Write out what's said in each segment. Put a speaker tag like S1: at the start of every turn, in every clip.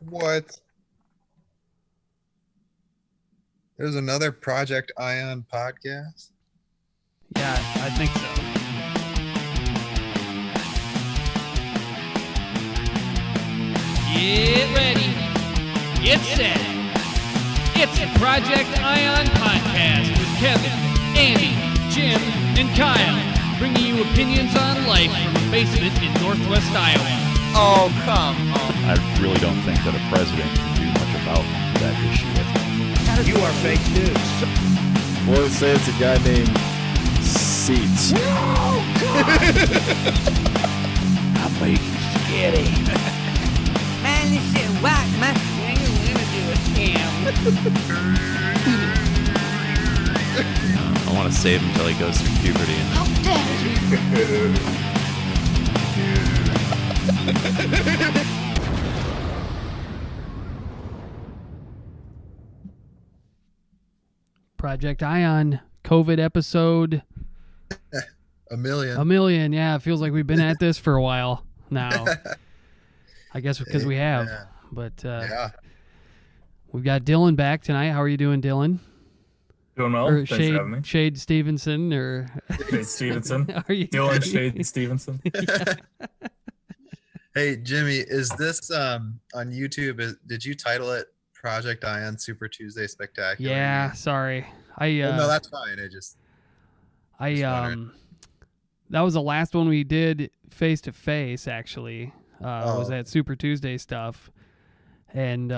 S1: What? There's another Project Ion podcast?
S2: Yeah, I think so.
S3: Get ready. Get set. It's the Project Ion Podcast with Kevin, Andy, Jim, and Kyle, bringing you opinions on life from a basement in northwest Iowa.
S4: Oh, come on.
S5: I really don't think that a president can do much about that issue.
S4: You are fake news.
S6: Well, let's say it's a guy named Seats.
S4: I'm making scary.
S3: Man, this shit whack, man. I don't want to do a scam.
S5: I want to save him until he goes through puberty.
S3: How dare you?
S2: Project Ion COVID episode
S1: A million.
S2: a million. Yeah, it feels like we've been at this for a while now. I guess because we have.
S1: Yeah.
S2: But
S1: Yeah.
S2: we've got Dylan back tonight. How are you doing, Dylan?
S7: Doing well.
S2: Or
S7: Thanks for having me.
S2: Shade Stevenson, or
S7: Shade Stevenson.
S2: are you
S7: Dylan Shade Stevenson.
S1: Hey, Jimmy, is this on YouTube? Did you title it Project Ion Super Tuesday Spectacular?
S2: Yeah, sorry.
S1: No, that's fine. Just wondering.
S2: That was the last one we did face to face. Actually, was that Super Tuesday stuff, and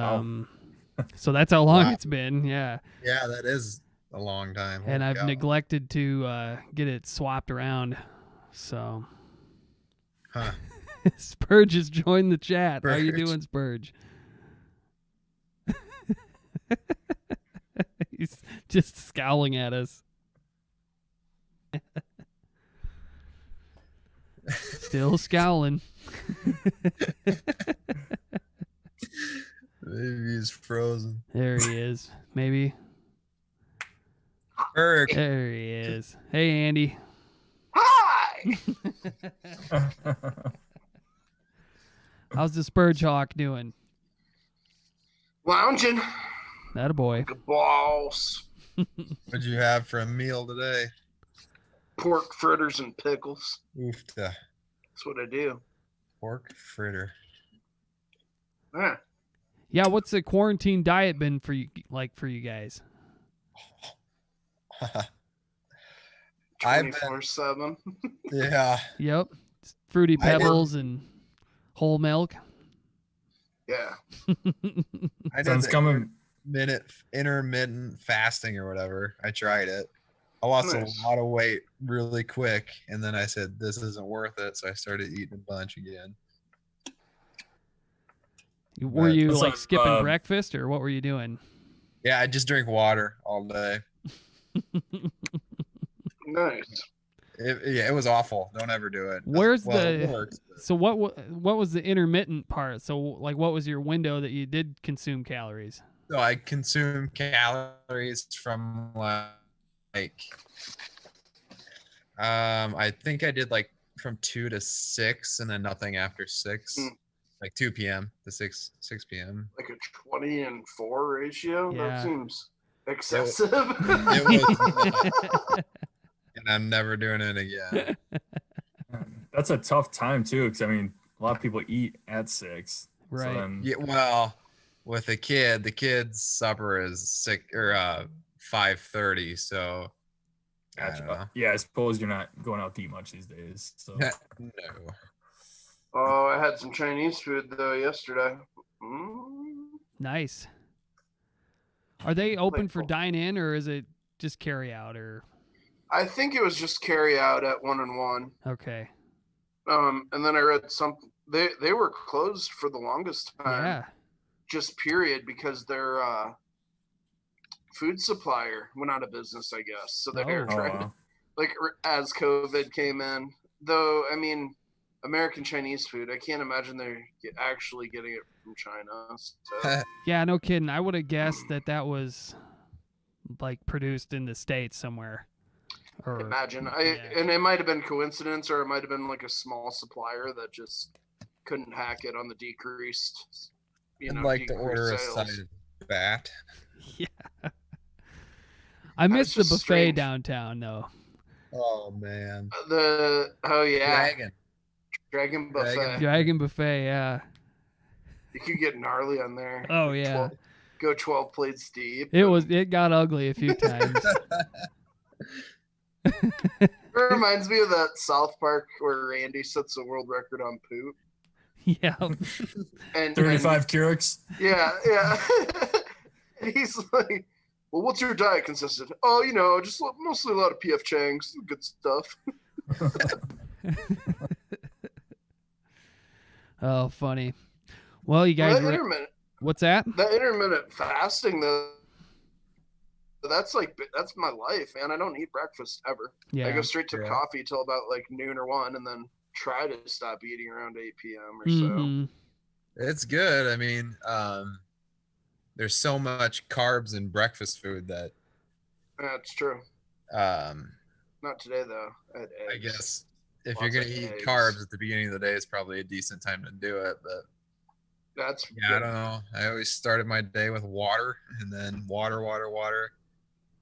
S2: so that's how long it's been. Yeah.
S1: Yeah, that is a long time.
S2: And
S1: Holy
S2: I've
S1: cow.
S2: neglected to get it swapped around. So,
S1: Huh.
S2: Spurge has joined the chat. How you
S1: Spurge.
S2: doing, Spurge? He's just scowling at us. Still scowling.
S1: Maybe he's frozen.
S2: There he is. Maybe.
S1: Berg.
S2: There he is. Hey, Andy.
S4: Hi!
S2: How's the Spurge Hawk doing?
S4: Lounging.
S2: That a boy.
S4: Like a boss.
S1: What'd you have for a meal today?
S4: Pork fritters and pickles.
S1: Oofta.
S4: That's what I do.
S1: Pork fritter.
S4: Yeah.
S2: Yeah, what's the quarantine diet been for you, like for you guys?
S1: I've been-
S4: 24/7.
S1: Yeah.
S2: Yep. Fruity
S1: I did-
S2: Pebbles and whole milk.
S4: Yeah.
S1: I did
S7: Sounds
S1: the
S7: coming.
S1: intermittent fasting or whatever. I tried it. I lost
S4: Nice.
S1: a lot of weight really quick, and then I said this isn't worth it, so I started eating a bunch again.
S2: Were you
S7: That's
S2: like
S7: like,
S2: skipping breakfast, or what were you doing?
S1: Yeah, I just drink water all day.
S4: Nice.
S1: It was awful. Don't ever do it.
S2: Where's
S1: it works, but-
S2: So what was the intermittent part? So like what was your window that you did consume calories?
S1: So I consume calories from I think I did like from 2 to 6 and then nothing after 6. Like 2 p.m. to 6 p.m.
S4: Like a 20 and 4 ratio?
S2: Yeah.
S4: That seems excessive.
S1: It was and I'm never doing it again.
S7: That's a tough time too, because I mean, a lot of people eat at 6.
S2: Right.
S7: So then,
S1: Yeah, well, with the kid's supper is 5:30, so I don't know.
S7: yeah, I suppose you're not going out to eat much these days. So
S1: No.
S4: Oh, I had some Chinese food though yesterday.
S2: Nice. Are they open for
S4: Delightful.
S2: dine in, or is it just carry out? Or
S4: I think it was just carry out at 1-and-1.
S2: okay,
S4: And then I read something. They were closed for the longest time.
S2: yeah,
S4: Just period, because their food supplier went out of business, I guess. So they're
S2: Oh.
S4: trying to, like, as COVID came in. Though, I mean, American Chinese food, I can't imagine they're actually getting it from China. So.
S2: yeah. No kidding. I would have guessed that was like produced in the States somewhere. Or
S4: Imagine.
S2: yeah.
S4: And it might have been coincidence, or it might have been like a small supplier that just couldn't hack it on the decreased, you
S1: I'd
S4: know,
S1: like to
S4: decrease
S1: order a
S4: sales.
S1: side of bat.
S2: Yeah. I miss the
S4: just
S2: buffet
S4: strange.
S2: downtown though.
S1: Oh man.
S4: Oh yeah,
S1: Dragon.
S4: Dragon Buffet.
S1: Dragon.
S2: Dragon buffet, yeah.
S4: You could get gnarly on there.
S2: Oh
S4: Like
S2: yeah.
S4: 12 plates deep.
S2: It got ugly a few times.
S4: It reminds me of that South Park where Randy sets the world record on poop.
S2: Yeah.
S4: And
S7: 35 Keurigs.
S4: Yeah. And he's like, well, what's your diet consistent? Oh, you know, just mostly a lot of PF Chang's, good stuff.
S2: Oh, funny. Well, you guys what's that?
S4: That intermittent fasting, though, that's my life, man. I don't eat breakfast ever.
S2: Yeah.
S4: I go straight to coffee till about like noon or 1, and then try to stop eating around 8 p.m. or
S2: Mm-hmm.
S4: so.
S1: It's good. I mean, there's so much carbs in breakfast food that.
S4: That's true. Not today though.
S1: I guess if
S4: Lots
S1: you're gonna
S4: of
S1: eat
S4: eggs.
S1: carbs at the beginning of the day, it's probably a decent time to do it. But
S4: That's
S1: yeah, I don't know. I always started my day with water, and then water. I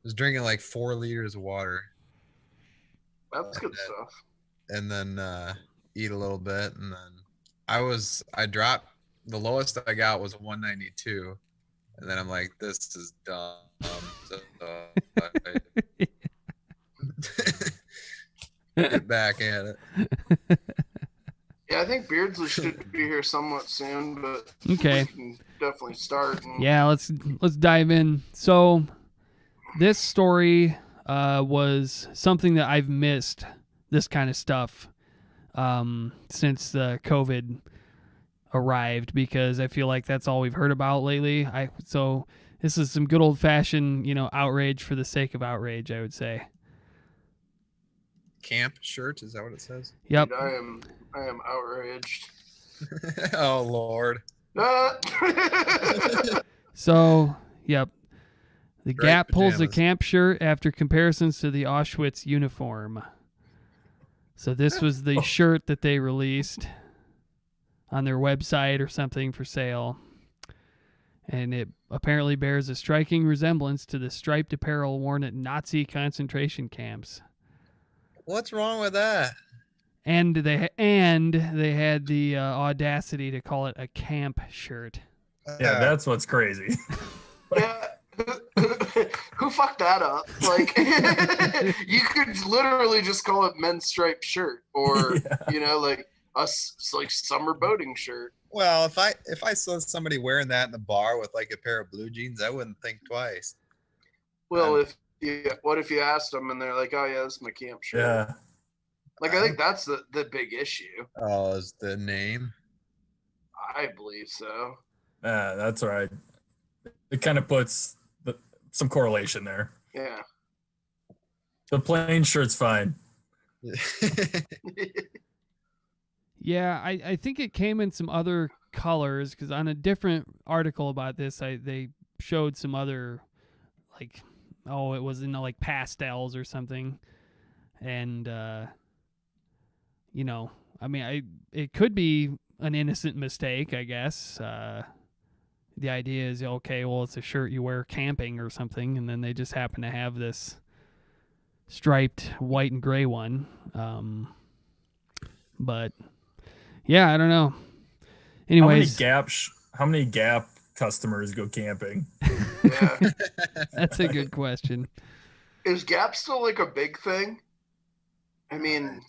S1: was drinking like 4 liters of water.
S4: That's good stuff.
S1: And then eat a little bit, and then I dropped. The lowest I got was 192, and then I'm like, this is dumb. So, get back at it.
S4: Yeah, I think Beardsley should be here somewhat soon, but
S2: Okay.
S4: we can definitely start.
S2: Yeah, let's dive in. So this story was something that I've missed, this kind of stuff, since the COVID arrived, because I feel like that's all we've heard about lately. So this is some good old fashioned, outrage for the sake of outrage, I would say.
S1: Camp shirt, is that what it says?
S2: Yep.
S4: Dude, I am outraged.
S1: Oh Lord.
S2: So, yep. The
S1: Great
S2: Gap pulls the
S1: pajamas.
S2: camp shirt after comparisons to the Auschwitz uniform. So this was the shirt that they released on their website or something for sale. And it apparently bears a striking resemblance to the striped apparel worn at Nazi concentration camps.
S1: What's wrong with that?
S2: And they had the audacity to call it a camp shirt.
S7: Yeah, that's what's crazy.
S4: Yeah. Who fucked that up? Like, you could literally just call it men's striped shirt, or like like summer boating shirt.
S1: Well, if I saw somebody wearing that in the bar with like a pair of blue jeans, I wouldn't think twice.
S4: Well, what if you asked them and they're like, "Oh yeah, this is my camp shirt."
S7: Yeah.
S4: Like, I think that's the big issue.
S1: Oh, is the name?
S4: I believe so.
S7: Yeah, that's right. It kind of puts some correlation there.
S4: Yeah.
S7: The plain shirt's fine.
S2: Yeah, I think it came in some other colors, because on a different article about this, they showed some other, like, it was in like pastels or something. And, it could be an innocent mistake, I guess. The idea is, okay, well, it's a shirt you wear camping or something, and then they just happen to have this striped white and gray one. But yeah, I don't know. Anyways,
S7: how many Gap customers go camping?
S4: Yeah.
S2: that's a good question.
S4: Is Gap still like a big thing? I mean,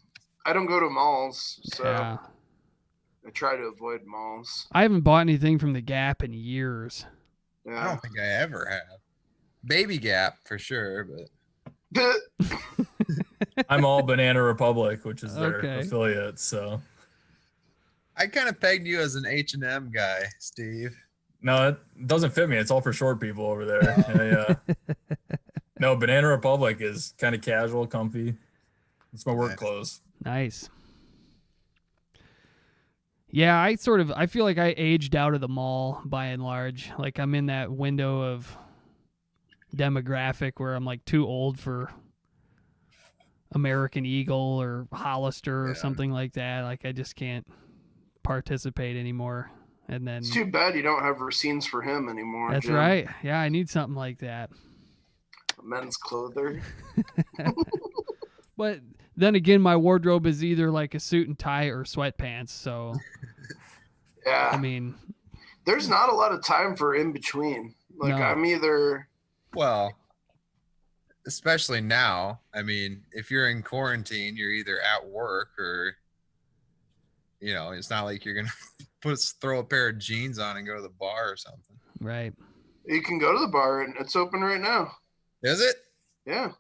S4: I don't go to malls, so
S2: Yeah.
S4: I try to avoid malls.
S2: I haven't bought anything from the Gap in years.
S1: I
S4: Yeah.
S1: don't think I ever have. Baby Gap for sure, but
S7: I'm all Banana Republic, which is their
S2: Okay.
S7: affiliate. So
S1: I kind of pegged you as an H&M guy, Steve.
S7: no, it doesn't fit me. It's all for short people over there. Yeah. No, Banana Republic is kind of casual, comfy. It's my work
S1: Nice.
S7: clothes.
S2: Nice. Yeah, I feel like I aged out of the mall by and large. Like, I'm in that window of demographic where I'm like too old for American Eagle or Hollister or something like that. Like, I just can't participate anymore. And then
S4: It's too bad you don't have Racine's for him anymore.
S2: that's
S4: Jim.
S2: right. Yeah, I need something like that.
S4: Men's clother.
S2: But then again, my wardrobe is either like a suit and tie or sweatpants. So
S4: Yeah.
S2: I mean,
S4: There's not a lot of time for in between. Like
S2: No.
S4: I'm either
S1: Well, especially now. I mean, if you're in quarantine, you're either at work or, it's not like you're gonna throw a pair of jeans on and go to the bar or something.
S2: right.
S4: you can go to the bar and it's open right now.
S1: Is it?
S4: Yeah.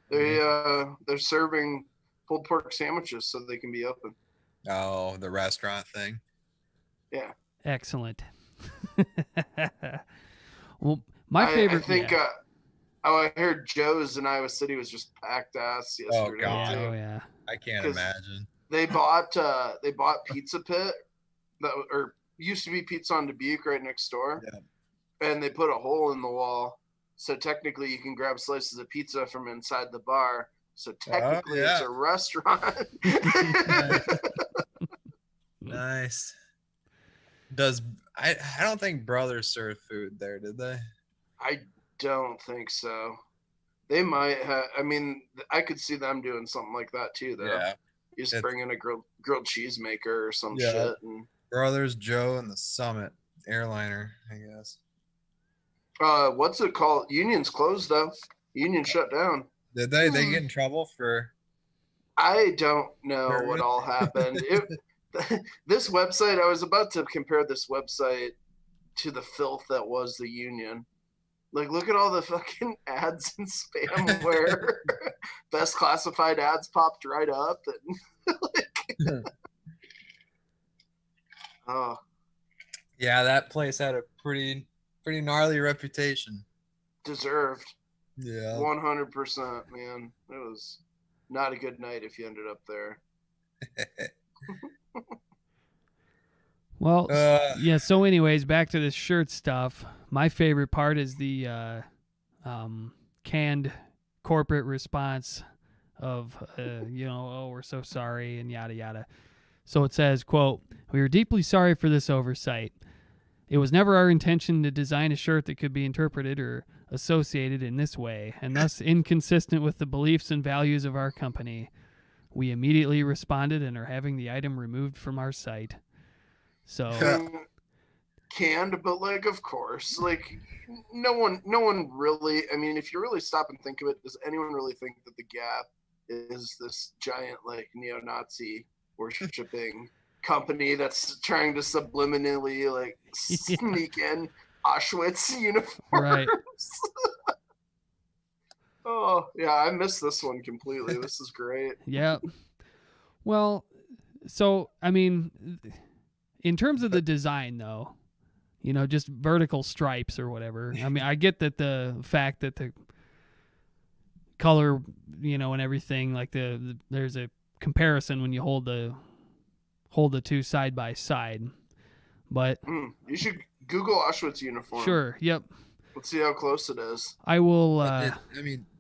S4: They're serving pulled pork sandwiches so they can be open.
S1: Oh, the restaurant thing.
S4: Yeah.
S2: Excellent. Well, my favorite.
S4: I think
S2: yeah.
S4: I heard Joe's in Iowa City was just packed ass yesterday.
S1: God.
S2: Yeah,
S4: too.
S2: oh yeah.
S1: I can't
S4: 'Cause
S1: imagine.
S4: They bought Pizza Pit or used to be Pizza on Dubuque right next door.
S1: Yeah.
S4: And they put a hole in the wall. So technically you can grab slices of pizza from inside the bar. So technically it's
S1: yeah.
S4: a restaurant.
S1: Nice. I don't think Brothers served food there, did they?
S4: I don't think so. They might have. I mean, I could see them doing something like that too, though.
S1: Yeah.
S4: You just
S1: It's-
S4: bring in a grilled cheese maker or some
S1: Yeah.
S4: shit. And
S1: Brothers, Joe, and the Summit airliner, I guess.
S4: what's it called? Union's closed though. Union shut down.
S1: Did they? They get in trouble for?
S4: I don't know
S1: Where
S4: what
S1: was-
S4: all happened. This website, I was about to compare this website to the filth that was the Union. Like, look at all the fucking ads and spam where best classified ads popped right up. And oh,
S1: Yeah, that place had a pretty gnarly reputation.
S4: deserved.
S1: Yeah.
S4: 100%, man. It was not a good night if you ended up there.
S2: Well,
S1: Uh,
S2: yeah. So, anyways, back to this shirt stuff. My favorite part is the canned corporate response of, oh, we're so sorry and yada yada. So it says, quote, "We are deeply sorry for this oversight. It was never our intention to design a shirt that could be interpreted or associated in this way, and thus inconsistent with the beliefs and values of our company. We immediately responded and are having the item removed from our site." So
S4: Canned, but like, of course, like no one really. I mean, if you really stop and think of it, does anyone really think that the Gap is this giant like neo-Nazi worshipping company that's trying to subliminally like sneak in Auschwitz uniforms?
S2: Right.
S4: Oh yeah, I missed this one completely. This is great.
S2: yeah. Well, so I mean, in terms of the design, though, just vertical stripes or whatever. I mean, I get that the fact that the color, and everything, like there's a comparison when you hold the two side by side. But
S4: You should Google Auschwitz uniform.
S2: sure, yep.
S4: Let's see how close it is.
S2: I will.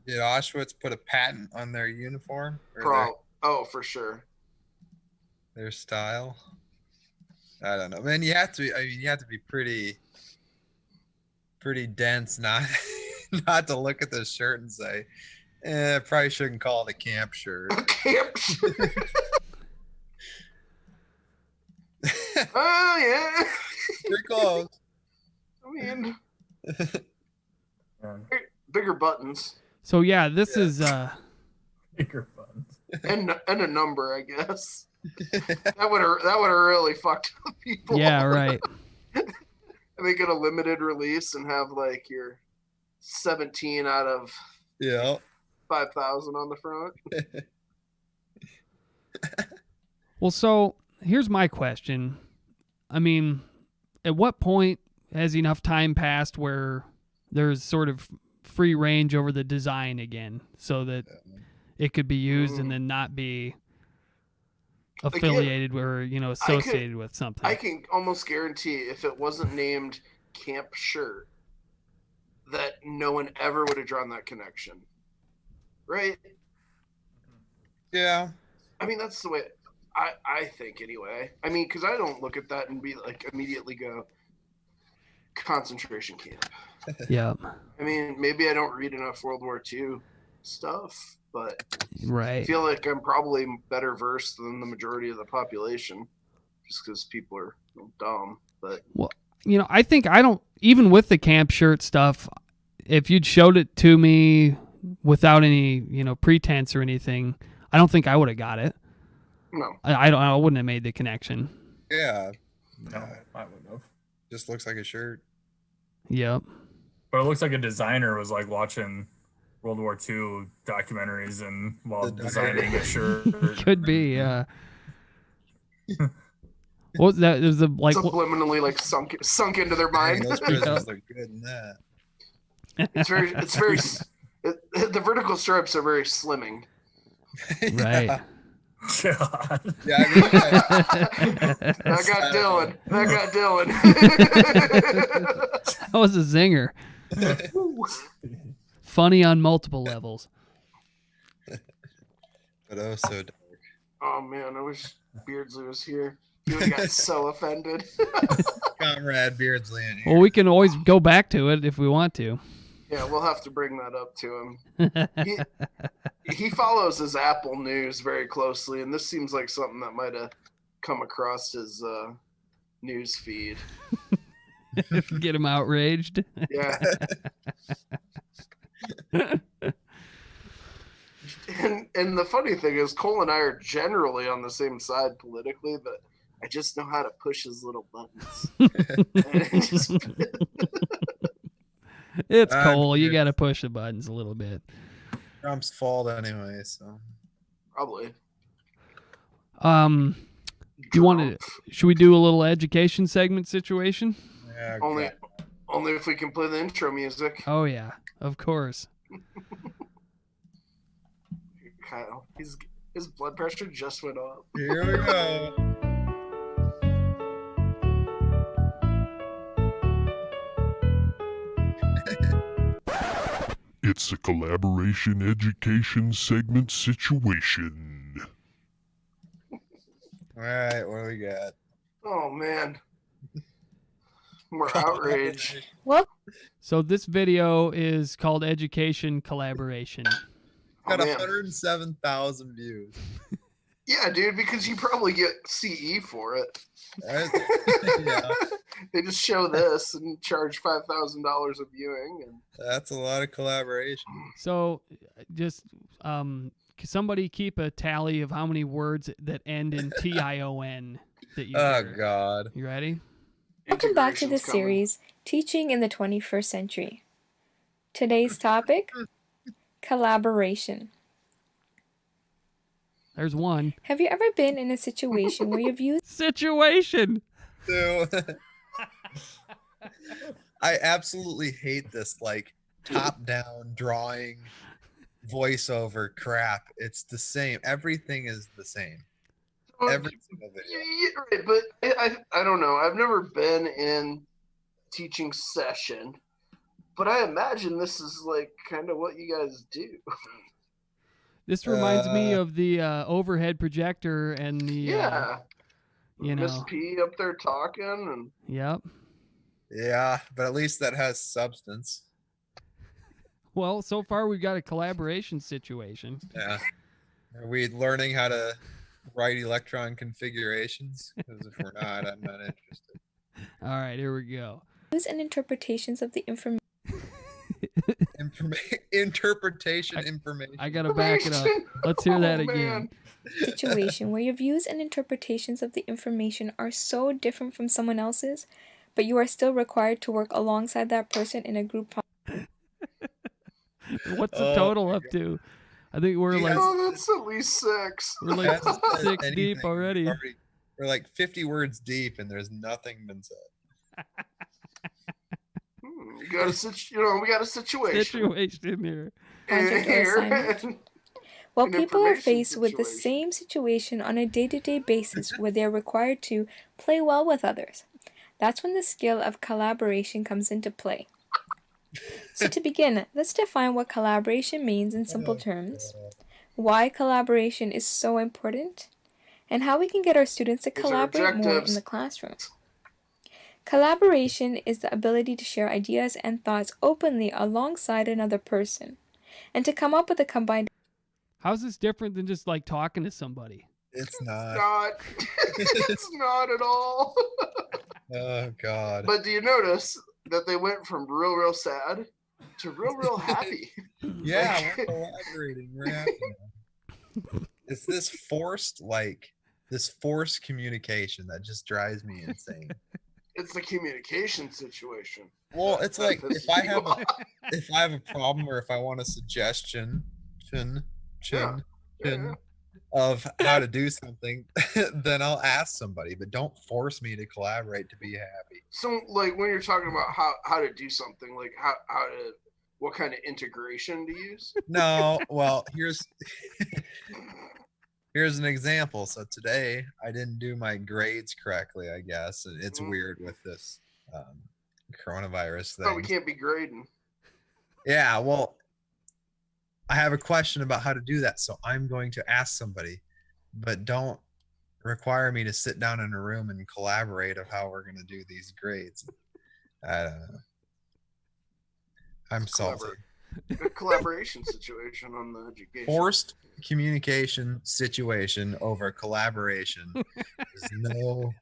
S1: Did Auschwitz put a patent on their uniform or
S4: Oh, for sure.
S1: their style? I don't know, man. You have to be pretty dense not to look at this shirt and say, probably shouldn't call it a camp shirt.
S4: A camp shirt. Oh yeah.
S1: Pretty close.
S4: I mean, bigger buttons
S2: So yeah, this is
S7: Bigger funds.
S4: and a number, I guess. That would have really fucked up people.
S2: yeah, right.
S4: Make it a limited release and have like your 17 out of
S1: Yeah.
S4: 5,000 on the front.
S2: Well, so here's my question. I mean, at what point has enough time passed where there's sort of free range over the design again so that it could be used and then not be affiliated or, associated with something?
S4: I can almost guarantee if it wasn't named Camp Shirt, that no one ever would have drawn that connection. Right?
S1: Yeah.
S4: I mean, that's the way I think anyway. I mean, because I don't look at that and be like immediately go concentration camp.
S2: Yeah.
S4: I mean, maybe I don't read enough World War II stuff, but I
S2: Right.
S4: feel like I'm probably better versed than the majority of the population, just because people are dumb. But
S2: Well, I think I don't, even with the camp shirt stuff, if you'd showed it to me without any, pretense or anything, I don't think I would have got it.
S4: no,
S2: I wouldn't have made the connection.
S1: Yeah.
S7: No, I wouldn't have.
S1: Just looks like a shirt.
S2: Yep.
S7: But it looks like a designer was like watching World War II documentaries and while designing a shirt.
S2: Could be, yeah. What was that? It was
S4: subliminally like sunk into their mind.
S1: Dang, those prisms look good in that.
S4: it's very. The vertical stripes are very slimming.
S2: right.
S7: God.
S1: Yeah, I mean,
S4: I got Dylan.
S2: That was a zinger. Funny on multiple levels.
S1: but oh so dark.
S4: Oh man, I wish Beardsley was here. He would have got so offended.
S1: Comrade Beardsley in here.
S2: Well, we can always go back to it if we want to.
S4: Yeah, we'll have to bring that up to him. He follows his Apple News very closely, and this seems like something that might have come across his news feed.
S2: Get him outraged.
S4: Yeah. And the funny thing is, Cole and I are generally on the same side politically, but I just know how to push his little buttons.
S2: It's Cole. You got to push the buttons a little bit.
S1: Trump's fault anyway, so
S4: Probably.
S2: Do you want to? Should we do a little education segment situation?
S1: yeah.
S4: Only if we can play the intro music.
S2: Oh yeah, of course.
S4: Kyle, his blood pressure just went up.
S1: Here we go.
S8: It's a collaboration education segment situation.
S1: All right, what do we got?
S4: Oh man, we're outraged.
S2: So this video is called Education Collaboration.
S1: Got
S4: Oh, man.
S1: 107,000 views.
S4: Yeah, dude, because you probably get CE for it.
S1: Yeah,
S2: Uh,
S4: They just show this and charge $5,000 a viewing, and
S1: that's a lot of collaboration.
S2: So just somebody keep a tally of how many words that end in TION that you
S1: Oh
S2: hear.
S1: God.
S2: You ready?
S9: Welcome back to the
S4: integration's coming.
S9: series, Teaching in the 21st Century. Today's topic, collaboration.
S2: There's one.
S9: Have you ever been in a situation where you've used
S2: Situation.
S1: So, I absolutely hate this like top-down drawing voiceover crap. It's the same. Everything is the same. Every single video.
S4: Yeah, right, but I don't know. I've never been in teaching session, but I imagine this is like kind of what you guys do.
S2: This reminds me of the overhead projector and the
S4: Yeah.
S2: you
S4: Miss
S2: know.
S4: P up there talking, and
S2: Yep.
S1: Yeah, but at least that has substance.
S2: Well, so far we've got a collaboration situation.
S1: Yeah. Are we learning how to write electron configurations? Because if we're not, I'm not interested.
S2: All right, here we go.
S9: and interpretations of the information
S1: Interpretation information.
S2: I gotta back it up. Let's hear that again.
S9: situation where your views and interpretations of the information are so different from someone else's, but you are still required to work alongside that person in a group
S2: What's the total up to? I think we're like
S4: oh, that's at least 6.
S2: we're like
S1: Hasn't said
S2: 6 deep
S1: anything.
S2: already.
S1: We're like 50 words deep, and there's nothing been said.
S4: We got we got a situation.
S2: Situation here.
S9: project or
S4: Here.
S9: assignment. While
S4: An
S9: people are
S4: information
S9: faced with the
S4: situation.
S9: same situation on a day-to-day basis where they're required to play well with others, that's when the skill of collaboration comes into play. So to begin, let's define what collaboration means in simple terms, why collaboration is so important, and how we can get our students to
S4: These are
S9: collaborate more in
S4: objectives.
S9: the classroom. Collaboration is the ability to share ideas and thoughts openly alongside another person, and to come up with a combined.
S2: How's this different than just like talking to somebody?
S1: It's not.
S4: Not. It's not at all.
S1: Oh God.
S4: But do you notice that they went from real sad to real happy?
S1: Yeah, we're collaborating. We're happy now. It's this forced communication that just drives me insane.
S4: It's the communication situation.
S1: Well, it's like
S4: That
S1: if I
S4: pisses
S1: have
S4: you off.
S1: if I have a problem or if I want a suggestion,
S4: Yeah.
S1: of how to do something, then I'll ask somebody, but don't force me to collaborate to be happy.
S4: So, like, when you're talking about how to do something, like what kind of integration to use?
S1: No, well, here's an example. So today I didn't do my grades correctly, I guess. And it's weird with this coronavirus thing.
S4: Oh, we can't be grading.
S1: Yeah, well, I have a question about how to do that, so I'm going to ask somebody, but don't require me to sit down in a room and collaborate of how we're going to do these grades. I don't know. I'm salty.
S4: A collaboration situation on the education.
S1: Forced communication situation over collaboration is no.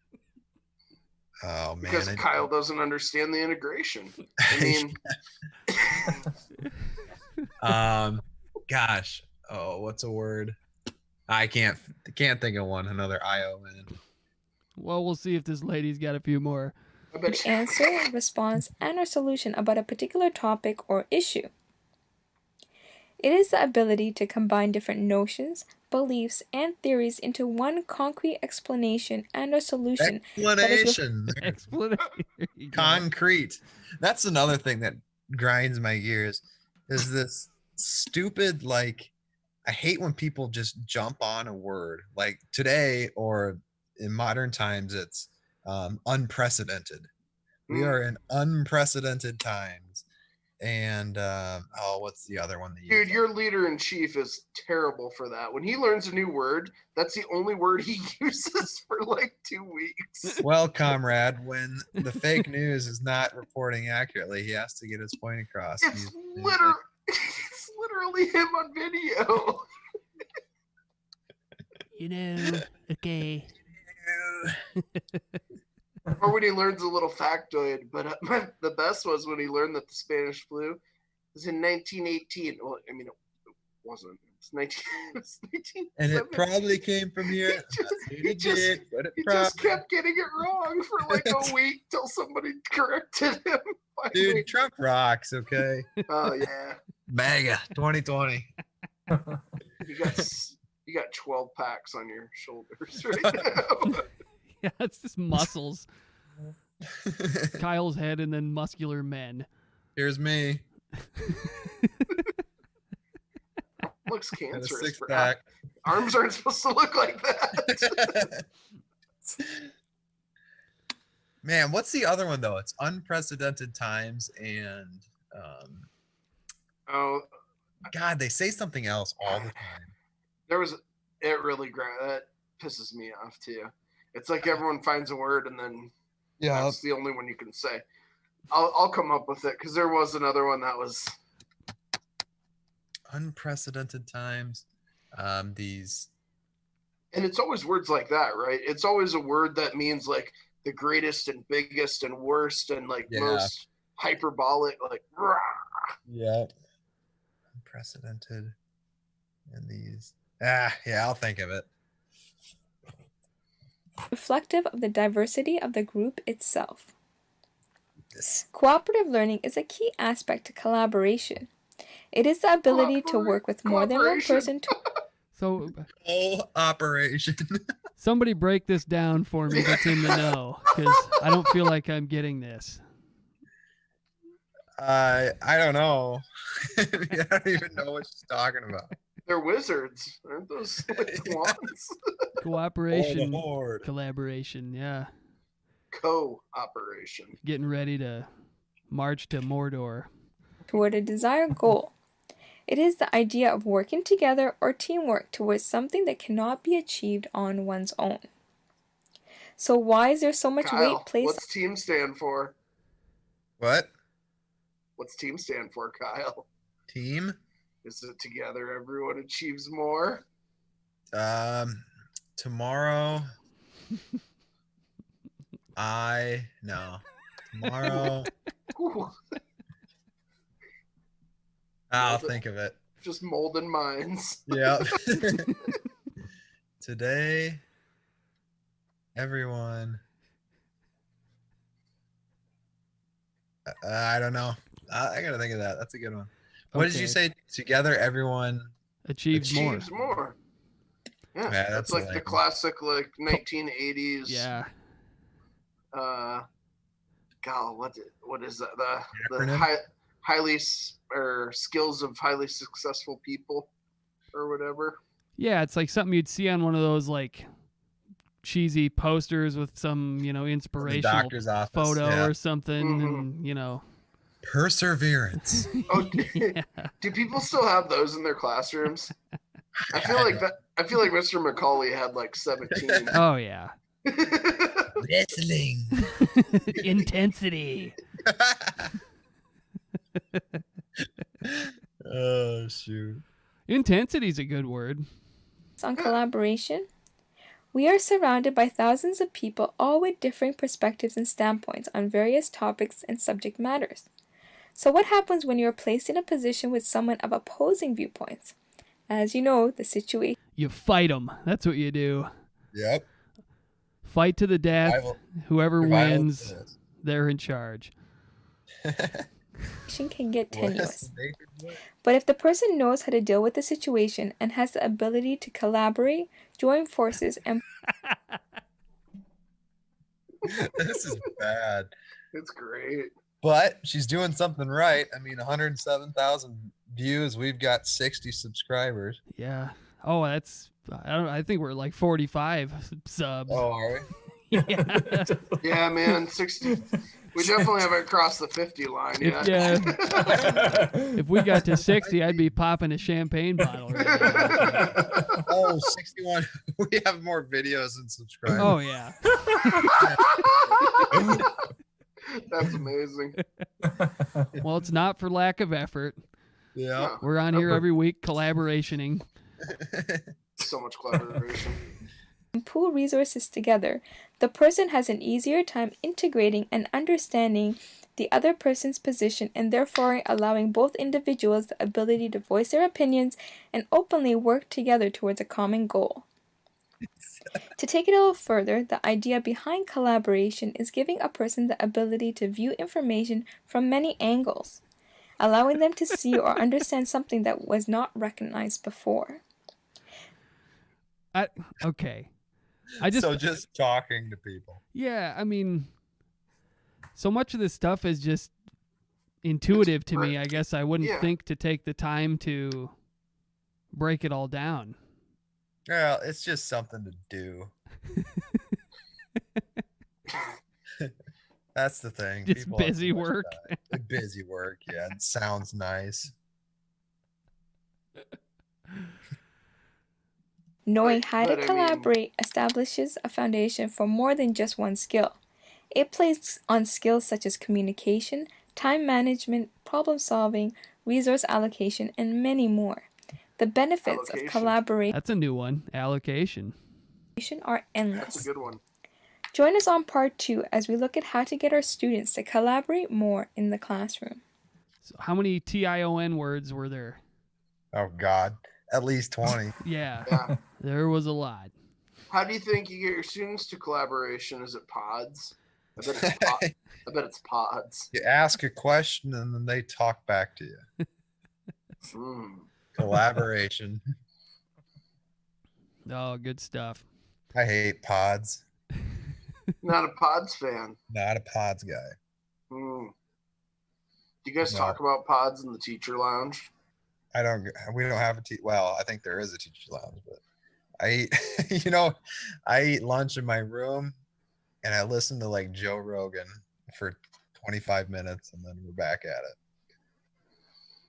S1: Oh man!
S4: Because Kyle doesn't understand the integration. I mean,
S1: gosh, oh, what's a word? I can't think of one. Another IO man.
S2: Well, we'll see if this lady's got a few more.
S4: I bet
S9: An answer, response, and or solution about a particular topic or issue. It is the ability to combine different notions, beliefs, and theories into one concrete explanation and or solution.
S1: Explanation.
S2: Explanation.
S1: Concrete. That's another thing that grinds my gears. Is this stupid, like, I hate when people just jump on a word. Like today, or in modern times, it's unprecedented. We are in unprecedented times. And what's the other one that you
S4: Dude, your leader in chief is terrible for that. When he learns a new word, that's the only word he uses for like 2 weeks.
S1: Well, comrade, when the fake news is not reporting accurately, he has to get his point across.
S4: It's literally him on video.
S2: Okay.
S4: Or when he learns a little factoid. But the best was when he learned that the Spanish flu was in 1918. Well, I mean, it wasn't. It's 19.
S1: And it probably came from here.
S4: He just kept getting it wrong for like a week till somebody corrected him. Finally.
S1: Dude, Trump rocks, okay?
S4: Oh, yeah.
S1: MAGA 2020.
S4: You got 12 packs on your shoulders right now.
S2: Yeah, it's just muscles. Kyle's head and then muscular men.
S1: Here's me.
S4: Looks cancerous.
S1: Six pack.
S4: Arms aren't supposed to look like that.
S1: Man, what's the other one though? It's unprecedented times and God, they say something else all the time.
S4: That pisses me off too. It's like everyone finds a word and then that's the only one you can say. I'll come up with it because there was another one that was
S1: unprecedented times. These,
S4: and it's always words like that, right? It's always a word that means like the greatest and biggest and worst and like most hyperbolic, like rah.
S1: Yeah, unprecedented. And these, I'll think of it.
S9: Reflective of the diversity of the group itself. Cooperative learning is a key aspect to collaboration. It is the ability to work with more than one person to...
S2: So,
S1: operation.
S2: Somebody break this down for me that's in the know, because I don't feel like I'm getting this.
S1: I don't know. I don't even know what she's talking about.
S4: They're wizards, aren't those like wands?
S2: Cooperation, collaboration, yeah.
S4: Co-operation.
S2: Getting ready to march to Mordor.
S9: Toward a desired goal. It is the idea of working together or teamwork towards something that cannot be achieved on one's own. So why is there so much weight
S4: Kyle,
S9: placed?
S4: what's team stand for?
S1: What?
S4: What's team stand for, Kyle?
S1: Team?
S4: Is it together everyone achieves more?
S1: Tomorrow. Tomorrow.
S4: Ooh,
S1: I'll think of it.
S4: just molding minds.
S1: Yep. Today, everyone. I don't know. I gotta think of that. That's a good one. What did you
S2: Okay.
S1: say? Together, everyone.
S2: Achieves more.
S4: Achieves more. Yeah,
S1: Yeah,
S4: that's
S1: that's
S4: like the
S1: lame.
S4: classic, like 1980s.
S2: Yeah.
S4: God, what is that? The
S1: Acronym?
S4: highly or skills of highly successful people, or whatever.
S2: Yeah, it's like something you'd see on one of those like cheesy posters with some, inspirational
S1: doctor's office,
S2: photo
S1: yeah.
S2: or something,
S4: Mhm.
S2: and
S1: Perseverance.
S4: Oh,
S2: Yeah.
S4: do people still have those in their classrooms? I feel like Mr. Macaulay had like 17.
S2: Oh yeah.
S1: Wrestling.
S2: Intensity.
S1: Oh shoot.
S2: Intensity's a good word.
S9: On collaboration? We are surrounded by thousands of people, all with differing perspectives and standpoints on various topics and subject matters. So what happens when you are placed in a position with someone of opposing viewpoints? As you know, the situation
S2: You fight them. That's what you do.
S1: Yep.
S2: Fight to the death.
S1: Survival-
S2: Whoever
S1: survival
S2: wins,
S1: of the fittest.
S2: they're in charge.
S9: can get
S1: What
S9: tenuous.
S1: is nature's way?
S9: But if the person knows how to deal with the situation and has the ability to collaborate, join forces, and
S1: This is bad.
S4: It's great.
S1: But she's doing something right. I mean, 107,000 views. We've got 60 subscribers.
S2: Yeah. Oh, I think we're like 45 subs.
S1: Oh, are we?
S2: Yeah.
S4: Yeah, man, 60. We definitely haven't crossed the 50 line yet.
S2: If we got to 60, I'd be popping a champagne bottle right now.
S1: Oh, 61. We have more videos than subscribers.
S2: Oh, yeah.
S4: That's amazing.
S2: Well, it's not for lack of effort.
S1: Yeah.
S2: We're on here every week collaborationing.
S4: So much collaboration.
S9: pool resources together, the person has an easier time integrating and understanding the other person's position and therefore allowing both individuals the ability to voice their opinions and openly work together towards a common goal. To take it a little further, the idea behind collaboration is giving a person the ability to view information from many angles, allowing them to see or understand something that was not recognized before.
S2: Okay.
S1: just talking to people.
S2: Yeah, I mean, so much of this stuff is just intuitive to me. I guess I wouldn't think to take the time to break it all down.
S1: Well, it's just something to do. That's the thing.
S2: Just
S1: People have
S2: busy
S1: too much
S2: work.
S1: time. Busy work, yeah. It sounds nice.
S9: Knowing how to collaborate establishes a foundation for more than just one skill. It plays on skills such as communication, time management, problem solving, resource allocation, and many more. The benefits of collaboration
S2: That's a new one. Allocation.
S9: are endless.
S4: That's a good one.
S9: Join us on part 2 as we look at how to get our students to collaborate more in the classroom.
S2: So how many TION words were there?
S1: Oh, God. At least 20.
S2: Yeah.
S4: Yeah.
S2: There was a lot.
S4: How do you think you get your students to collaboration? Is it pods? I bet it's pods.
S1: You ask a question and then they talk back to you. Collaboration.
S2: Oh, good stuff.
S1: I hate pods.
S4: Not a pods fan.
S1: Not a pods guy.
S4: Do you guys talk about pods in the teacher lounge?
S1: We don't have well, I think there is a teacher lounge, but I eat, I eat lunch in my room and I listen to like Joe Rogan for 25 minutes and then we're back at it.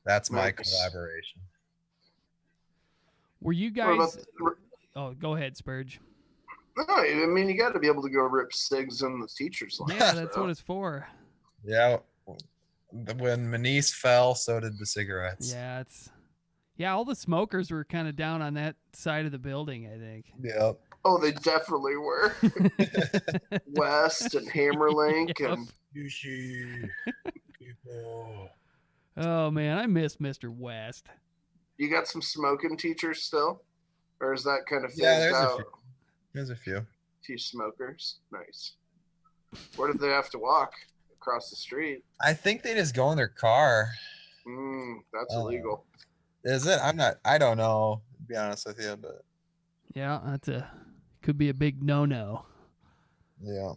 S1: That's my
S4: Nice.
S1: collaboration.
S2: Were you
S4: What about
S2: guys? Oh, go ahead, Spurge.
S4: No, I mean, you got to be able to go rip cigs in the teacher's lounge.
S2: Yeah, that's what it's for.
S1: Yeah. When Manise fell, so did the cigarettes.
S2: Yeah, all the smokers were kind of down on that side of the building, I think.
S1: Yep.
S4: Oh, they definitely were. West and Hammerlink
S2: Yep.
S4: and
S1: People.
S2: Oh man, I miss Mr. West.
S4: you got some smoking teachers still? Or is that kind of phased
S1: Yeah, there's a
S4: out?
S1: few. There's a few.
S4: Few smokers. Nice. Where did they have to walk? Across the street.
S1: I think they just go in their car.
S4: That's
S1: Oh.
S4: illegal.
S1: Is it? I don't know, to be honest with you, but
S2: Yeah, could be a big no-no.
S1: yeah.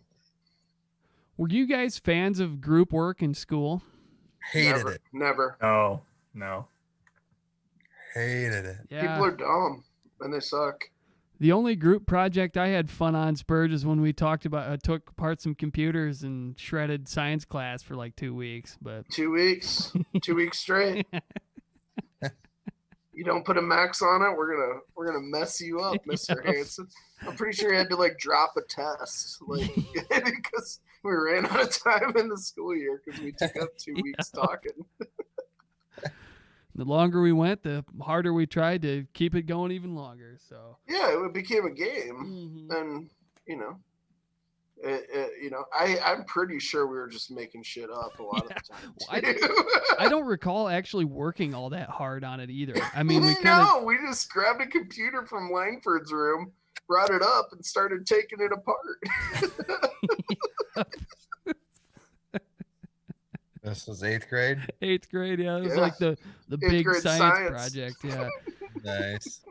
S2: Were you guys fans of group work in school?
S1: Hated it.
S4: Never.
S7: No.
S1: Hated it.
S2: Yeah.
S4: People are dumb and they suck.
S2: The only group project I had fun on, Spurge, is when we took apart some computers and shredded science class for like 2 weeks. But
S4: 2 weeks. 2 weeks straight. You don't put a max on it, we're gonna mess you up, Mr. Hanson. I'm pretty sure you had to like drop a test, like because we ran out of time in the school year because we took up 2 weeks talking.
S2: the longer we went, the harder we tried to keep it going even longer. So
S4: Yeah, it became a game, and I'm pretty sure we were just making shit up a lot of the time.
S2: I don't recall actually working all that hard on it either. I mean, we
S4: we just grabbed a computer from Langford's room, brought it up, and started taking it apart.
S1: This was 8th grade.
S2: 8th grade, yeah. It was
S4: Yeah.
S2: like the big
S4: grade
S2: science project, yeah.
S1: Nice.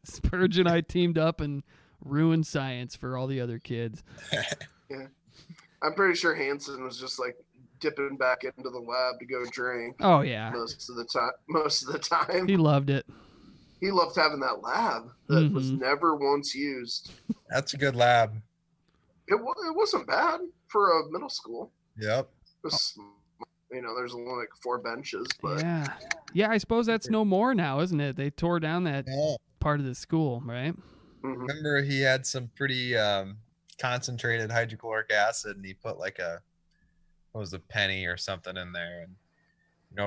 S2: Spurge and I teamed up and ruined science for all the other kids.
S4: Yeah. I'm pretty sure Hanson was just like dipping back into the lab to go drink.
S2: Oh yeah.
S4: Most of the time.
S2: He loved it.
S4: He loved having that lab that was never once used.
S1: That's a good lab.
S4: It wasn't bad for a middle school.
S1: Yep.
S4: It was, there's only like 4 benches, but
S2: Yeah, I suppose that's no more now, isn't it? They tore down that
S1: Yeah.
S2: part of the school, right?
S1: Remember he had some pretty concentrated hydrochloric acid, and he put like a penny or something in there, and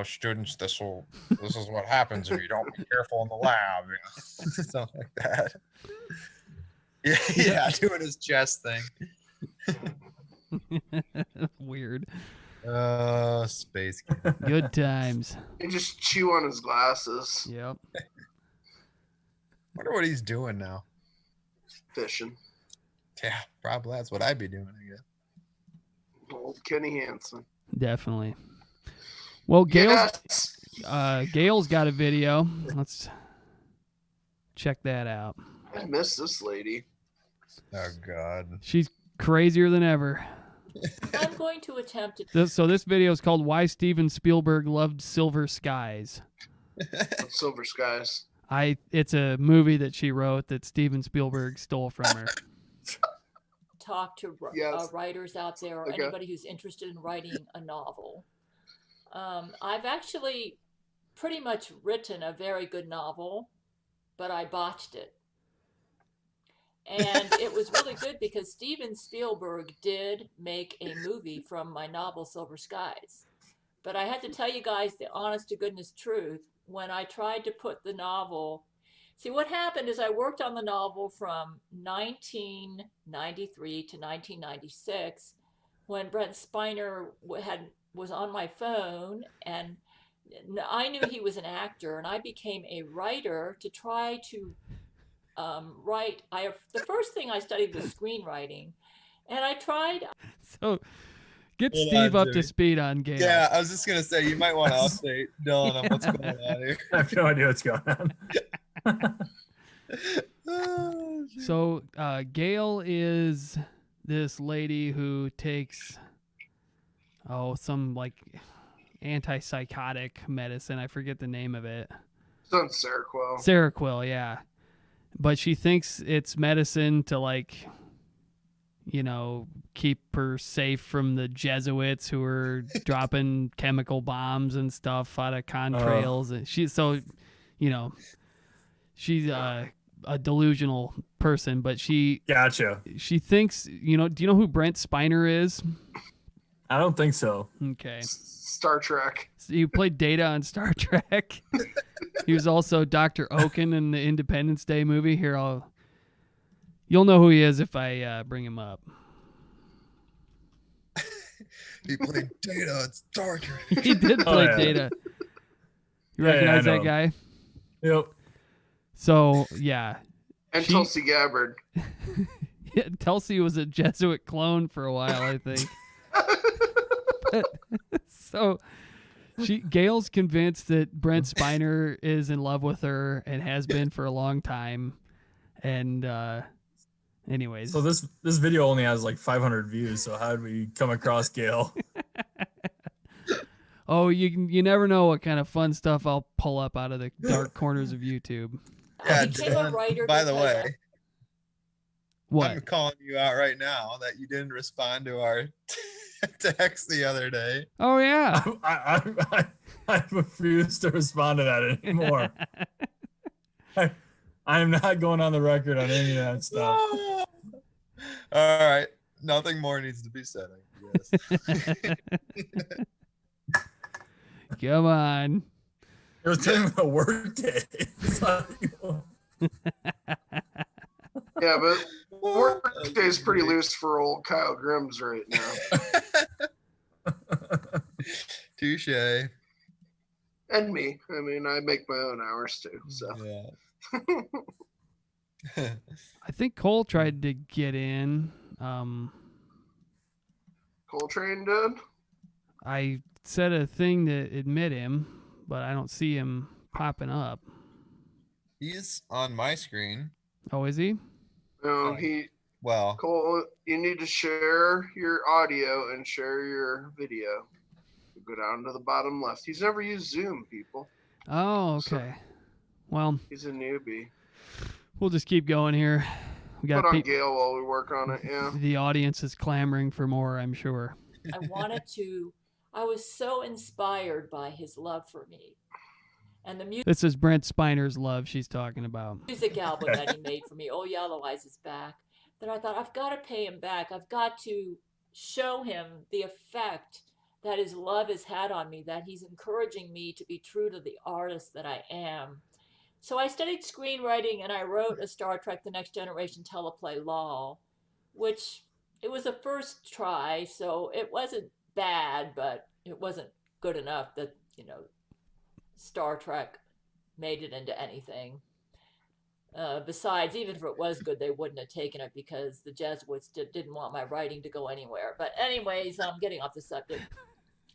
S1: students, this is what happens if you don't be careful in the lab, something like that. Yeah, doing his chest thing.
S2: Weird.
S1: Space.
S2: Good times.
S4: he just chew on his glasses.
S2: Yep.
S1: Wonder what he's doing now.
S4: Fishing.
S1: Yeah, probably that's what I'd be doing, I guess.
S4: Old Kenny Hansen.
S2: Definitely. Well,
S4: Yes.
S2: Gail's got a video. Let's check that out.
S4: I miss this lady.
S1: Oh God.
S2: She's crazier than ever.
S10: I'm going to attempt it.
S2: So this video is called "Why Steven Spielberg Loved Silver Skies."
S4: Silver Skies.
S2: It's a movie that she wrote that Steven Spielberg stole from her.
S10: Talk to writers out there or anybody who's interested in writing a novel. I've actually pretty much written a very good novel, but I botched it. And it was really good because Steven Spielberg did make a movie from my novel, Silver Skies. But I had to tell you guys the honest to goodness truth. When I tried to put the novel, see what happened is I worked on the novel from 1993 to 1996 when Brent Spiner was on my phone, and I knew he was an actor, and I became a writer to try to write. The first thing I studied was screenwriting, and I tried.
S2: So get Steve up to speed on Gail.
S1: Yeah, I was just gonna say you might want to update Dylan on what's going on here.
S7: I have no idea what's going on.
S2: So Gail is this lady who takes some like antipsychotic medicine. I forget the name of it.
S4: It's on Seroquel.
S2: Seroquel, yeah. But she thinks it's medicine to keep her safe from the Jesuits who are dropping chemical bombs and stuff out of contrails. And she's a delusional person, but she thinks, do you know who Brent Spiner is?
S7: I don't think so.
S2: Okay.
S4: Star Trek.
S2: So he played Data on Star Trek. He was also Dr. Oaken in the Independence Day movie. You'll know who he is if I bring him up.
S1: He played Data on Star Trek.
S2: He did play Data. You recognize that guy?
S7: Yep.
S2: So, yeah.
S4: And Tulsi Gabbard.
S2: Yeah, Tulsi was a Jesuit clone for a while, I think. So, Gail's convinced that Brent Spiner is in love with her and has been for a long time. And, anyways.
S7: So this video only has like 500 views. So how did we come across Gail?
S2: Oh, you never know what kind of fun stuff I'll pull up out of the dark corners of YouTube.
S1: Yeah,
S10: I became a writer.
S1: By the way,
S2: what?
S1: I'm calling you out right now that you didn't respond to our text the other day.
S2: Oh yeah.
S7: I refuse to respond to that anymore. I am not going on the record on any of that stuff.
S1: All right. Nothing more needs to be said, I guess.
S2: Come on.
S7: It was during a work day.
S4: Yeah, but work day is pretty loose for old Kyle Grims right now.
S1: Touche.
S4: And me. I mean, I make my own hours too. So.
S1: Yeah.
S2: I think Cole tried to get in.
S4: Coltrane did?
S2: I said a thing to admit him, but I don't see him popping up.
S1: He's on my screen.
S2: Oh, is he?
S4: No, Cole, you need to share your audio and share your video. Go down to the bottom left. He's never used Zoom, people.
S2: Oh, okay. Well,
S4: he's a newbie.
S2: We'll just keep going here. We got
S4: put on Gail while we work on it. Yeah.
S2: The audience is clamoring for more, I'm sure.
S10: I was so inspired by his love for me. And the music.
S2: This is Brent Spiner's love she's talking about.
S10: Music album that he made for me, Oh Yellow Eyes is Back. That I thought, I've got to pay him back. I've got to show him the effect that his love has had on me, that he's encouraging me to be true to the artist that I am. So I studied screenwriting and I wrote a Star Trek The Next Generation teleplay, LOL, which it was a first try, so it wasn't bad, but it wasn't good enough that, Star Trek made it into anything. Besides, even if it was good, they wouldn't have taken it because the Jesuits didn't want my writing to go anywhere. But anyways, I'm getting off the subject.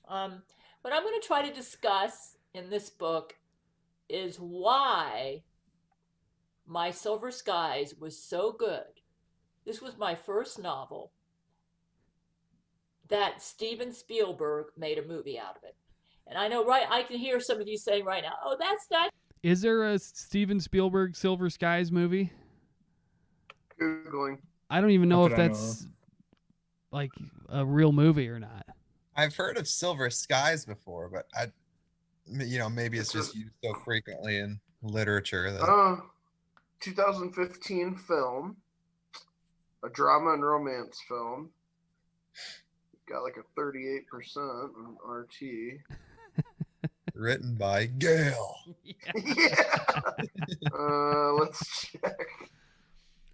S10: What I'm going to try to discuss in this book is why My Silver Skies was so good. This was my first novel that Steven Spielberg made a movie out of it. And I know, right, I can hear some of you saying right now, oh, that's not.
S2: Is there a Steven Spielberg Silver Skies movie?
S4: Googling.
S2: I don't even know if that's like a real movie or not.
S1: I've heard of Silver Skies before, but maybe it's just used so frequently in literature that
S4: 2015 film, a drama and romance film. Got like a 38% on RT.
S1: Written by Gail.
S4: Yeah. Let's check.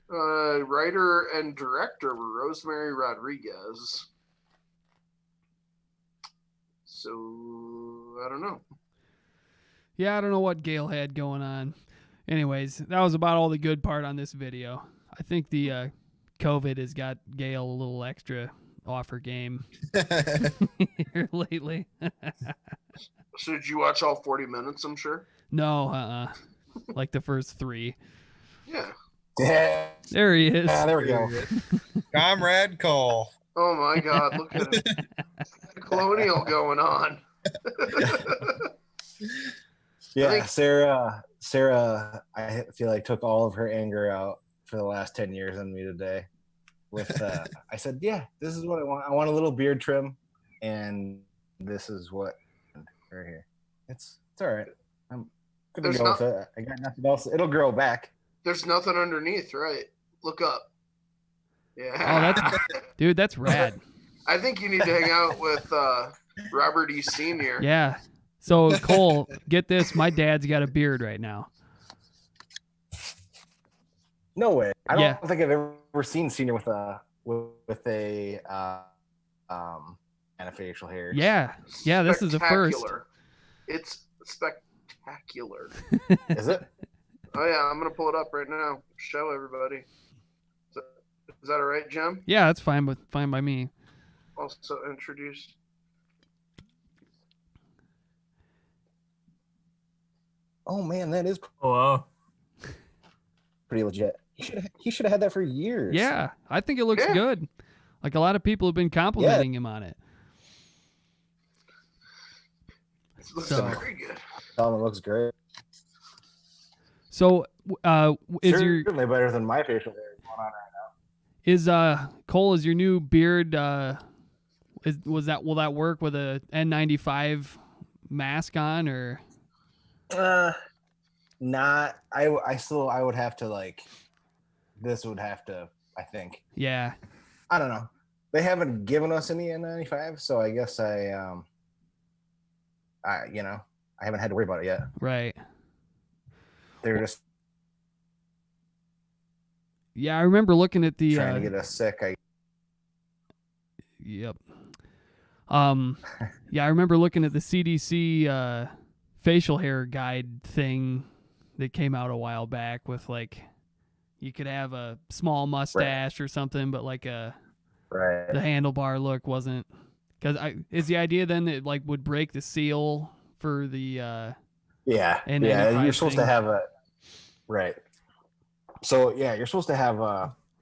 S4: Writer and director were Rosemary Rodriguez. So I don't know.
S2: Yeah, I don't know what Gail had going on. Anyways, that was about all the good part on this video. I think the COVID has got Gail a little extra off her game here lately.
S4: So did you watch all 40 minutes, I'm sure?
S2: No, like the first 3.
S4: Yeah.
S2: There he is.
S6: There we go.
S1: Comrade Cole.
S4: Oh my God, look at it. Colonial going on.
S6: Yeah, Sarah, I feel like took all of her anger out for the last 10 years on me today.
S11: with I said, yeah, this is what I want. I want a little beard trim, and this is what right here. It's all right. I'm good to
S4: There's
S11: go
S4: not-
S11: with it. I got nothing else. It'll grow back.
S4: There's nothing underneath, right? Look up. Yeah.
S2: Oh, dude, that's rad.
S4: I think you need to hang out with Robert E. Sr.
S2: Yeah. So Cole, get this. My dad's got a beard right now.
S11: No way. I
S2: Yeah.
S11: don't think I've ever seen Senior with a and a facial hair.
S2: Yeah. Yeah, this is the first.
S4: Spectacular. It's spectacular.
S11: Is it?
S4: Oh yeah, I'm gonna pull it up right now. Show everybody. Is that all right, Jim?
S2: Yeah, that's fine by me.
S4: Also introduce.
S11: Oh man, that is
S7: Oh wow.
S11: pretty legit. He should have had that for years.
S2: Yeah, I think it looks
S4: Yeah.
S2: good. Like a lot of people have been complimenting him on it.
S4: It looks
S2: So-
S4: very good.
S11: It looks great.
S2: So, is your
S11: Certainly better than my facial hair going on right now.
S2: is Cole, is your new beard will that work with a N95 mask on, or
S11: Not. I would have to like. This would have to. I think.
S2: yeah.
S11: I don't know. They haven't given us any N95, so I guess I haven't had to worry about it yet.
S2: Right.
S11: They're just
S2: Yeah, I remember looking at the
S11: trying to get us sick.
S2: Yep. Yeah, I remember looking at the CDC facial hair guide thing that came out a while back with like you could have a small mustache or something, but like the handlebar look wasn't, because is the idea then that it like would break the seal for the
S11: Yeah,
S2: N95
S11: you're supposed
S2: thing?
S11: to have a right. So yeah, you're supposed to have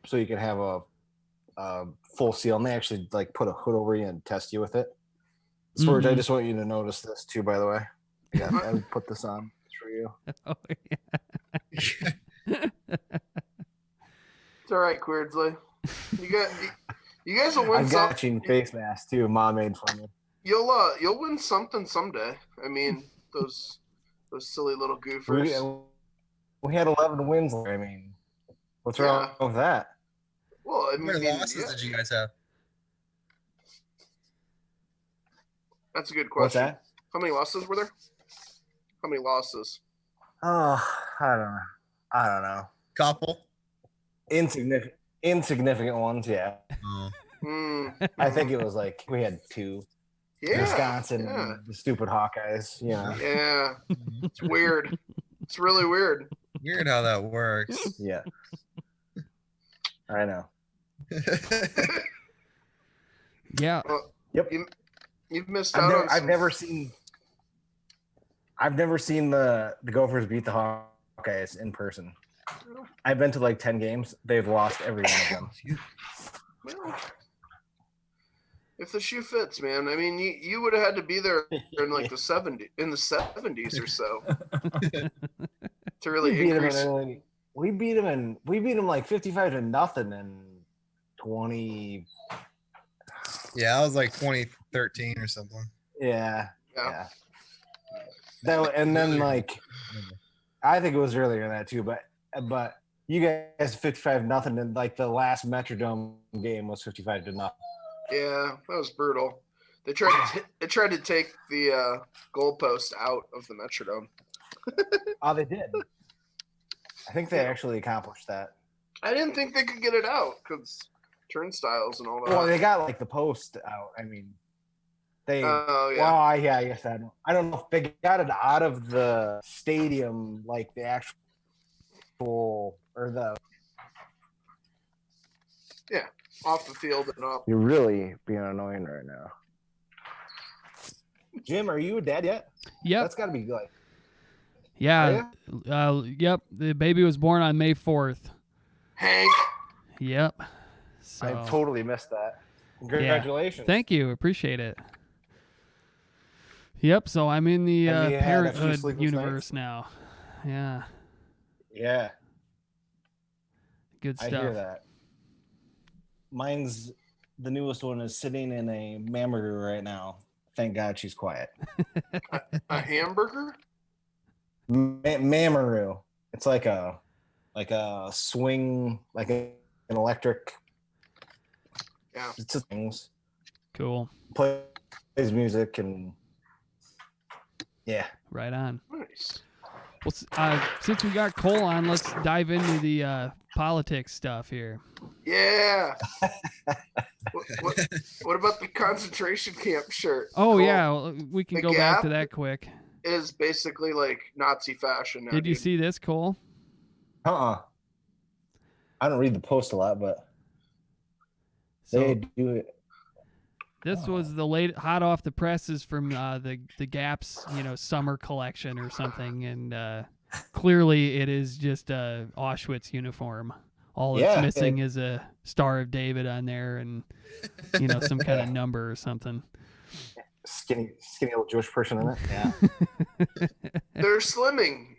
S11: so you can have a full seal, and they actually like put a hood over you and test you with it. Swerge, I
S2: Mhm.
S11: just want you to notice this too, by the way. Yeah, I put this on for you.
S2: Oh, yeah.
S4: It's all right, Queardsley. You guys will win
S11: I've got
S4: something.
S11: matching face mask too. Mom made for me.
S4: You'll win something someday. I mean, those silly little goofers.
S11: We had 11 wins. I mean, what's wrong with that?
S4: Well, I
S1: How
S4: mean,
S1: many losses did you guys have?
S4: That's a good
S11: What's
S4: question.
S11: that?
S4: How many losses were there? How many losses?
S11: Oh, I don't know.
S1: Couple.
S11: Insignificant ones, yeah.
S1: Oh.
S11: I think it was like we had 2.
S4: Yeah,
S11: Wisconsin,
S4: yeah.
S11: the stupid Hawkeyes, you know.
S4: Yeah, it's weird. It's really weird.
S1: Weird how that works.
S11: Yeah. I know.
S2: Yeah.
S4: Well,
S11: Yep.
S4: You've missed out on.
S11: I've never seen the Gophers beat the Hawkeyes in person. I've been to like 10 games. They've lost every one of them.
S4: Well, if the shoe fits, man. I mean, you would have had to be there in like the 70s or so to really increase.
S11: We beat them like 55-0 in 20.
S1: Yeah, that was like 2013 or something.
S11: Yeah. And then like I think it was earlier than that too, but you guys 55-0, and like the last Metrodome game was 55-0.
S4: Yeah, that was brutal. They tried to take the goalpost out of the Metrodome.
S11: Oh, they did. I think they actually accomplished that.
S4: I didn't think they could get it out because turnstiles and all that.
S11: Well, they got like the post out. I mean, they.
S4: Oh yeah.
S11: Well, yeah, I guess I don't know if they got it out of the stadium, like the actual or the.
S4: Yeah, off the field and up.
S11: You're really being annoying right now. Jim, are you a dad yet?
S2: Yep.
S11: That's got to be like.
S2: Yeah. Yep. The baby was born on May 4th.
S4: Hank.
S2: Yep. So,
S11: I totally missed that.
S2: yeah.
S11: Congratulations.
S2: Thank you. Appreciate it. Yep. So I'm in the
S11: Have you had a few
S2: parenthood
S11: sleepless
S2: universe now. Yeah.
S11: Yeah.
S2: Good
S11: I
S2: stuff.
S11: hear that. Mine's the newest one is sitting in a mammogram right now. Thank God she's quiet.
S4: A hamburger?
S11: Mamaroo. It's like a swing, like an electric.
S4: Yeah.
S11: It's just things.
S2: Cool.
S11: Plays music and yeah.
S2: Right on.
S4: Nice.
S2: Well, since we got Cole on, let's dive into the politics stuff here.
S4: Yeah. what about the concentration camp shirt?
S2: Oh,
S4: Cole?
S2: yeah. Well, we can
S4: The
S2: go back
S4: Gap
S2: to that quick.
S4: Is basically like Nazi fashion now.
S2: Did you
S4: dude.
S2: see this, Cole?
S11: I don't read the post a lot, but they do it.
S2: This was the late hot off the presses from the Gap's summer collection or something, and clearly it is just a Auschwitz uniform. All it's missing is a Star of David on there, and some kind of number or something.
S11: Skinny little Jewish person in it. Yeah.
S4: They're slimming,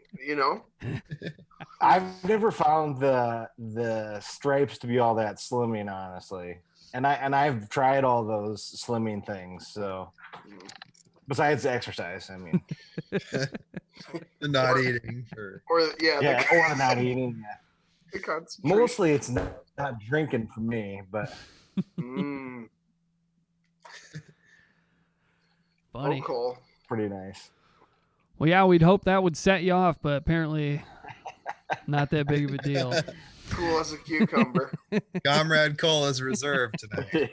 S11: I've never found the stripes to be all that slimming, honestly. And I've tried all those slimming things. So besides the exercise, I mean,
S1: the not eating,
S4: or
S11: or not eating. Yeah.
S4: The
S11: Mostly, it's not drinking for me, but.
S2: Funny.
S4: Oh, cool.
S11: Pretty nice.
S2: Well, yeah, we'd hope that would set you off, but apparently not that big of a deal.
S4: Cool as a cucumber.
S1: Comrade Cole is reserved tonight.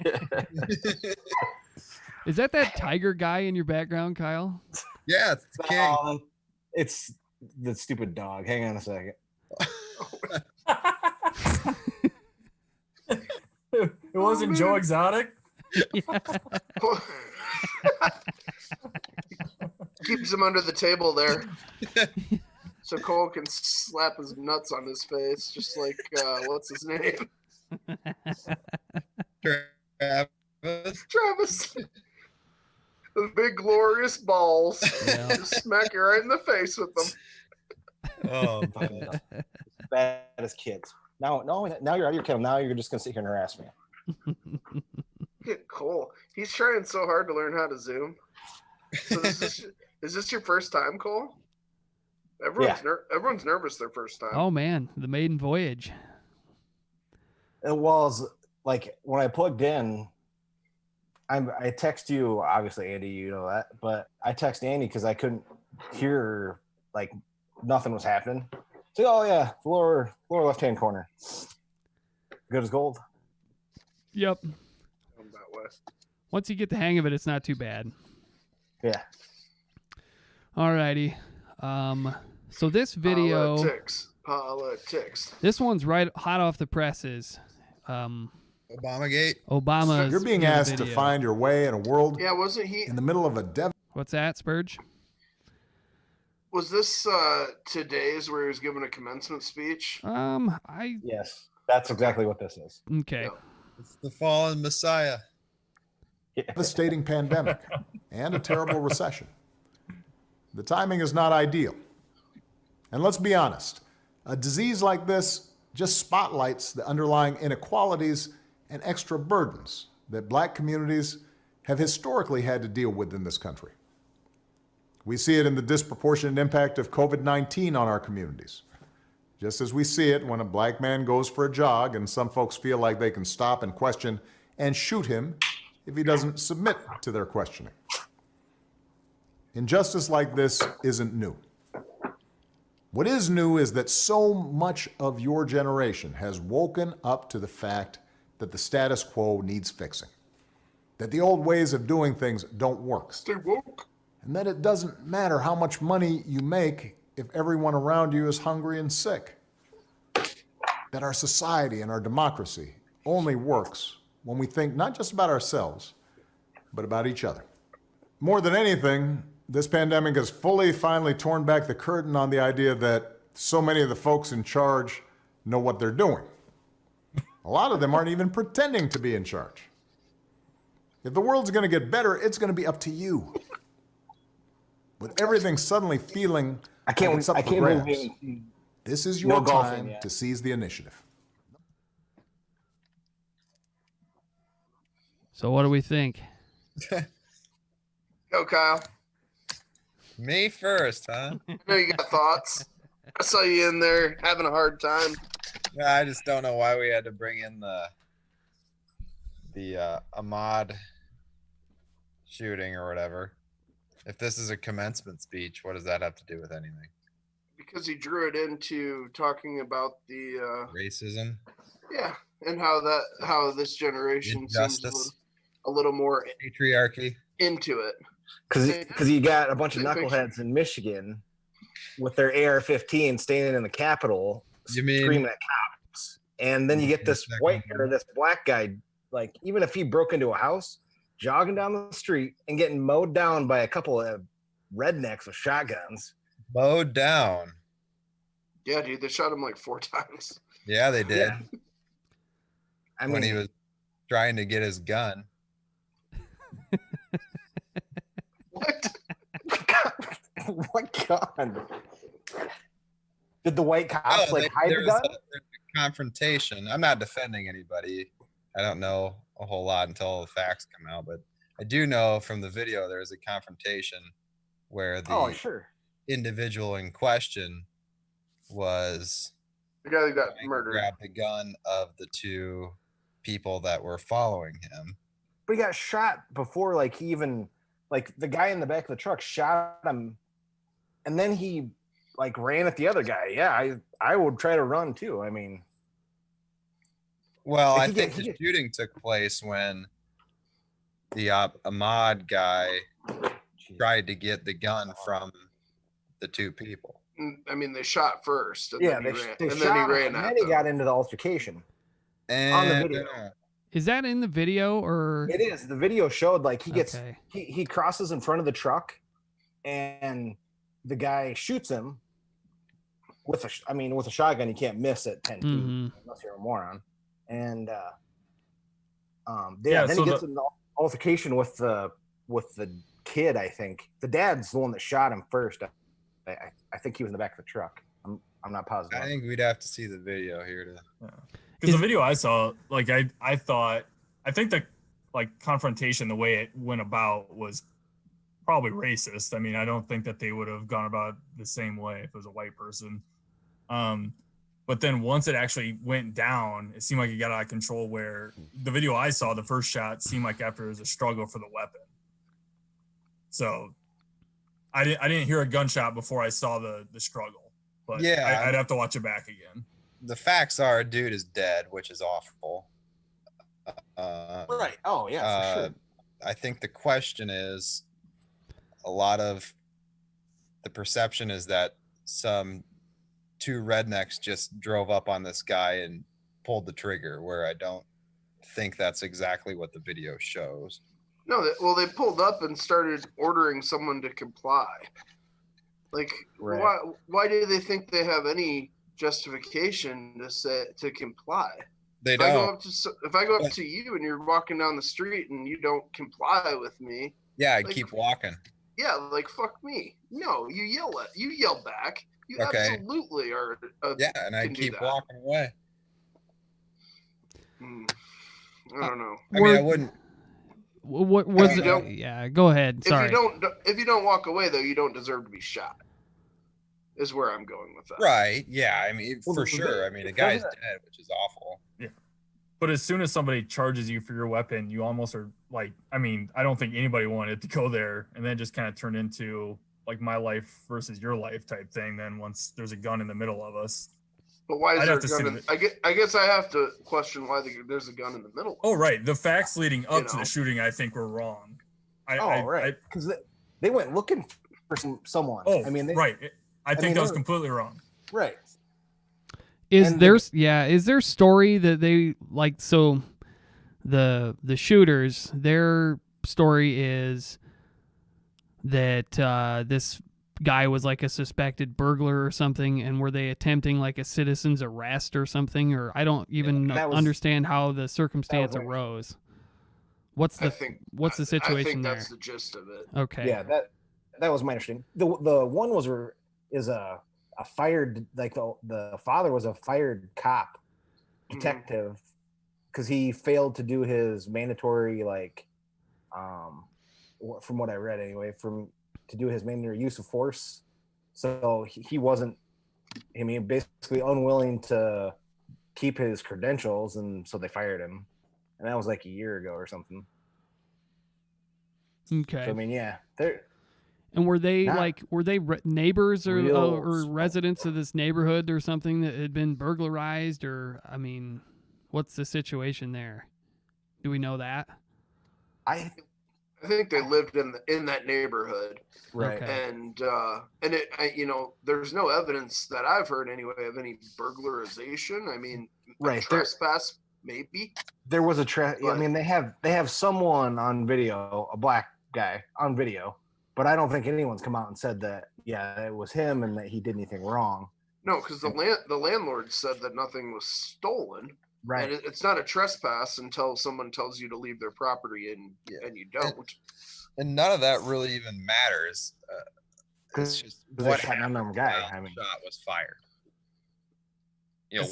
S2: Is that tiger guy in your background, Kyle?
S1: Yeah, it's the king.
S11: It's the stupid dog. Hang on a second.
S7: It wasn't Joe Exotic?
S2: Yeah.
S4: Keeps him under the table there. So Cole can slap his nuts on his face, just like, what's his name? Travis. The big glorious balls.
S2: Yeah.
S4: Just smack you right in the face with them.
S1: Oh,
S11: Bad as kids. Now you're out of your kennel. Now you're just gonna sit here and harass me.
S4: Get Cole. He's trying so hard to learn how to Zoom. So is this your first time, Cole? Everyone's nervous their first time.
S2: Oh man, the maiden voyage.
S11: It was like when I plugged in. I text you, obviously, Andy, you know that, but I text Andy because I couldn't hear, like, nothing was happening. So, oh yeah, lower left-hand corner, good as gold.
S2: Yep. Once you get the hang of it, it's not too bad.
S11: Yeah.
S2: Alrighty. So this video,
S4: politics.
S2: This one's right hot off the presses.
S1: Obamagate.
S2: Obama.
S6: You're being asked to find your way in a world.
S4: Yeah, wasn't he
S6: in the middle of a
S2: What's that, Spurge?
S4: Was this today's where he was giving a commencement speech?
S11: Yes, that's exactly what this is.
S2: Okay.
S4: Yeah.
S1: It's the fallen Messiah.
S6: Devastating pandemic and a terrible recession. The timing is not ideal. And let's be honest, a disease like this just spotlights the underlying inequalities and extra burdens that black communities have historically had to deal with in this country. We see it in the disproportionate impact of COVID-19 on our communities, just as we see it when a black man goes for a jog and some folks feel like they can stop and question and shoot him if he doesn't submit to their questioning. Injustice like this isn't new. What is new is that so much of your generation has woken up to the fact that the status quo needs fixing, that the old ways of doing things don't work,
S4: Stay woke.
S6: and that it doesn't matter how much money you make if everyone around you is hungry and sick, that our society and our democracy only works when we think not just about ourselves, but about each other. More than anything, this pandemic has finally torn back the curtain on the idea that so many of the folks in charge know what they're doing. A lot of them aren't even pretending to be in charge. If the world's going to get better, it's going to be up to you. With everything suddenly feeling like it's up for grabs, this is your time to seize the initiative.
S2: So what do we think?
S4: Go, Kyle.
S1: Me first, huh?
S4: I know you got thoughts. I saw you in there having a hard time.
S1: Yeah, I just don't know why we had to bring in the Ahmad shooting or whatever. If this is a commencement speech, what does that have to do with anything?
S4: Because he drew it into talking about the
S1: Racism,
S4: yeah, and how this generation seems
S1: injustice,
S4: a little more
S1: patriarchy.
S4: into it.
S11: Because you got a bunch of
S4: Same picture.
S11: knuckleheads in Michigan with their AR-15 standing in the Capitol
S1: You mean
S11: screaming at cops, and then you get this white or this black guy, like even if he broke into a house, jogging down the street and getting mowed down by a couple of rednecks with shotguns.
S1: mowed down?
S4: Yeah, dude, they shot him like 4 times.
S1: Yeah, they did.
S11: Yeah. I
S1: When
S11: mean,
S1: he was trying to get his gun.
S4: What?
S11: what gun? Did the white cops
S1: Oh,
S11: like hide
S1: there
S11: the
S1: was
S11: gun?
S1: there's a confrontation. I'm not defending anybody. I don't know a whole lot until the facts come out, but I do know from the video there was a confrontation where the
S11: Oh, sure.
S1: individual in question was
S4: The guy that got
S1: trying to
S4: murdered.
S1: grab the gun of the 2 people that were following him.
S11: But he got shot before, like he even like the guy in the back of the truck shot him, and then he like ran at the other guy. Yeah, I would try to run too. I mean,
S1: Well,
S11: Like,
S1: I think the shooting took place when the Ahmad guy tried to get the gun from the 2 people.
S4: I mean, they shot first, and
S11: yeah,
S4: then
S11: they
S4: he ran,
S11: shot
S4: and then he
S11: him,
S4: ran
S11: and
S4: at
S11: then he
S4: them.
S11: got into the altercation on the video.
S2: Is that in the video or?
S11: It is. The video showed like he gets
S2: Okay.
S11: he crosses in front of the truck, and the guy shoots him with a shotgun. You can't miss at 10 feet
S2: Mhm.
S11: unless you're a moron. And then
S7: Yeah,
S11: he
S7: so
S11: gets in the altercation with the kid. I think the dad's the one that shot him first. I think he was in the back of the truck. I'm not positive.
S1: I think we'd have to see the video here to.
S7: Because the video I saw, like I think the like confrontation, the way it went about was probably racist. I mean, I don't think that they would have gone about it the same way if it was a white person. But then once it actually went down, it seemed like it got out of control. Where the video I saw, the first shot seemed like after it was a struggle for the weapon. So I didn't hear a gunshot before I saw the struggle. But
S1: Yeah.
S7: I'd have to watch it back again.
S1: The facts are, dude is dead, which is awful.
S11: Right. Oh yeah, for sure.
S1: I think the question is, a lot of the perception is that some 2 rednecks just drove up on this guy and pulled the trigger, where I don't think that's exactly what the video shows.
S4: No, they pulled up and started ordering someone to comply. Like,
S11: Right.
S4: why do they think they have any justification to comply?
S1: They
S4: If I
S1: don't.
S4: go up to you and you're walking down the street and you don't comply with me,
S1: Yeah, I'd
S4: like,
S1: keep walking.
S4: yeah, like fuck me. No, you yell back. You
S1: Okay.
S4: absolutely are.
S1: Yeah, and
S4: can
S1: I'd
S4: do
S1: keep
S4: that.
S1: walking away.
S4: I don't know.
S1: I mean, I wouldn't.
S2: What was
S4: If you
S2: it?
S4: don't-
S2: Yeah, go ahead. Sorry.
S4: If you don't walk away though, you don't deserve to be shot. Is where I'm going with that.
S1: Right. Yeah. I mean,
S11: Well,
S1: for
S11: the-
S1: sure. I mean, the
S11: doesn't
S1: guy's
S11: it-
S1: dead, which is awful.
S7: But as soon as somebody charges you for your weapon, you almost are like, I mean, I don't think anybody wanted to go there and then just kind of turn into like my life versus your life type thing. Then once there's a gun in the middle of us.
S4: But why is
S7: I'd
S4: there
S7: have
S4: a
S7: to see
S4: gun?
S7: the
S4: I guess I have to question why there's a gun in the middle.
S7: Oh, right. The facts leading up to
S4: know.
S7: the shooting, I think, were wrong.
S11: Right. Because they went looking for someone.
S7: Oh,
S11: I mean,
S7: right. I think
S11: mean,
S7: that was
S11: they're-
S7: completely wrong.
S11: Right.
S2: Is
S11: And
S2: their story that they like, so the shooters, their story is that this guy was like a suspected burglar or something, and were they attempting like a citizen's arrest or something, or I don't even
S11: that was-
S2: understand how the circumstance
S11: right.
S2: arose. What's the situation
S4: I think
S2: there?
S4: that's the gist of it.
S2: Okay.
S11: Yeah, that was my understanding. The one is a fired, like the father was a fired cop, detective, because he failed to do his mandatory, like, from what I read anyway, to do his mandatory use of force. So he wasn't, I mean, basically unwilling to keep his credentials, and so they fired him. And that was like a year ago or something.
S2: Okay.
S11: So I mean, yeah, they're.
S2: And were they
S11: Not
S2: neighbors or
S11: real
S2: residents of this neighborhood or something that had been burglarized? Or, I mean, what's the situation there? Do we know that?
S11: I
S4: think they lived in that neighborhood,
S11: right.
S2: Okay.
S4: and there's no evidence that I've heard anyway of any burglarization. I mean,
S11: Right,
S4: trespass maybe.
S11: There was a I
S4: But-
S11: mean, they have someone on video, a black guy on video, but I don't think anyone's come out and said that. Yeah, it was him and that he did anything wrong.
S4: No, because the landlord said that nothing was stolen.
S11: Right.
S4: And it's not a trespass until someone tells you to leave their property and you don't.
S1: And none of that really even matters. It's just
S11: They
S1: what
S11: shot an
S1: happened
S11: unknown guy.
S1: while
S11: I
S1: the
S11: mean,
S1: shot was fired. You know,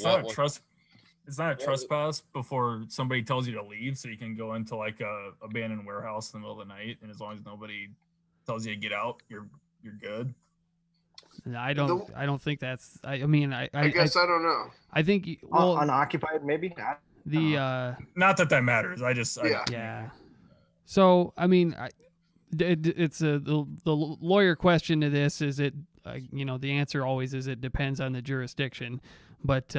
S7: It's not a trespass before somebody tells you to leave, so you can go into like a abandoned warehouse in the middle of the night, and as long as nobody tells you to get out, you're good.
S2: I don't think that's. I mean, I
S4: guess I don't know.
S2: I think
S11: unoccupied maybe.
S2: Not
S7: that matters.
S2: Yeah. So I mean, it's the lawyer question to this is it. The answer always is it depends on the jurisdiction, but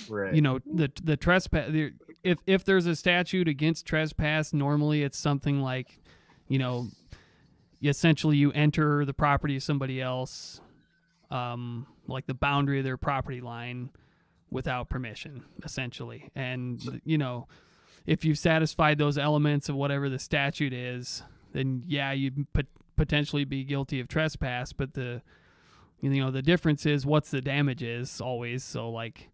S11: right.
S2: The trespass. If there's a statute against trespass, normally it's something like, essentially you enter the property of somebody else, like the boundary of their property line, without permission, essentially. And if you've satisfied those elements of whatever the statute is, then yeah, you'd potentially be guilty of trespass. But the difference is what's the damages always. So like,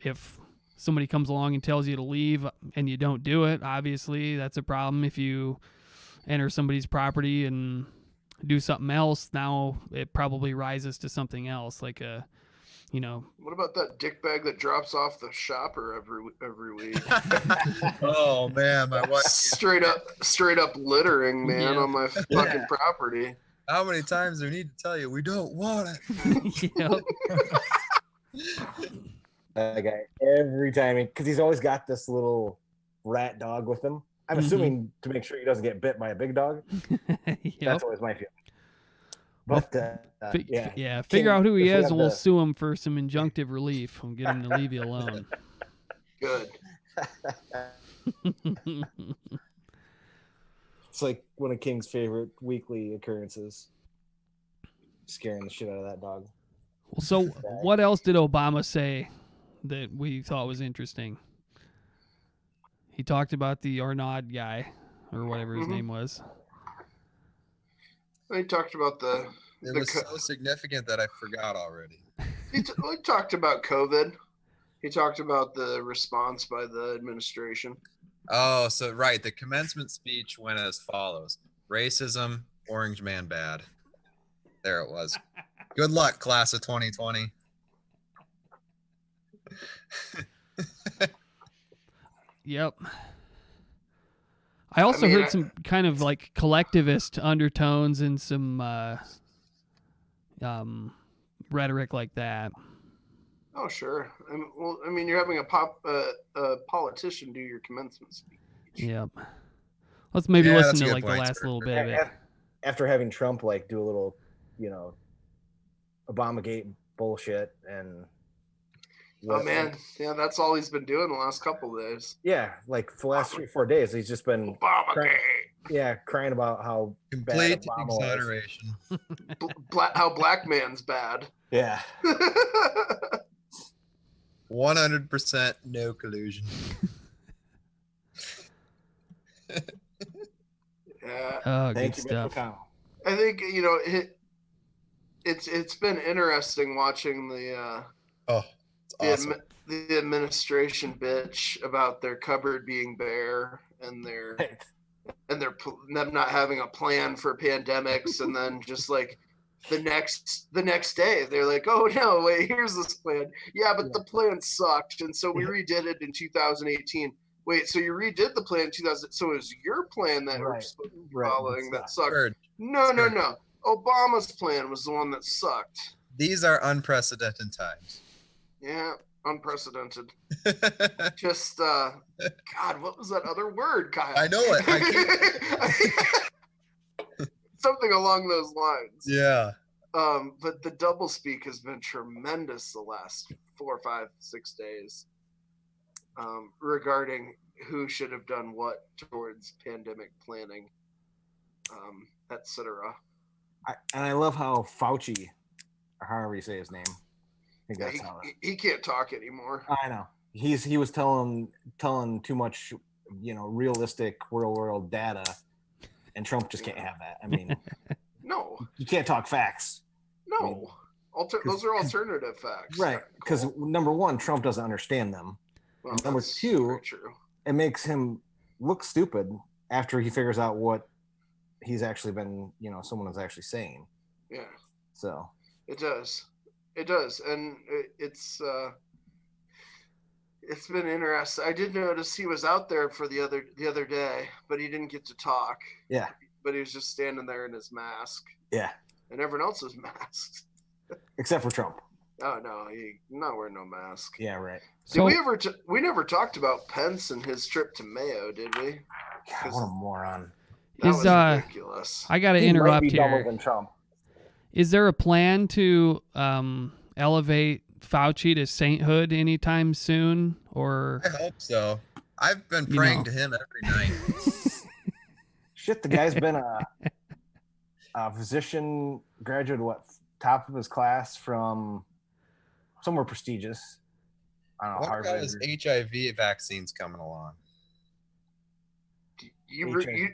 S2: if somebody comes along and tells you to leave and you don't do it, obviously that's a problem. If you enter somebody's property and do something else, now it probably rises to something else, like a,
S4: What about that dick bag that drops off the shopper every week?
S1: Oh man, my wife
S4: straight up littering, man,
S1: Yeah.
S4: on my fucking property.
S1: How many times do we need to tell you we don't want it?
S11: That guy every time, because he's always got this little rat dog with him. I'm assuming to make sure he doesn't get bit by a big dog. That's always my feeling. But
S2: figure out who he is, and we'll sue him for some injunctive relief and get him to leave you alone.
S4: Good.
S11: It's like one of King's favorite weekly occurrences. Scaring the shit out of that dog.
S2: Well, so what else did Obama say that we thought was interesting? He talked about the Arnaud guy, or whatever his name was.
S4: He talked about
S1: It was so significant that I forgot already.
S4: He talked about COVID. He talked about the response by the administration.
S1: Oh, so right. The commencement speech went as follows: racism, orange man bad. There it was. Good luck, class of 2020.
S2: Yep. I also heard some kind of like collectivist undertones and some rhetoric like that.
S4: Oh, sure. I mean, you're having a politician do your commencement speech.
S2: Yep. Let's maybe listen to like the last little bit of it.
S11: After having Trump like do a little, Obamagate bullshit and.
S4: Oh man, yeah, that's all he's been doing the last couple of days.
S11: Yeah, like for the last 3 or 4 days, he's just been crying about how
S1: complete
S11: bad Obama
S1: exoneration.
S4: How black man's bad.
S11: Yeah.
S1: 100% no collusion.
S4: Yeah.
S2: Oh,
S11: Thank
S2: good
S11: you,
S2: stuff.
S4: I think it's been interesting watching the
S1: awesome.
S4: The administration bitch about their cupboard being bare and them not having a plan for pandemics, and then just like the next day they're like, oh no, wait, here's this plan. Yeah, but the plan sucked, and so we redid it in 2018. Wait, so you redid the plan in 2000? So it was your plan that we're supposed to be following that sucked? No. Obama's plan was the one that sucked.
S1: These are unprecedented times.
S4: Yeah, unprecedented. Just God, what was that other word, Kyle?
S1: I know it.
S4: Something along those lines.
S1: Yeah.
S4: But the doublespeak has been tremendous the last 4, 5, 6 days. Regarding who should have done what towards pandemic planning, etc.
S11: And I love how Fauci, or however you say his name, I think that's how
S4: he can't talk anymore.
S11: I know. He was telling too much, realistic real world data, and Trump just can't have that. I mean,
S4: no,
S11: you can't talk facts.
S4: No, those are alternative facts,
S11: right? Because number one, Trump doesn't understand them. Well, number two, it makes him look stupid after he figures out what he's actually been, someone is actually saying.
S4: Yeah.
S11: So
S4: it does, and it's been interesting. I did notice he was out there for the other day, but he didn't get to talk.
S11: Yeah.
S4: But he was just standing there in his mask.
S11: Yeah.
S4: And everyone else was masked.
S11: Except for Trump.
S4: Oh no, he not wearing no mask.
S11: Yeah, right.
S4: Did we ever? We never talked about Pence and his trip to Mayo, did we?
S11: God, what a moron!
S4: That was ridiculous.
S2: I got to interrupt
S11: here.
S2: Than Trump. Is there a plan to elevate Fauci to sainthood anytime soon? Or
S1: I hope so. I've been praying to him every night.
S11: Shit, the guy's been a physician graduate, top of his class from somewhere prestigious. I don't know,
S1: what
S11: Harvard.
S1: about his HIV vaccines coming along?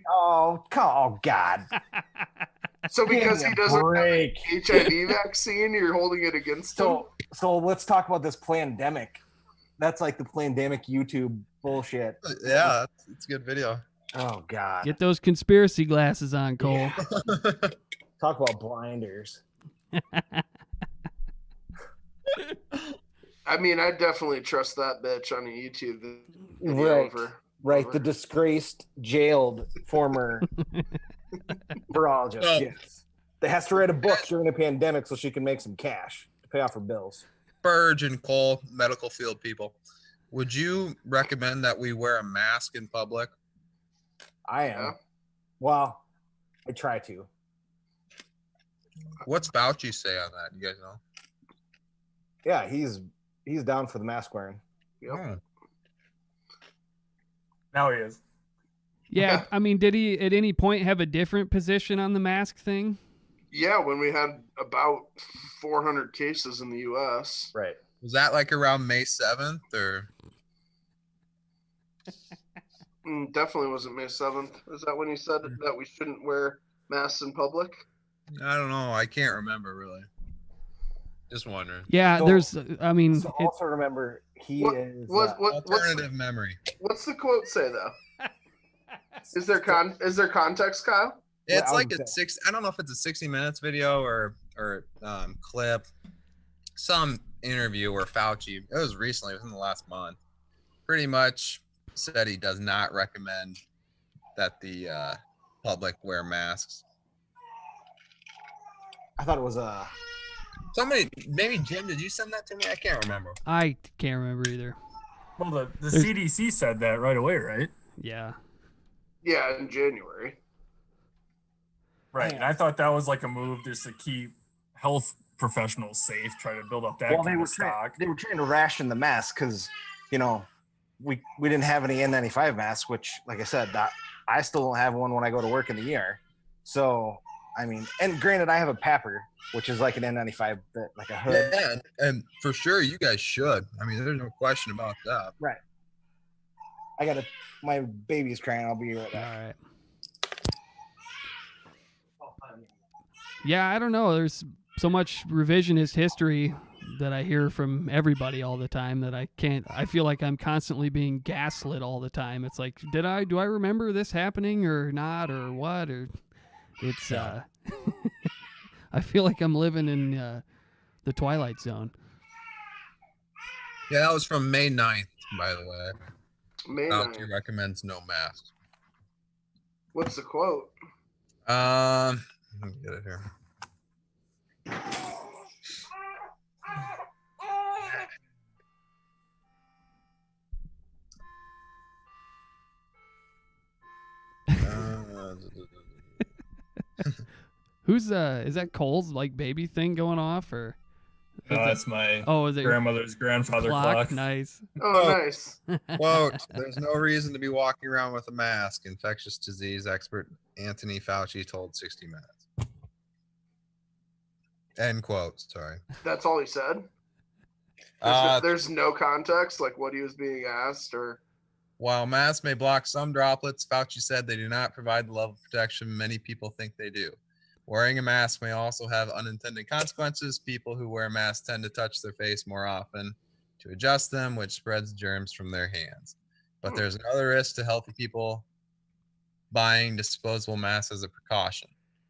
S11: Oh God.
S4: So because he doesn't have an HIV vaccine, you're holding it against him?
S11: So let's talk about this pandemic. That's like the pandemic YouTube bullshit.
S1: Yeah, it's a good video.
S11: Oh God.
S2: Get those conspiracy glasses on, Cole.
S11: Yeah. Talk about blinders.
S4: I mean, I definitely trust that bitch on YouTube.
S11: Right. The disgraced, jailed former virologist. Yes. That has to write a book during a pandemic so she can make some cash to pay off her bills.
S1: Burge and Cole, medical field people. Would you recommend that we wear a mask in public?
S11: I am. Yeah. Well, I try to.
S1: What's Fauci say on that? You guys know?
S11: Yeah, he's down for the mask wearing.
S4: Yep. Oh.
S7: Now he is.
S2: Yeah, I mean, did he at any point have a different position on the mask thing?
S4: Yeah, when we had about 400 cases in the U.S.
S11: Right.
S1: Was that like around May 7th or?
S4: Definitely wasn't May 7th. Is that when he said that we shouldn't wear masks in public?
S1: I don't know. I can't remember really. Just wondering.
S2: Yeah,
S11: so,
S2: there's. I mean,
S11: so also remember is
S1: alternative memory.
S4: What's the quote say though? Is there context, Kyle?
S1: It's like a 6. I don't know if it's a 60 minutes video or clip. Some interview where Fauci. It was recently. It was in the last month. Pretty much said he does not recommend that the public wear masks.
S11: I thought it was
S1: somebody, maybe Jim, did you send that to me? I can't remember.
S2: I can't remember either.
S7: Well, the CDC said that right away, right?
S2: Yeah.
S4: Yeah, in January.
S7: Right, and I thought that was like a move just to keep health professionals safe, try to build up that kind of stock.
S11: They were trying to ration the masks because, we didn't have any N95 masks, which, like I said, I still don't have one when I go to work in the ER. So, I mean, and granted, I have a PAPR, which is like an N95, like a hood.
S1: Yeah, and for sure, you guys should. I mean, there's no question about that.
S11: Right. My baby's crying. I'll be right back.
S2: All right. Yeah, I don't know. There's so much revisionist history that I hear from everybody all the time that I feel like I'm constantly being gaslit all the time. It's like, do I remember this happening or not or what? Or it's, I feel like I'm living in the Twilight Zone.
S1: Yeah, that was from May 9th, by the way.
S4: May
S1: Bounty
S4: 9th.
S1: recommends no masks.
S4: What's the quote?
S1: Let me get it here.
S2: Who's is that Cole's like baby thing going off or?
S7: That's my
S2: is it
S7: grandmother's grandfather clock.
S2: Nice.
S4: Oh, nice.
S1: Quote, there's no reason to be walking around with a mask, infectious disease expert Anthony Fauci told 60 Minutes. End quote, sorry.
S4: That's all he said? There's no context, like what he was being asked or...
S1: While masks may block some droplets, Fauci said they do not provide the level of protection many people think they do. Wearing a mask may also have unintended consequences. People who wear masks tend to touch their face more often to adjust them, which spreads germs from their hands. But there's another risk to healthy people buying disposable masks as a precaution.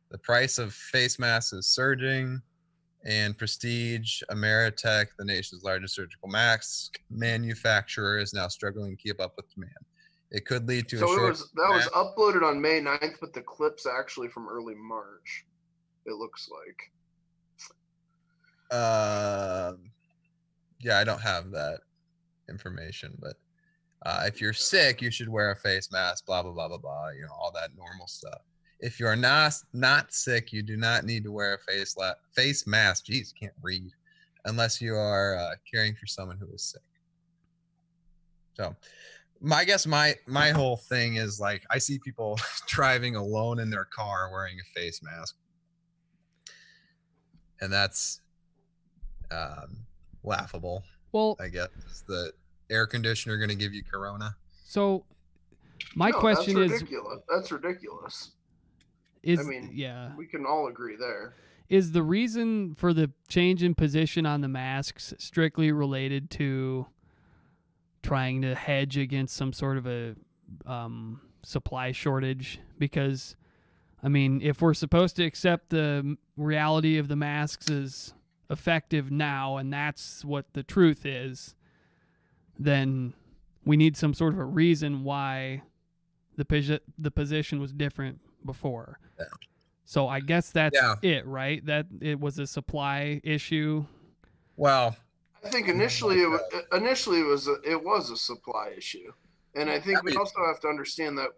S1: The price of face masks is surging, and Prestige Ameritech, the nation's largest surgical mask manufacturer, is now struggling to keep up with demand. It could lead to
S4: that was uploaded on May 9th, but the clip's actually from early March, it looks like.
S1: Yeah, I don't have that information, but if you're sick, you should wear a face mask, blah, blah, blah, blah, blah, you know, all that normal stuff. If you're not sick, you do not need to wear a face mask. Jeez, can't read, unless you are caring for someone who is sick. So, I guess my whole thing is like I see people driving alone in their car wearing a face mask, and that's laughable.
S2: Well,
S1: I guess is the air conditioner going to give you corona?
S2: So, my question
S4: that's
S2: is,
S4: ridiculous. That's ridiculous. I mean,
S2: yeah,
S4: we can all agree there.
S2: Is the reason for the change in position on the masks strictly related to trying to hedge against some sort of a supply shortage? Because, I mean, if we're supposed to accept the reality of the masks as effective now, and that's what the truth is, then we need some sort of a reason why the position was different before.
S1: Yeah.
S2: So I guess that's it, right? That it was a supply issue.
S1: Well,
S4: I think initially it was a supply issue, and I think we also have to understand that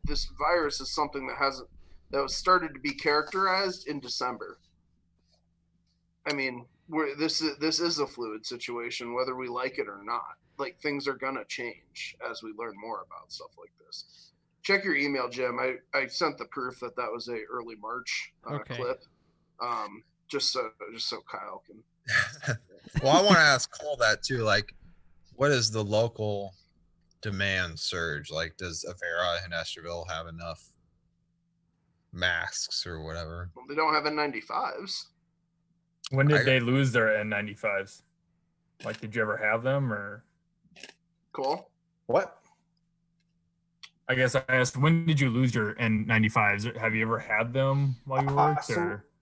S4: this virus is something that was started to be characterized in December. I mean, this is a fluid situation, whether we like it or not. Like, things are gonna change as we learn more about stuff like this. Check your email, Jim. I sent the proof that was a early March clip. Just so Kyle can.
S1: Well, I want to ask Cole that too. Like, what is the local demand surge? Like, does Avera and Esterville have enough masks or whatever?
S4: Well, they don't have N95s.
S7: When did they lose their N95s? Like, did you ever have them or?
S4: Cool.
S11: What?
S7: I guess I asked, when did you lose your N95s? Have you ever had them while you worked?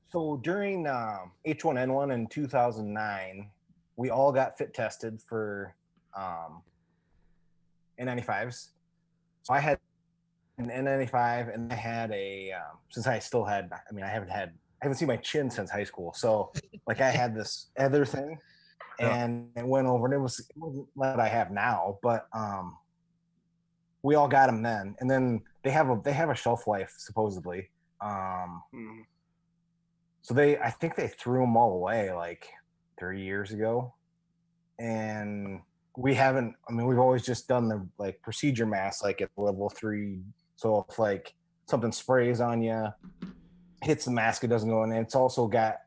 S11: So during H1N1 in 2009, we all got fit tested for N95s. So I had an N95, and I had since I still had, I mean, I haven't seen my chin since high school. So like I had this other thing, and it went over, and it wasn't what I have now, but we all got them then, and then they have a shelf life supposedly. So I think they threw them all away like 3 years ago, and we haven't. I mean, we've always just done the like procedure mask like at level 3. So if like something sprays on you, hits the mask, it doesn't go in. And it's also got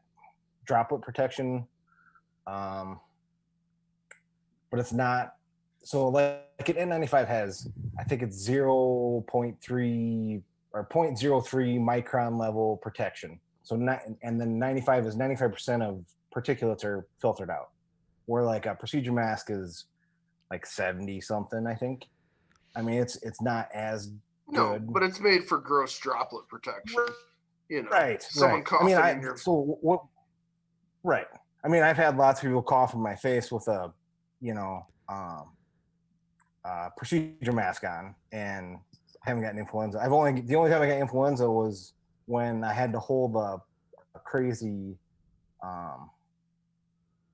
S11: droplet protection, but it's not. So like an N95 has, I think it's 0.3 or 0.03 micron level protection. So and then 95 is 95% of particulates are filtered out. Where like a procedure mask is like 70 something, I think. I mean, it's not as good.
S4: No, but it's made for gross droplet protection.
S11: Right.
S4: someone
S11: Right.
S4: coughing
S11: I
S4: in your.
S11: so what? Right. I mean, I've had lots of people cough in my face with a, procedure mask on, and I haven't gotten influenza. The only time I got influenza was when I had to hold a crazy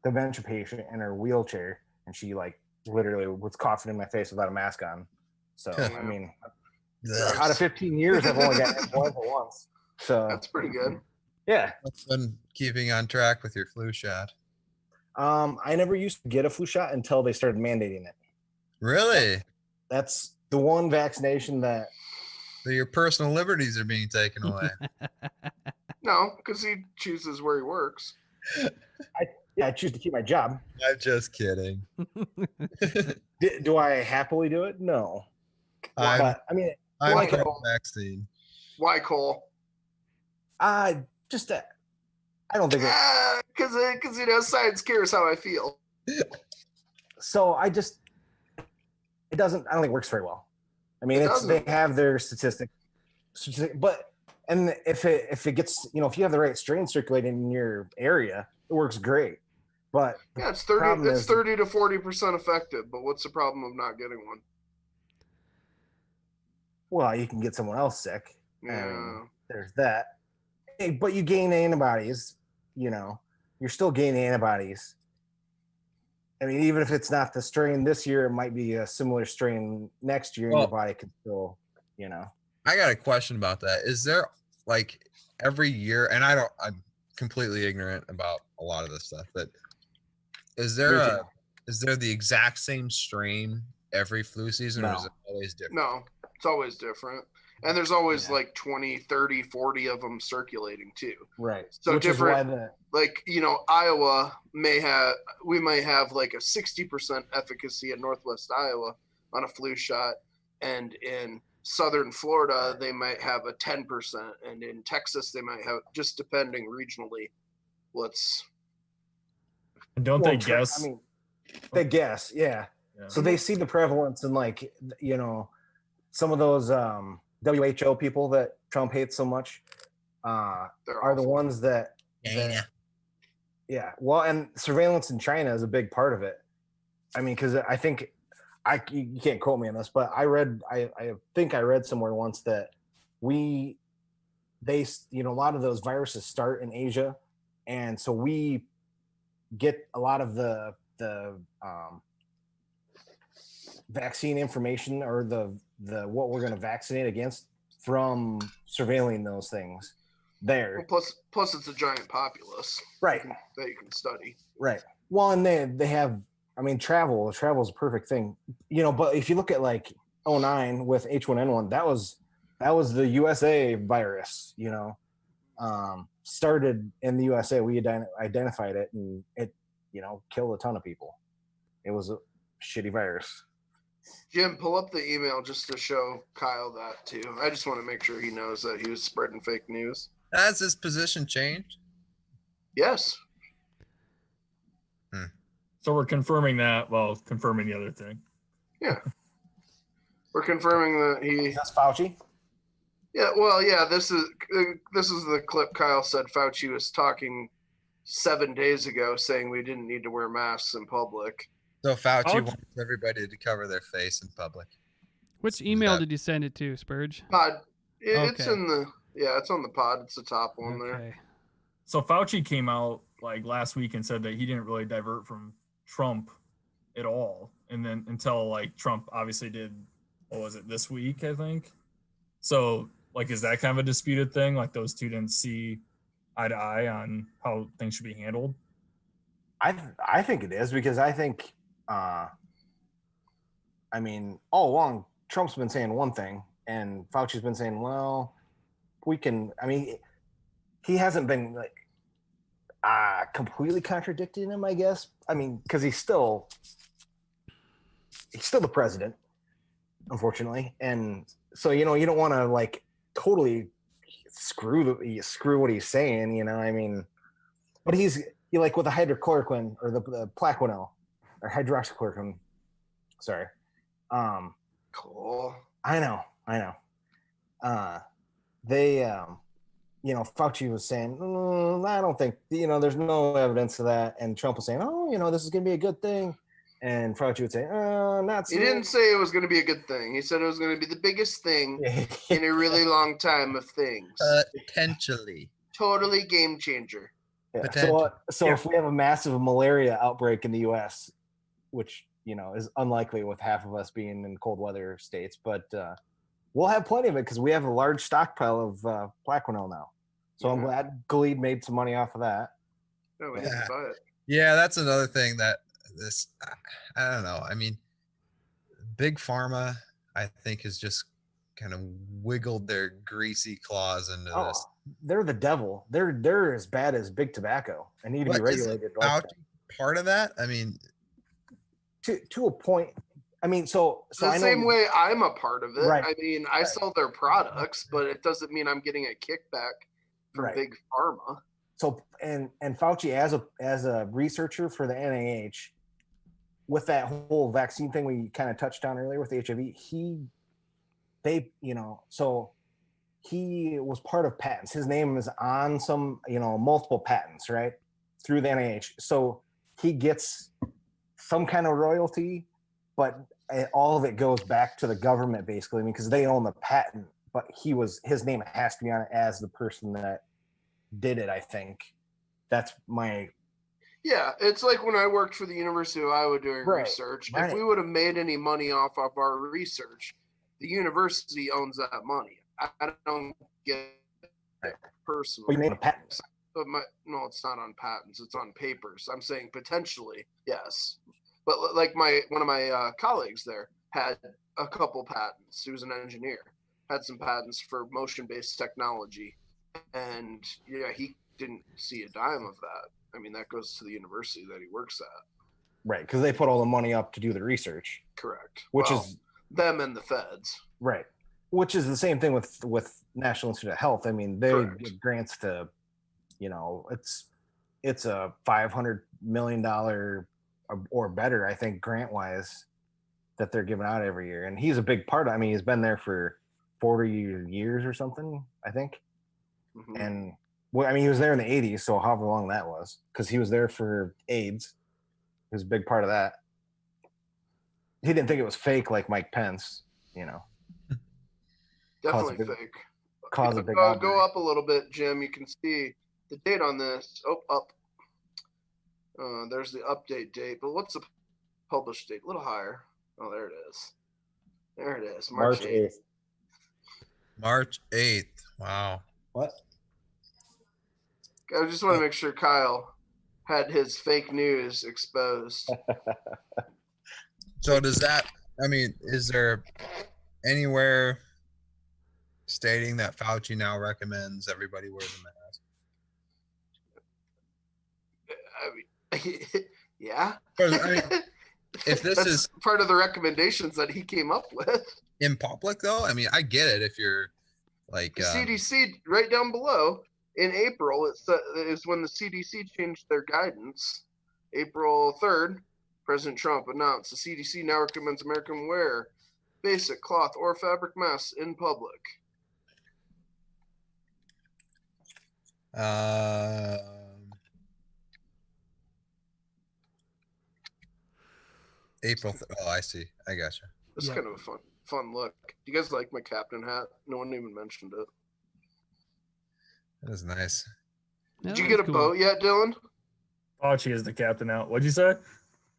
S11: dementia patient in her wheelchair, and she like literally was coughing in my face without a mask on. So I mean, out of 15 years, I've only got influenza once. So
S4: that's pretty good.
S11: Yeah.
S1: What's been keeping on track with your flu shot?
S11: I never used to get a flu shot until they started mandating it.
S1: Really?
S11: That's the one vaccination that.
S1: So your personal liberties are being taken away.
S4: No, because he chooses where he works.
S11: I choose to keep my job.
S1: I'm just kidding.
S11: Do I happily do it? No.
S1: I'm
S11: like
S1: vaccine.
S4: Why, Cole?
S11: I don't think
S4: because science cares how I feel.
S11: So I don't think it works very well. I mean, they have their statistic, but if it gets, if you have the right strain circulating in your area, it works great. But
S4: yeah, it's 30 to 40% effective. But what's the problem of not getting one?
S11: Well, you can get someone else sick.
S4: Yeah.
S11: I mean, there's that. Hey, but you gain antibodies. You're still gaining antibodies. I mean, even if it's not the strain this year, it might be a similar strain next year, and your body can still,
S1: I got a question about that. Is there like every year, and I'm completely ignorant about a lot of this stuff, but is there the exact same strain every flu season, or is it always different?
S4: No, it's always different. And there's always like 20, 30, 40 of them circulating too.
S11: Right.
S4: So
S11: which
S4: different,
S11: is why
S4: like, Iowa might have like a 60% efficacy in Northwest Iowa on a flu shot. And in Southern Florida, they might have a 10%. And in Texas, they might have, just depending regionally,
S7: they guess?
S11: I mean, they guess, yeah. So they see the prevalence in like, some of those WHO people that Trump hates so much are the ones that well, and surveillance in China is a big part of it. I mean, because I think you can't quote me on this, but I think I read somewhere once that a lot of those viruses start in Asia, and so we get a lot of the vaccine information or the what we're going to vaccinate against from surveilling those things there.
S4: Well, plus it's a giant populace,
S11: right,
S4: that you can study.
S11: Right. Well, and they have, I mean, travel is a perfect thing, but if you look at like 2009 with H1N1, that was the USA virus, started in the USA. We identified it, and it, killed a ton of people. It was a shitty virus.
S4: Jim, pull up the email just to show Kyle that too. I just want to make sure he knows that he was spreading fake news.
S1: Has his position changed?
S4: Yes.
S7: So we're confirming that while confirming the other thing.
S4: Yeah. We're confirming that
S11: That's Fauci?
S4: Yeah, well, yeah, this is the clip Kyle said Fauci was talking 7 days ago saying we didn't need to wear masks in public.
S1: So Fauci wants everybody to cover their face in public.
S2: Which email did you send it to, Spurge?
S4: Pod. It's in it's on the pod. It's the top one there.
S7: So Fauci came out like last week and said that he didn't really divert from Trump at all. And then until like Trump obviously did, what was it, this week, I think? So like, is that kind of a disputed thing? Like those two didn't see eye to eye on how things should be handled?
S11: I think it is, because I think, I mean, all along, Trump's been saying one thing, and Fauci's been saying, well, he hasn't been like completely contradicting him, I guess. I mean, because he's still the president, unfortunately. And so, you don't want to like totally screw what he's saying, I mean, but he's like with the hydrochloroquine or the Plaquenil or hydroxychloroquine. Sorry.
S4: Cool.
S11: I know. They Fauci was saying, I don't think, there's no evidence of that. And Trump was saying, oh, this is going to be a good thing. And Fauci would say, not so.
S4: He didn't say it was going to be a good thing. He said it was going to be the biggest thing in a really long time of things.
S1: Potentially.
S4: Totally game changer.
S11: Yeah.
S1: Potential.
S11: So if we have a massive malaria outbreak in the U.S., which, is unlikely with half of us being in cold weather states, but we'll have plenty of it because we have a large stockpile of Plaquenil now. So I'm glad Gilead made some money off of that.
S4: Oh, we need to buy it.
S1: Yeah, that's another thing that I don't know. I mean, Big Pharma, I think, has just kind of wiggled their greasy claws into this.
S11: They're the devil. They're as bad as big tobacco and need to be regulated.
S1: Like part of that? I mean,
S11: to a point. I mean, so
S4: the same way I'm a part of it.
S11: Right.
S4: I mean, I sell their products, but it doesn't mean I'm getting a kickback from Big Pharma.
S11: So and Fauci as a researcher for the NIH, with that whole vaccine thing we kind of touched on earlier with HIV, so he was part of patents. His name is on some, multiple patents, right, through the NIH. So he gets some kind of royalty, but all of it goes back to the government basically, because they own the patent. But his name has to be on it as the person that did it. I think that's my.
S4: Yeah, it's like when I worked for the University of Iowa doing research. If we would have made any money off of our research, the university owns that money. I don't get it personally.
S11: Well, you made a patent.
S4: But no, it's not on patents. It's on papers. I'm saying potentially, yes. But like one of my colleagues there had a couple patents. He was an engineer, had some patents for motion-based technology, and he didn't see a dime of that. I mean, that goes to the university that he works at.
S11: Right, because they put all the money up to do the research.
S4: Correct.
S11: Which is
S4: them and the feds.
S11: Right. Which is the same thing with National Institute of Health. I mean, they give grants to, it's a $500 million or better, I think, grant wise, that they're giving out every year. And he's a big part of it. I mean, he's been there for 40 years or something, I think. Mm-hmm. And he was there in the 80s, so however long that was, because he was there for AIDS. He was a big part of that. He didn't think it was fake like Mike Pence,
S4: Definitely fake.
S11: Go
S4: up a little bit, Jim. You can see the date on this. Up. There's the update date, but what's the published date? A little higher. Oh, there it is. There it is. March 8th.
S1: March 8th. Wow.
S11: What?
S4: I just want to make sure Kyle had his fake news exposed.
S1: So does that, is there anywhere stating that Fauci now recommends everybody wear the mask?
S4: Yeah.
S1: If this is
S4: part of the recommendations that he came up with.
S1: In public, though, I get it if you're like
S4: the CDC right down below in April. Is when the CDC changed their guidance. April 3rd, President Trump announced the CDC now recommends Americans wear basic cloth or fabric masks in public.
S1: April. I see. I gotcha.
S4: This is kind of a fun look. Do you guys like my captain hat? No one even mentioned it.
S1: That was nice.
S4: Did you get a boat yet, Dylan?
S7: Fauci is the captain out. What'd you say?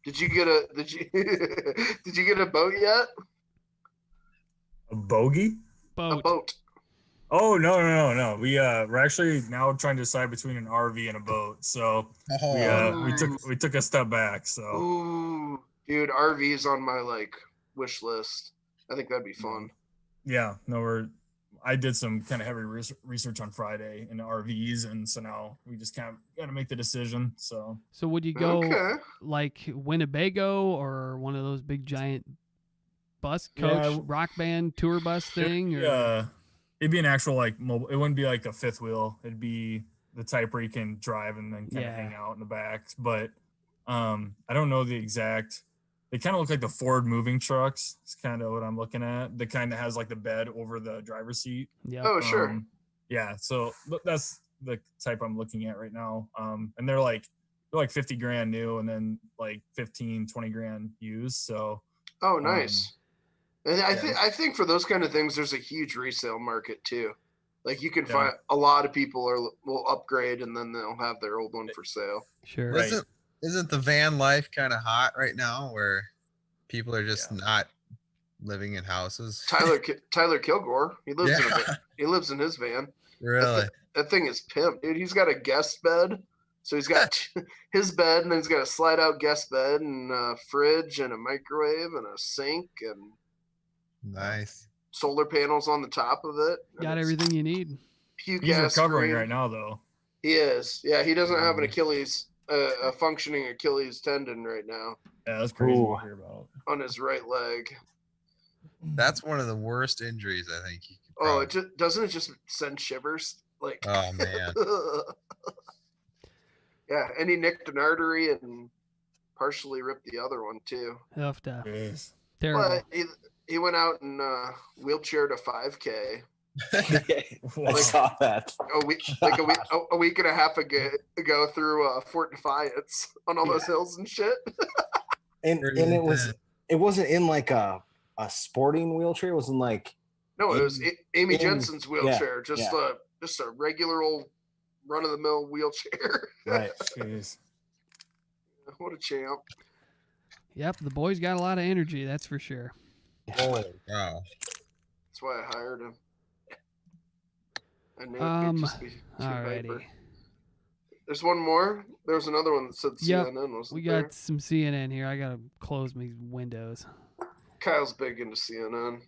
S4: Did you get a boat yet?
S7: A bogey?
S4: A boat.
S7: Oh no. We're actually now trying to decide between an RV and a boat. So we took a step back. So
S4: ooh, dude, RV's on my wish list. I think that'd be fun.
S7: Yeah, no, I did some kind of heavy research on Friday in RVs, and so now we just kind of got to make the decision. So
S2: would you go like Winnebago or one of those big giant bus coach rock band tour bus thing?
S7: Yeah, it'd be an actual mobile. It wouldn't be like a fifth wheel. It'd be the type where you can drive and then kind of hang out in the back. But I don't know the exact. They kind of look like the Ford moving trucks. It's kind of what I'm looking at. The kind that has the bed over the driver's seat.
S4: Yeah. Oh, sure.
S7: Yeah, so that's the type I'm looking at right now. And they're like 50 grand new and then like 15, 20 grand used. So
S4: Oh, nice. And
S7: yeah.
S4: I think for those kind of things, there's a huge resale market too. Like you can
S7: Yeah.
S4: find a lot of people will upgrade and then they'll have their old one for sale.
S2: Sure.
S7: Right.
S1: Isn't the van life kind of hot right now where people are just not living in houses?
S4: Tyler Kilgore, he lives
S1: Yeah.
S4: he lives in his van.
S1: Really?
S4: That thing is pimp, dude. He's got a guest bed. So he's got his bed, and then he's got a slide-out guest bed, and a fridge, and a microwave, and a sink, and
S1: Nice.
S4: solar panels on the top of it.
S2: Got everything you need.
S4: Puke
S7: He's
S4: gas
S7: recovering
S4: screen.
S7: right now, though.
S4: He is. Yeah, he doesn't have an Achilles, a functioning Achilles tendon right now
S7: Yeah, that's crazy to hear about.
S4: on his right leg.
S1: That's one of the worst injuries I think.
S4: Oh, doesn't it just send shivers? Like,
S1: oh man.
S4: Yeah, and he nicked an artery and partially ripped the other one too.
S2: Tough stuff.
S7: Yes.
S2: Terrible.
S4: But he went out and wheelchaired a 5K.
S11: I saw that.
S4: A week and a half ago through Fort Defiance on all those hills and shit.
S11: and it wasn't in like a sporting wheelchair. It was in like
S4: no, it was Amy Jensen's wheelchair,
S11: yeah.
S4: just a regular old run of the mill wheelchair.
S11: Right.
S7: Jeez.
S4: What a champ.
S2: Yep, the boy's got a lot of energy, that's for sure.
S1: Holy wow.
S4: That's why I hired him. I knew it'd just be too hyper. There's one more. There's another one that said CNN. Wasn't
S2: we
S4: there?
S2: got some CNN here. I gotta close my windows.
S4: Kyle's big into CNN.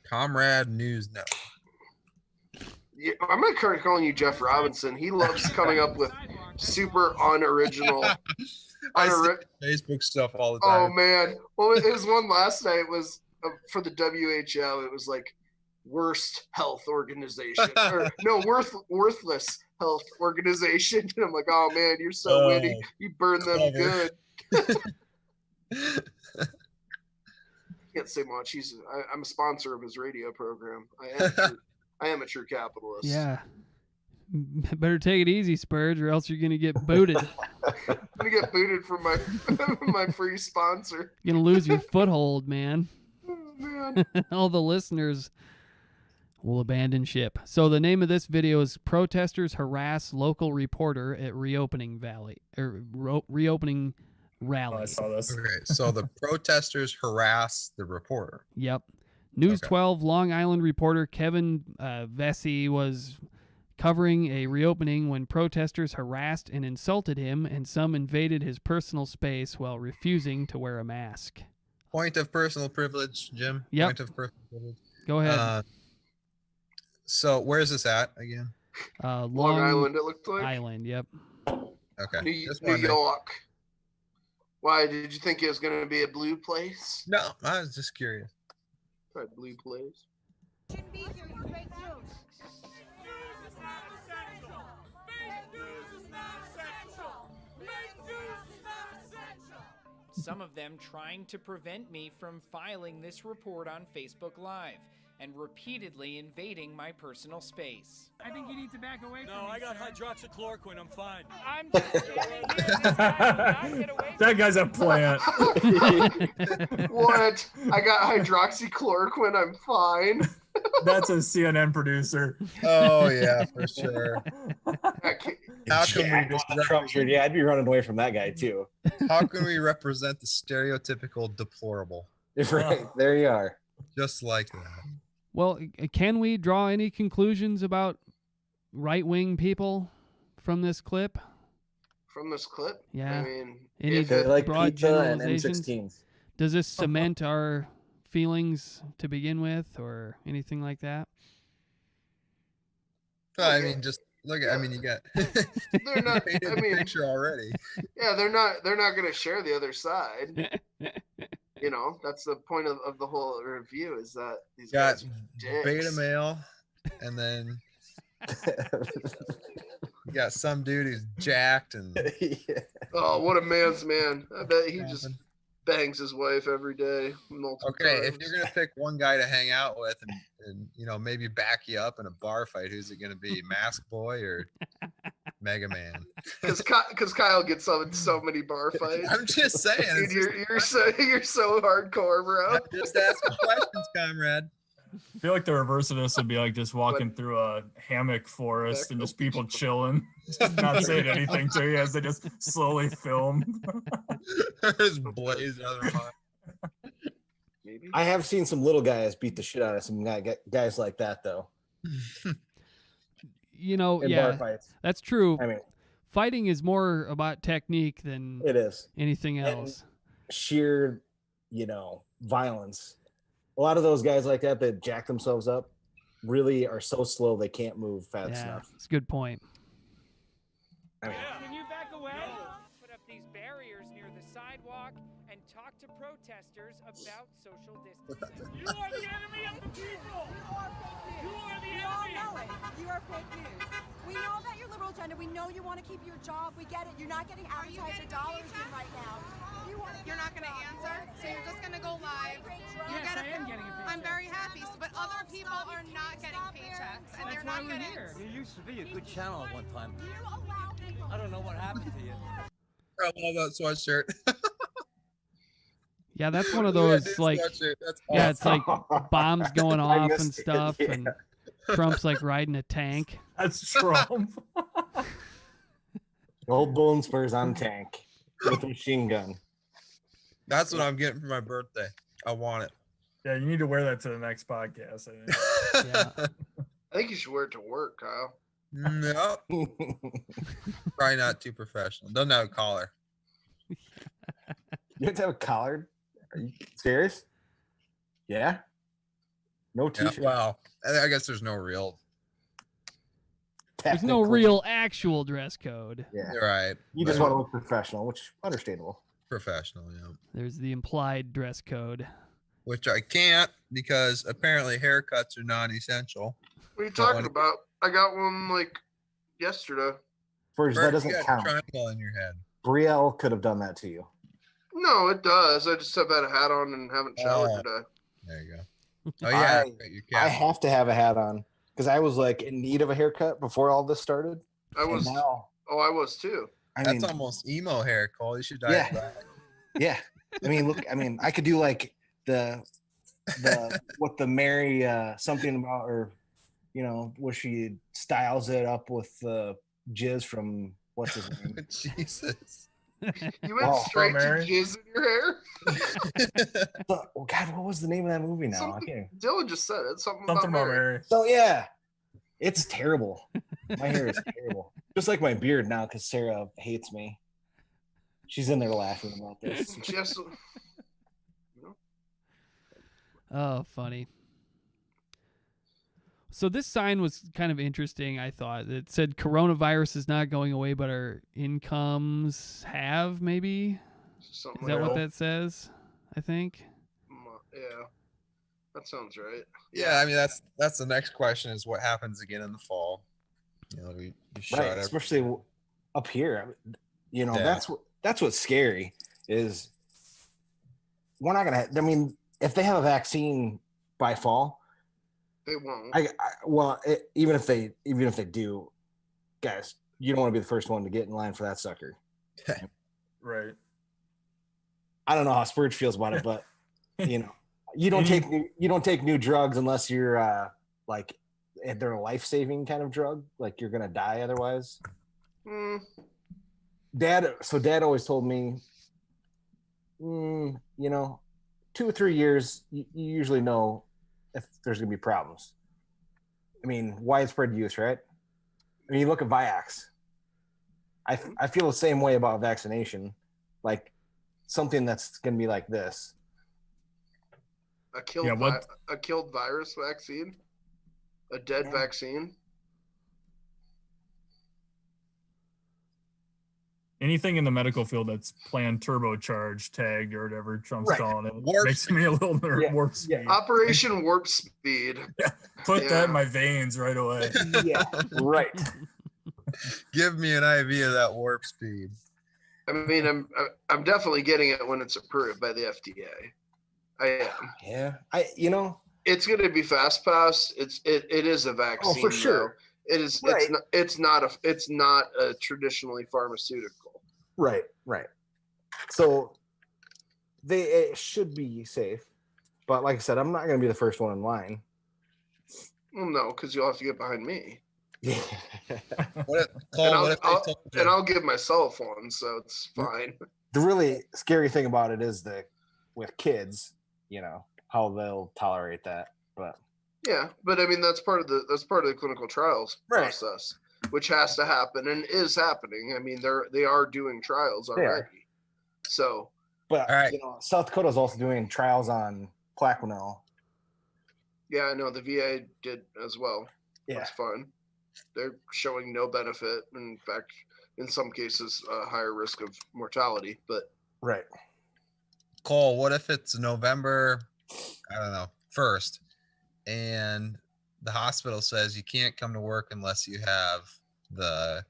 S1: Comrade News Network.
S4: Yeah, I'm gonna start calling you Jeff Robinson. He loves coming up with super unoriginal.
S1: I see Facebook stuff all the time.
S4: Oh man! Well, his one last night was for the WHO. It was like worst health organization, or no, worthless health organization. And I'm like, oh man, you're so witty. You burn them good. Can't say much. I'm a sponsor of his radio program. I am a true capitalist.
S2: Yeah. Better take it easy, Spurge, or else you're gonna get booted.
S4: I'm gonna get booted from my free sponsor.
S2: You're gonna lose your foothold, man.
S4: Oh, man.
S2: All the listeners will abandon ship. So the name of this video is "Protesters Harass Local Reporter at Reopening Reopening Rally."
S7: Oh, I saw this.
S1: Okay, so the protesters harass the reporter.
S2: Yep. News 12 Long Island reporter Kevin Vesey was covering a reopening when protesters harassed and insulted him, and some invaded his personal space while refusing to wear a mask.
S1: Point of personal privilege, Jim.
S2: Yep.
S1: Point of personal privilege.
S2: Go ahead.
S1: So where's this at again?
S4: Long Island, it looked like.
S2: Island, yep.
S1: Okay.
S4: New York. Why, did you think it was going to be a blue place?
S1: No, I was just curious.
S4: Probably blue place.
S12: Shouldn't be here, you fake news.
S3: Some of them trying to prevent me from filing this report on Facebook Live and repeatedly invading my personal space.
S13: I think you need to back away from me.
S14: No, I got hydroxychloroquine. I'm fine.
S13: I'm just standing here. This guy will not get away
S7: That guy's a plant.
S4: What? I got hydroxychloroquine. I'm fine.
S7: That's a CNN producer.
S1: Oh yeah, for sure. How can we just
S11: yeah, I'd be running away from that guy too.
S1: How can we represent the stereotypical deplorable?
S11: Right, there you are.
S1: Just like that.
S2: Well, can we draw any conclusions about right-wing people from this clip?
S4: From this clip?
S2: Yeah.
S4: I mean,
S2: any
S11: like
S2: broad
S11: pizza and
S2: generalizations?
S11: M16s.
S2: Does this cement our feelings to begin with, or anything like that?
S1: Well, I mean, just look at. I mean, you got.
S4: They're not.
S1: painted the picture already.
S4: Yeah, they're not going to share the other side. You know, that's the point of the whole review, is that these
S1: got
S4: guys are dicks.
S1: beta male, and then you got some dude who's jacked and.
S4: Oh, what a man's man! I bet he just bangs his wife every day, multiple times.
S1: If you're gonna pick one guy to hang out with and maybe back you up in a bar fight. Who's it going to be, Mask Boy or Mega Man?
S4: Because Kyle gets up in so many bar fights.
S1: I'm just saying.
S4: Dude, you're so hardcore, bro.
S1: Just asking questions, comrade.
S7: I feel like the reverse of this would be like just walking through a hammock forest and just people chilling, just not saying anything to you as they just slowly film.
S1: Just blaze out of their mind.
S4: Maybe.
S11: I have seen some little guys beat the shit out of some guys like that, though.
S2: In bar
S11: Yeah, fights.
S2: That's true.
S11: I mean,
S2: fighting is more about technique than
S11: it is
S2: anything else.
S11: And sheer, violence. A lot of those guys like that jack themselves up really are so slow they can't move fast enough.
S2: That's a good point.
S11: I mean,
S13: Can you back away? Put up these barriers near the sidewalk and talk to protesters about social distancing. You are the enemy of the people. You are fake news. You are the enemy.
S12: We all know it. You are fake news. We know about your liberal agenda. We know you want to keep your job. We get it. You're not getting advertiser dollars in right now.
S15: You're not going to answer, so you're just going to go live.
S13: Yes, I am getting a paycheck.
S15: I'm very happy, but other people are not getting paychecks, and they're not getting.
S16: You used to be a good channel at one time. I don't know what happened to you.
S1: I love that sweatshirt.
S2: Yeah, that's one of those
S1: dude,
S2: like,
S1: sweatshirt. That's
S2: yeah, it's like
S1: awesome.
S2: bombs going off and
S11: missed it,
S2: stuff,
S11: yeah.
S2: and Trump's like riding a tank.
S7: That's Trump.
S11: Old Bull and Spurs on tank with a machine gun.
S1: That's what I'm getting for my birthday. I want it.
S7: Yeah, you need to wear that to the next podcast. I think.
S2: Yeah.
S4: I think you should wear it to work, Kyle.
S1: No. Probably not too professional. Doesn't have a collar.
S11: You have to have a collar? Are you serious? Yeah? No
S1: Yeah,
S11: t-shirt?
S1: well, I guess there's no real.
S2: There's no
S11: Technically.
S2: real actual dress code.
S11: Yeah.
S1: You're right.
S11: You just
S1: but
S11: want to look professional, which understandable.
S1: professional, yeah.
S2: There's the implied dress code.
S1: Which I can't because apparently haircuts are non-essential.
S4: What are you talking about? I got one like yesterday.
S11: Spurs, that
S1: Bert, you
S11: doesn't
S1: got a
S11: count.
S1: triangle in your head.
S11: Brielle could have done that to you.
S4: No, it does. I just have had a hat on and haven't showered
S1: Oh.
S4: today.
S1: There you go. Oh yeah, your
S11: I
S1: cap.
S11: have to have a hat on because I was like in need of a haircut before all this started.
S4: I
S11: And
S4: was.
S11: now,
S4: Oh, I was too.
S11: I
S1: That's
S11: mean,
S1: almost emo hair, Cole. You should dye
S11: Yeah.
S1: it back.
S11: yeah. I mean, look. I mean, I could do like the what the Mary something about, or where she styles it up with jizz from what's his name.
S1: Jesus.
S4: You went
S11: Oh,
S4: straight to
S7: Mary.
S4: jizz in your hair.
S11: Oh, God, what was the name of that movie now? I can't.
S4: Dylan just said it. Something
S7: Something
S4: about
S7: about
S4: Mary.
S7: Mary.
S11: So yeah, it's terrible. My hair is terrible. Just like my beard now, because Sarah hates me. She's in there laughing about this.
S4: Just,
S2: Oh, funny. So this sign was kind of interesting, I thought. It said coronavirus is not going away, but our incomes have, maybe?
S4: something
S2: Is that what
S4: like
S2: that says? I think.
S4: Yeah, that sounds right.
S1: Yeah, I mean that's the next question is what happens again in the fall. You shut
S11: Right,
S1: every-
S11: especially up here.
S1: Yeah.
S11: That's what's scary is we're not gonna. I mean, if they have a vaccine by fall,
S4: They won't.
S11: even if they do, guys, you don't want to be the first one to get in line for that sucker.
S7: Right.
S11: I don't know how Spurge feels about it, but you don't take new drugs unless you're like they're a life-saving kind of drug, like you're gonna die otherwise. Dad always told me, 2 or 3 years, you usually know if there's gonna be problems. I mean, widespread use, right? I mean, you look at Viax. I feel the same way about vaccination, like something that's gonna be like this.
S4: A killed virus vaccine? A dead vaccine?
S7: Anything in the medical field that's planned turbocharged, tagged, or whatever Trump's
S4: Right.
S7: calling it
S4: Warp
S7: makes me a little nervous.
S4: Yeah.
S7: Warp speed.
S4: Operation Warp Speed.
S7: Put that in my veins right away.
S11: Yeah, right.
S1: Give me an IV of that warp speed.
S4: I mean, I'm definitely getting it when it's approved by the FDA. I am.
S11: Yeah,
S4: It's going to be fast pass. It is a vaccine.
S11: Oh, for sure.
S4: Though. It is.
S11: Right.
S4: It's not a traditionally pharmaceutical.
S11: Right. So it should be safe, but like I said, I'm not going to be the first one in line.
S4: Well, no, because you'll have to get behind me.
S1: What if, Cole,
S4: and I'll give myself one, so it's fine.
S11: The really scary thing about it is with kids, how they'll tolerate that. But
S4: yeah, but I mean that's part of the clinical trials process, which has to happen and is happening. I mean they are doing trials already. So,
S11: but South Dakota is also doing trials on Plaquenil.
S4: Yeah, I know the VA did as well.
S11: Yeah,
S4: that's fun. They're showing no benefit. In fact, in some cases, a higher risk of mortality. But
S11: right,
S1: Cole, what if it's November, I don't know, 1st, and the hospital says you can't come to work unless you have the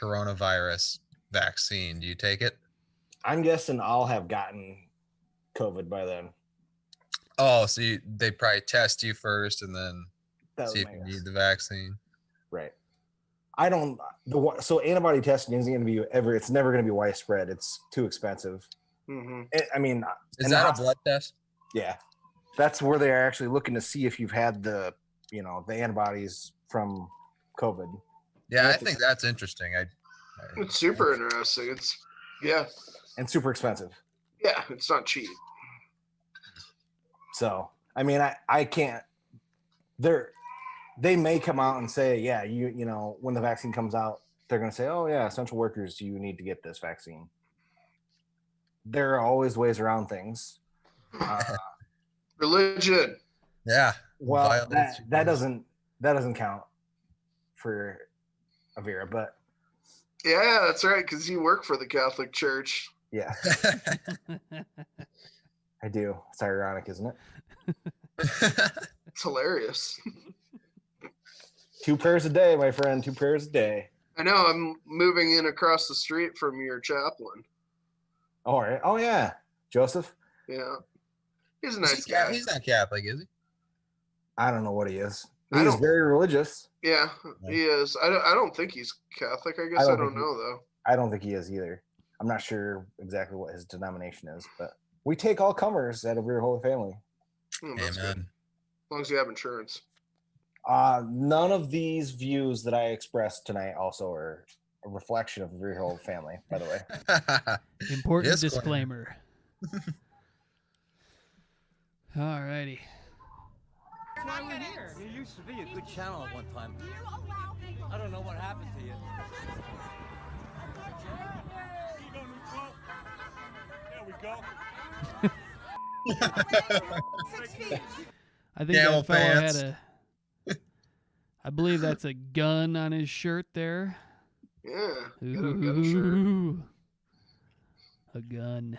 S1: coronavirus vaccine? Do you take it?
S11: I'm guessing I'll have gotten COVID by then.
S1: Oh, so they probably test you first and then see if you need the vaccine.
S11: Right. So antibody testing isn't going to be it's never going to be widespread. It's too expensive.
S4: Mm-hmm.
S11: I mean,
S1: is that a blood test?
S11: Yeah. That's where they're actually looking to see if you've had the antibodies from COVID.
S1: Yeah, I think that's interesting.
S4: It's super interesting.
S11: And super expensive.
S4: Yeah, it's not cheap.
S11: So, I mean, I can't. They may come out and say, yeah, when the vaccine comes out, they're going to say, oh yeah, essential workers, you need to get this vaccine. There are always ways around things.
S4: Religion.
S1: Yeah.
S11: Well, that doesn't count for Avira, but
S4: yeah, that's right, because you work for the Catholic Church.
S11: Yeah. I do. It's ironic, isn't it?
S4: It's hilarious.
S11: 2 prayers a day, my friend. 2 prayers a day.
S4: I know. I'm moving in across the street from your chaplain.
S11: All right. Oh yeah, Joseph.
S4: Yeah, he's a nice guy.
S1: He's not Catholic, is he?
S11: I don't know what he is. He's very religious.
S4: Yeah, he is. I don't think he's Catholic. I guess I don't know though.
S11: I don't think he is either. I'm not sure exactly what his denomination is, but we take all comers out of your Holy Family.
S4: That's good. As long as you have insurance.
S11: None of these views that I expressed tonight also are a reflection of your Holy Family, by the way.
S2: Important disclaimer. All righty.
S16: That's why we're here. You used to be a good channel at one time. I don't know what happened to you.
S14: There we go.
S2: I think that fellow had I believe that's a gun on his shirt there.
S4: Yeah.
S2: Ooh,
S4: a gun shirt.
S2: A gun.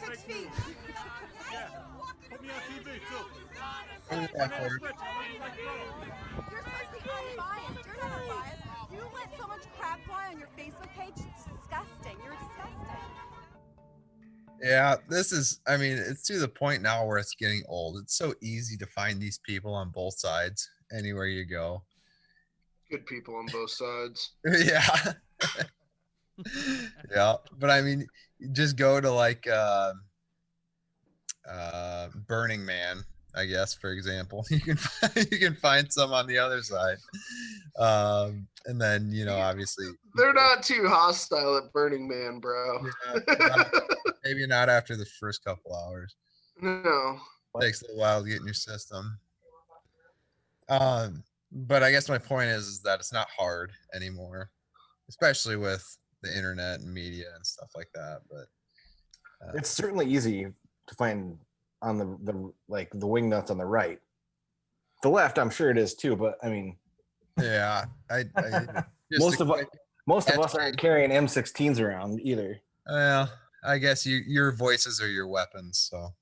S12: 6 feet.
S14: Yeah. Put me on TV too.
S12: You're supposed to be unbiased. You're not unbiased. You let so much crap fly on your Facebook page. It's disgusting. You're disgusting.
S1: Yeah, it's to the point now where it's getting old. It's so easy to find these people on both sides anywhere you go.
S4: Good people on both sides.
S1: Yeah. Yeah, but I mean, just go to like Burning Man, I guess, for example. You can find some on the other side. And then, obviously
S4: they're not too hostile at Burning Man, bro.
S1: Yeah, maybe not after the first couple hours.
S4: No.
S1: It takes a little while to get in your system. But I guess my point is that it's not hard anymore, especially with the internet and media and stuff like that. But
S11: it's certainly easy to find on the wing nuts on the right. The left, I'm sure it is too, but I mean,
S1: yeah,
S11: most of us aren't carrying M16s around either.
S1: Well, I guess your voices are your weapons. So,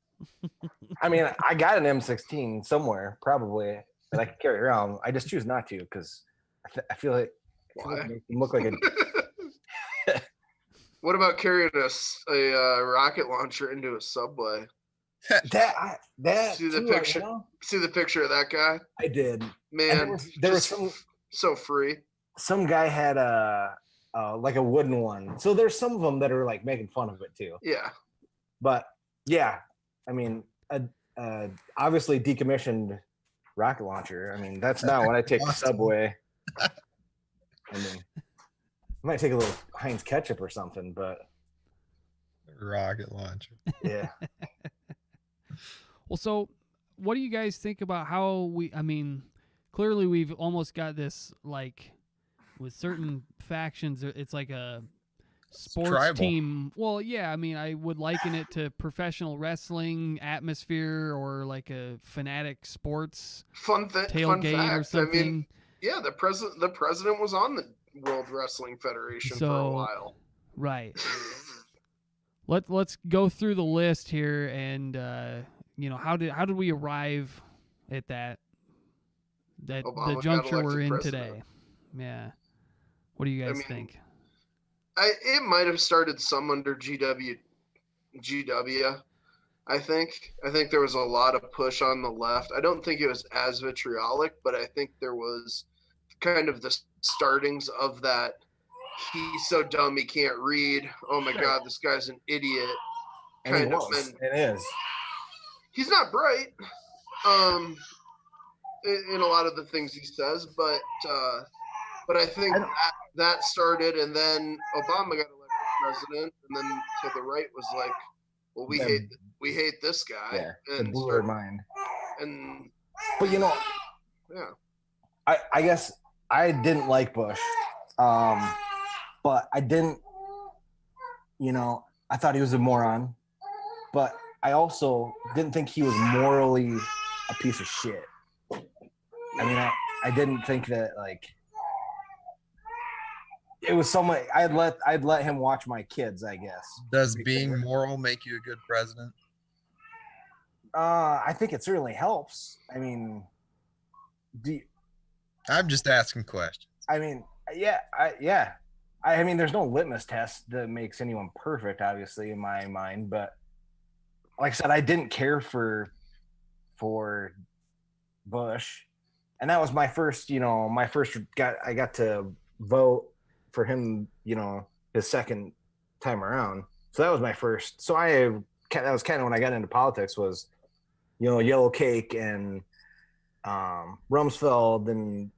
S11: I mean, I got an M16 somewhere probably that I can carry around. I just choose not to because I feel like it makes me look like a.
S4: What about carrying a rocket launcher into a subway?
S11: that
S4: see the
S11: too,
S4: picture.
S11: you know?
S4: See the picture of that guy.
S11: I did.
S4: Man,
S11: And there was
S4: so free.
S11: Some guy had like a wooden one. So there's some of them that are like making fun of it too.
S4: Yeah.
S11: But yeah, I mean, obviously decommissioned rocket launcher. I mean, that's now when I take the subway. I mean, I might take a little Heinz ketchup or something, but
S1: rocket launcher.
S11: Yeah.
S2: Well, so what do you guys think about how I mean, clearly we've almost got this, like, with certain factions, it's like a sports
S1: tribal.
S2: team. Well, yeah, I mean, I would liken it to professional wrestling atmosphere, or like a fanatic sports tailgate or something.
S4: I mean, yeah, the president was on the World Wrestling Federation for a while.
S2: Right. Let's go through the list here, and how did we arrive at the
S4: Obama got
S2: juncture we're
S4: elected
S2: in
S4: president.
S2: today? Yeah. What do you guys think?
S4: It might have started some under GW. I think there was a lot of push on the left. I don't think it was as vitriolic, but I think there was kind of the startings of that. He's so dumb he can't read. Oh my God, this guy's an idiot.
S11: And he was. It is.
S4: He's not bright, in a lot of the things he says, but I think that started, and then Obama got elected president, and then so the right was like, well, we hate this guy.
S11: Yeah,
S4: and
S11: it blew her mind. But
S4: yeah.
S11: I guess I didn't like Bush, but I didn't. I thought he was a moron, but I also didn't think he was morally a piece of shit. I mean, I didn't think that, like, it was someone I'd let him watch my kids, I guess.
S1: Does being moral make you a good president?
S11: I think it certainly helps. I mean,
S1: I'm just asking questions.
S11: I mean, yeah. I mean, there's no litmus test that makes anyone perfect, obviously, in my mind. But like I said, I didn't care for Bush, and that was my first. I got to vote for him. His second time around. So that was my first. So that was kind of when I got into politics, was, Yellow Cake and Rumsfeld and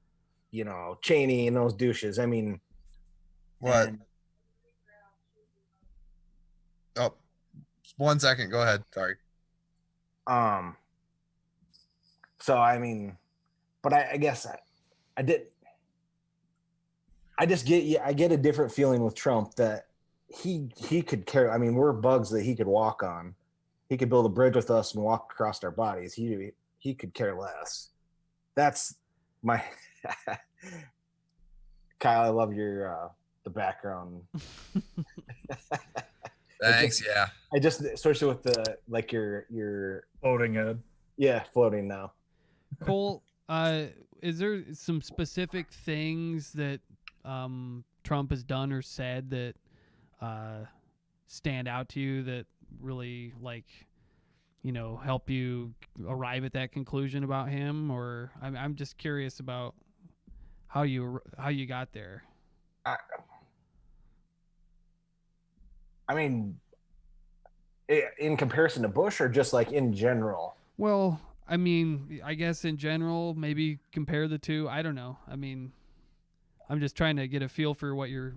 S11: Cheney and those douches. I mean,
S1: what? Oh, 1 second. Go ahead. Sorry.
S11: So I mean, but I guess I did. I get a different feeling with Trump that he could care. I mean, we're bugs that he could walk on. He could build a bridge with us and walk across our bodies. He could care less. That's my Kyle. I love your the background.
S1: Thanks. Yeah.
S11: I just, especially with the, like, your
S7: floating head.
S11: Yeah, floating now.
S2: Cole, is there some specific things that Trump has done or said that stand out to you that really, like, help you arrive at that conclusion about him? Or I'm just curious about how you got there.
S11: I mean, in comparison to Bush, or just like in general?
S2: Well, I mean, I guess in general, maybe compare the two. I don't know. I mean, I'm just trying to get a feel for what your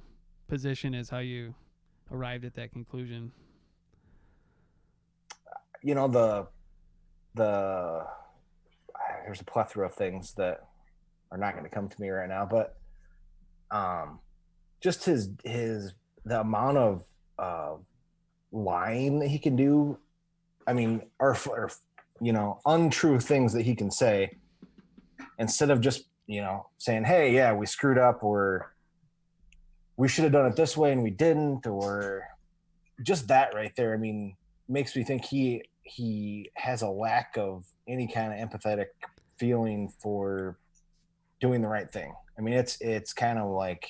S2: position is, how you arrived at that conclusion.
S11: There's a plethora of things that are not going to come to me right now, but just the amount of lying that he can do. I mean, or untrue things that he can say, instead of just saying, hey, yeah, we screwed up, or we should have done it this way and we didn't, or just that right there. I mean, makes me think he has a lack of any kind of empathetic feeling for doing the right thing. I mean, it's kind of like,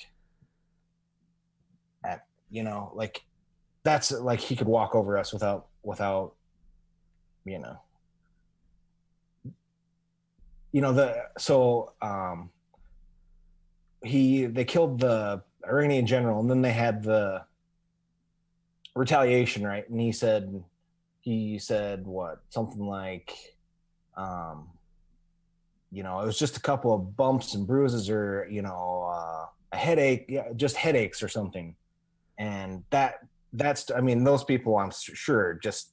S11: like, that's like he could walk over us without you know they killed the Iranian general, and then they had the retaliation, right? And he said what, something like it was just a couple of bumps and bruises, or a headache, just headaches or something. And that's I mean, those people, I'm sure, just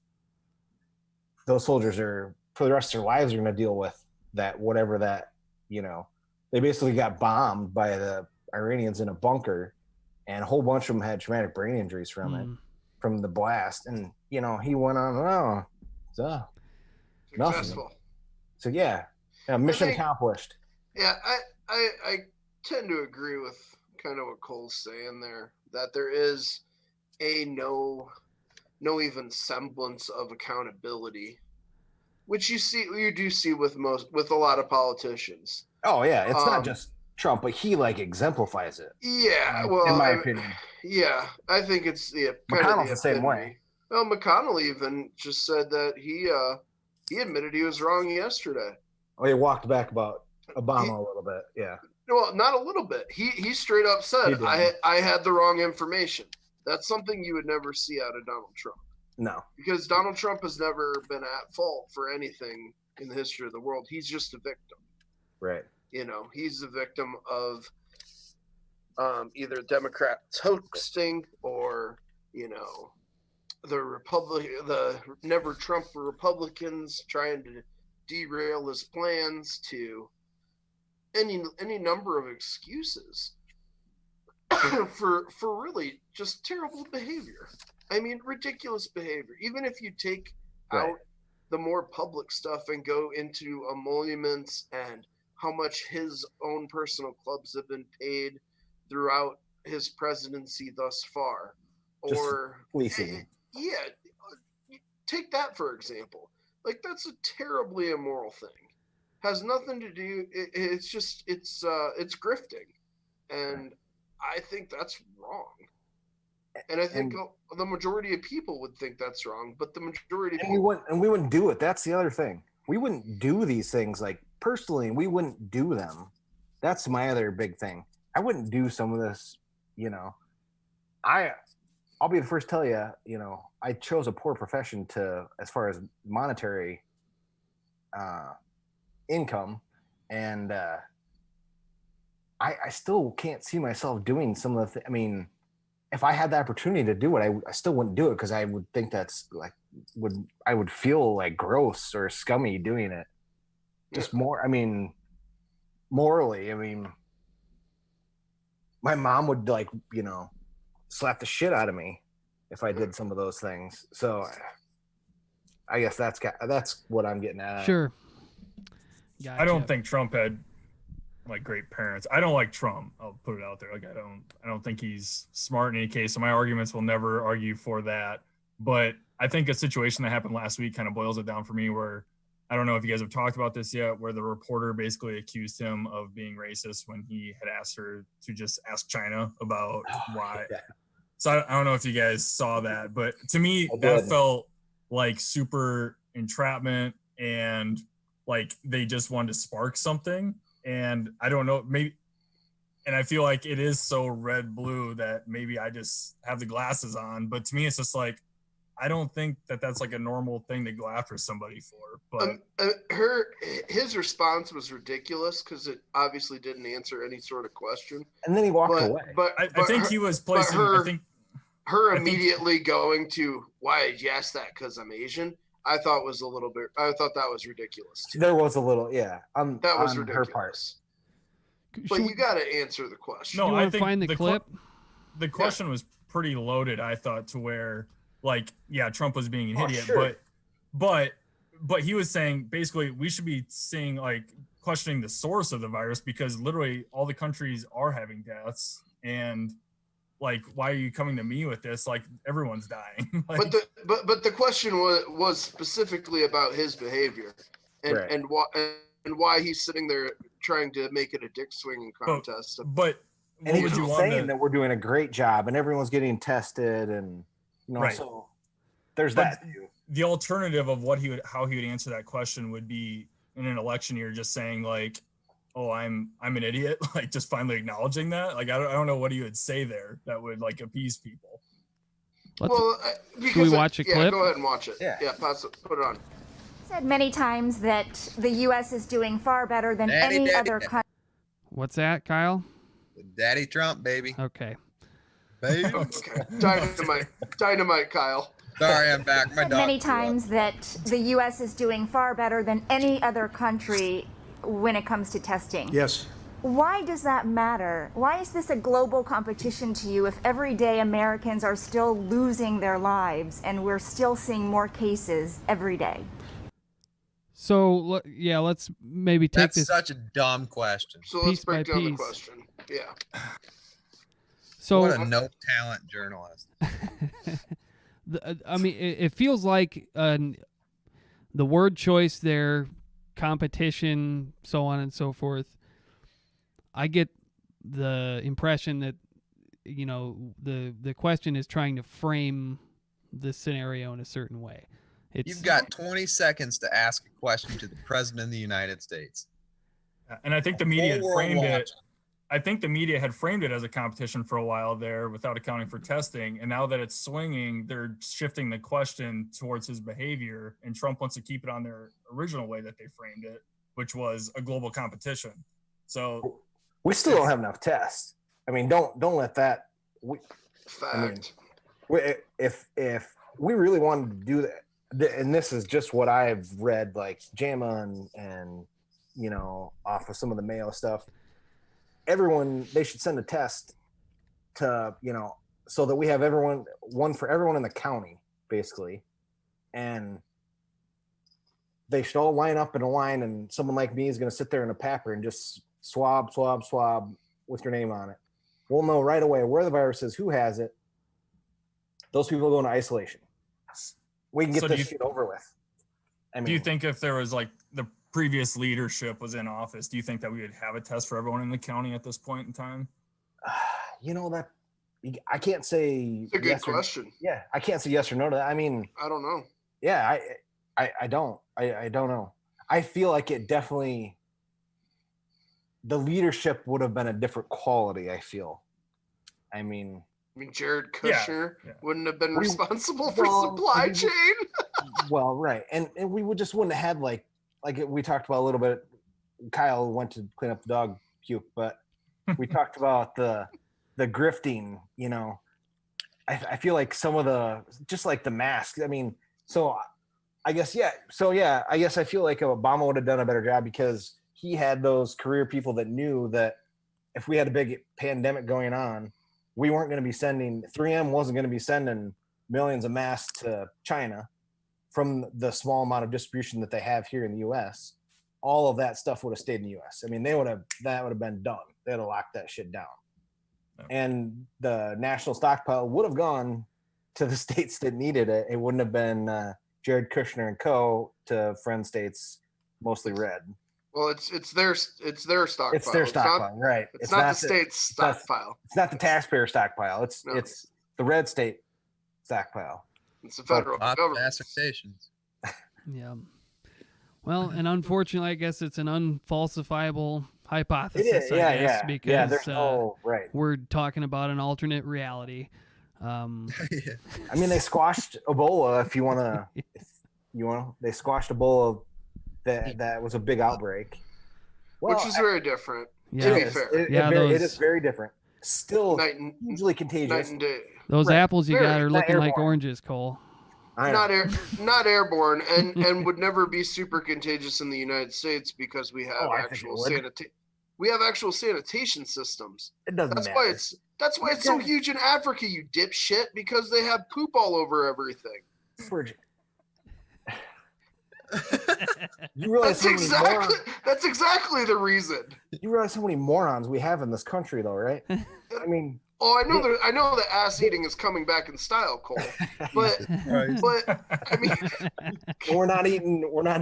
S11: those soldiers are for the rest of their lives are going to deal with that, whatever that, they basically got bombed by the Iranians in a bunker, and a whole bunch of them had traumatic brain injuries from it, from the blast. And he went on and on. So
S4: Successful.
S11: Nothing. So mission accomplished.
S4: Yeah, I tend to agree with kind of what Cole's saying there, that there is no even semblance of accountability, which you do see with a lot of politicians.
S11: Oh yeah, it's not just Trump, but he exemplifies it.
S4: Yeah, well,
S11: in my opinion.
S4: Yeah, I think it's
S11: McConnell's the same way.
S4: Well, McConnell even just said that he admitted he was wrong yesterday.
S11: Oh, he walked back about Obama a little bit. Yeah.
S4: Well, not a little bit. He straight up said, I had the wrong information. That's something you would never see out of Donald Trump.
S11: No.
S4: Because Donald Trump has never been at fault for anything in the history of the world. He's just a victim.
S11: Right.
S4: He's a victim of either Democrats hoaxing or, the never Trump Republicans trying to derail his plans, to any number of excuses for really just terrible behavior. I mean, ridiculous behavior. Even if you take out the more public stuff and go into emoluments and how much his own personal clubs have been paid throughout his presidency thus far, or
S11: fleecing.
S4: Take that for example. That's a terribly immoral thing. Has nothing to do. It's just it's grifting, and I think that's wrong. And I think the majority of people would think that's wrong, but the majority
S11: we wouldn't do it. That's the other thing. We wouldn't do these things, personally. We wouldn't do them. That's my other big thing. I wouldn't do some of this. I'll be the first to tell you. I chose a poor profession as far as monetary income, and I still can't see myself doing some of the. I mean, if I had the opportunity to do it, I still wouldn't do it, because I would think that's I would feel gross or scummy doing it. Just more. I mean, morally. I mean, my mom would slap the shit out of me if I did some of those things. So I guess that's what I'm getting at.
S2: Sure. Gotcha.
S7: I don't think Trump had great parents. I don't like Trump. I'll put it out there. I don't think he's smart in any case. So my arguments will never argue for that. But I think a situation that happened last week kind of boils it down for me, where I don't know if you guys have talked about this yet, where the reporter basically accused him of being racist when he had asked her to just ask China about why. Yeah. So I don't know if you guys saw that, but to me, that felt like super entrapment, and they just wanted to spark something. And I don't know, maybe, and I feel like it is so red blue that maybe I just have the glasses on. But to me, it's just I don't think that that's a normal thing to go after somebody for. But
S4: his response was ridiculous, because it obviously didn't answer any sort of question.
S11: And then he walked away.
S4: But
S7: I think he was placing.
S4: Her immediately going to, why did you ask that? Because I'm Asian. I thought was a little bit. I thought that was ridiculous too.
S11: There was a little, yeah.
S4: That was
S11: on
S4: ridiculous.
S11: Her part.
S4: But you got to answer the question.
S7: No, I think
S2: find the clip.
S7: The question was pretty loaded. I thought, to where Trump was being an idiot,
S11: sure.
S7: but he was saying basically we should be seeing questioning the source of the virus, because literally all the countries are having deaths, and why are you coming to me with this? Everyone's dying.
S4: But the question was specifically about his behavior, and why he's sitting there trying to make it a dick swinging contest.
S7: But
S11: and he was saying that we're doing a great job and everyone's getting tested, and
S7: right.
S11: So there's
S7: But
S11: that too.
S7: the alternative of how he would answer that question would be in an election year, just saying like, "Oh, I'm an idiot," like just finally acknowledging that. Like I don't know what he would say there that would like appease people.
S2: Should we watch a clip?
S4: Go ahead and watch it.
S11: Yeah,
S4: Put it on.
S17: Said many times that the U.S. is doing far better than any other country.
S2: What's that, Kyle?
S1: Daddy Trump, baby.
S2: Okay.
S1: Baby.
S4: Okay. Dynamite, Kyle.
S1: Sorry, I'm back. My
S17: Said
S1: dog.
S17: many times that the U.S. is doing far better than any other country when it comes to testing.
S6: Yes.
S17: Why does that matter? Why is this a global competition to you if every day Americans are still losing their lives and we're still seeing more cases every day?
S2: So, yeah, let's maybe take
S1: That's
S2: this.
S1: such a dumb question.
S4: So let's
S2: Piece by
S4: break down the
S2: piece.
S4: question. Yeah.
S2: So,
S1: what a no talent journalist.
S2: I mean, it feels like the word choice there, competition, so on and so forth. I get the impression that, the question is trying to frame the scenario in a certain way.
S1: You've got 20 seconds to ask a question to the President of the United States.
S7: And I think the media had
S1: Whole world
S7: framed it.
S1: watching.
S7: I think the media had framed it as a competition for a while there without accounting for testing. And now that it's swinging, they're shifting the question towards his behavior. And Trump wants to keep it on their original way that they framed it, which was a global competition. So
S11: we still don't have enough tests. I mean, don't let that.
S4: Fact.
S11: If we really wanted to do that, and this is just what I've read, like JAMA and off of some of the Mayo stuff. They should send a test to, so that we have one for everyone in the county, basically. And they should all line up in a line, and someone like me is going to sit there in a papper and just swab with your name on it. We'll know right away where the virus is, who has it. Those people go into isolation. We can get this shit over with. I mean,
S7: do you think if there was like the previous leadership was in office, do you think that we would have a test for everyone in the county at this point in time?
S11: That I can't say.
S4: It's a good question.
S11: Yeah, I can't say yes or no to that. I mean,
S4: I don't know.
S11: Yeah, I don't. I don't know. I feel like it definitely. The leadership would have been a different quality, I feel. I mean,
S4: Jared Kushner wouldn't have been responsible for supply chain.
S11: Well, right. And we wouldn't have had like we talked about a little bit. Kyle went to clean up the dog puke, but we talked about the grifting, I feel like some of just like the masks. I mean, so I guess, yeah. So yeah, I guess I feel like Obama would have done a better job because he had those career people that knew that if we had a big pandemic going on, we weren't going to be 3M wasn't going to be sending millions of masks to China from the small amount of distribution that they have here in the U.S. All of that stuff would have stayed in the U.S. I mean, that would have been done. They'd have locked that shit down. And the national stockpile would have gone to the states that needed it. It wouldn't have been Jared Kushner and co. to friend states, mostly red.
S4: Well, it's their stockpile.
S11: It's their stockpile, right?
S4: It's not the state's stockpile.
S11: It's not the taxpayer stockpile. It's the red state stockpile.
S4: It's the federal government.
S1: Assertions.
S2: Yeah. Well, and unfortunately, I guess it's an unfalsifiable hypothesis.
S11: It is,
S2: I guess, because
S11: there's no right.
S2: We're talking about an alternate reality.
S11: I mean, they squashed Ebola. If you want to, they squashed Ebola. That was a big outbreak. Well,
S4: which is very different.
S2: Yeah.
S4: To be fair,
S11: it is very different. Still hugely contagious.
S4: Night and day.
S2: Those apples you got are looking
S11: airborne.
S2: like oranges, Cole.
S4: Not airborne, and would never be super contagious in the United States because we have actual sanitation systems.
S11: It doesn't
S4: That's
S11: matter.
S4: That's why it's so huge in Africa, you dipshit, because they have poop all over everything.
S11: You realize
S4: that's exactly the reason.
S11: You realize how many morons we have in this country, though, right? I mean,
S4: I know that ass eating is coming back in style, Cole. But I mean,
S11: we're not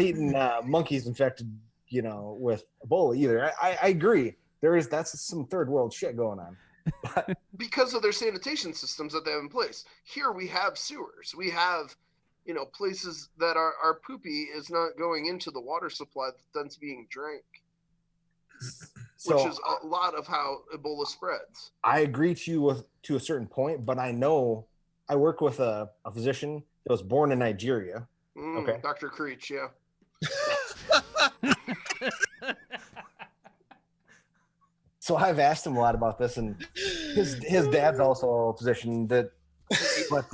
S11: eating monkeys infected, with Ebola either. I agree. That's some third world shit going on.
S4: Because of their sanitation systems that they have in place. Here we have sewers. We have places that are poopy is not going into the water supply that's being drank,
S11: So,
S4: which is a lot of how Ebola spreads.
S11: I agree to a certain point, but I know I work with a physician that was born in Nigeria. Okay.
S4: Dr. Creech, yeah.
S11: So I've asked him a lot about this, and his dad's also a physician that, but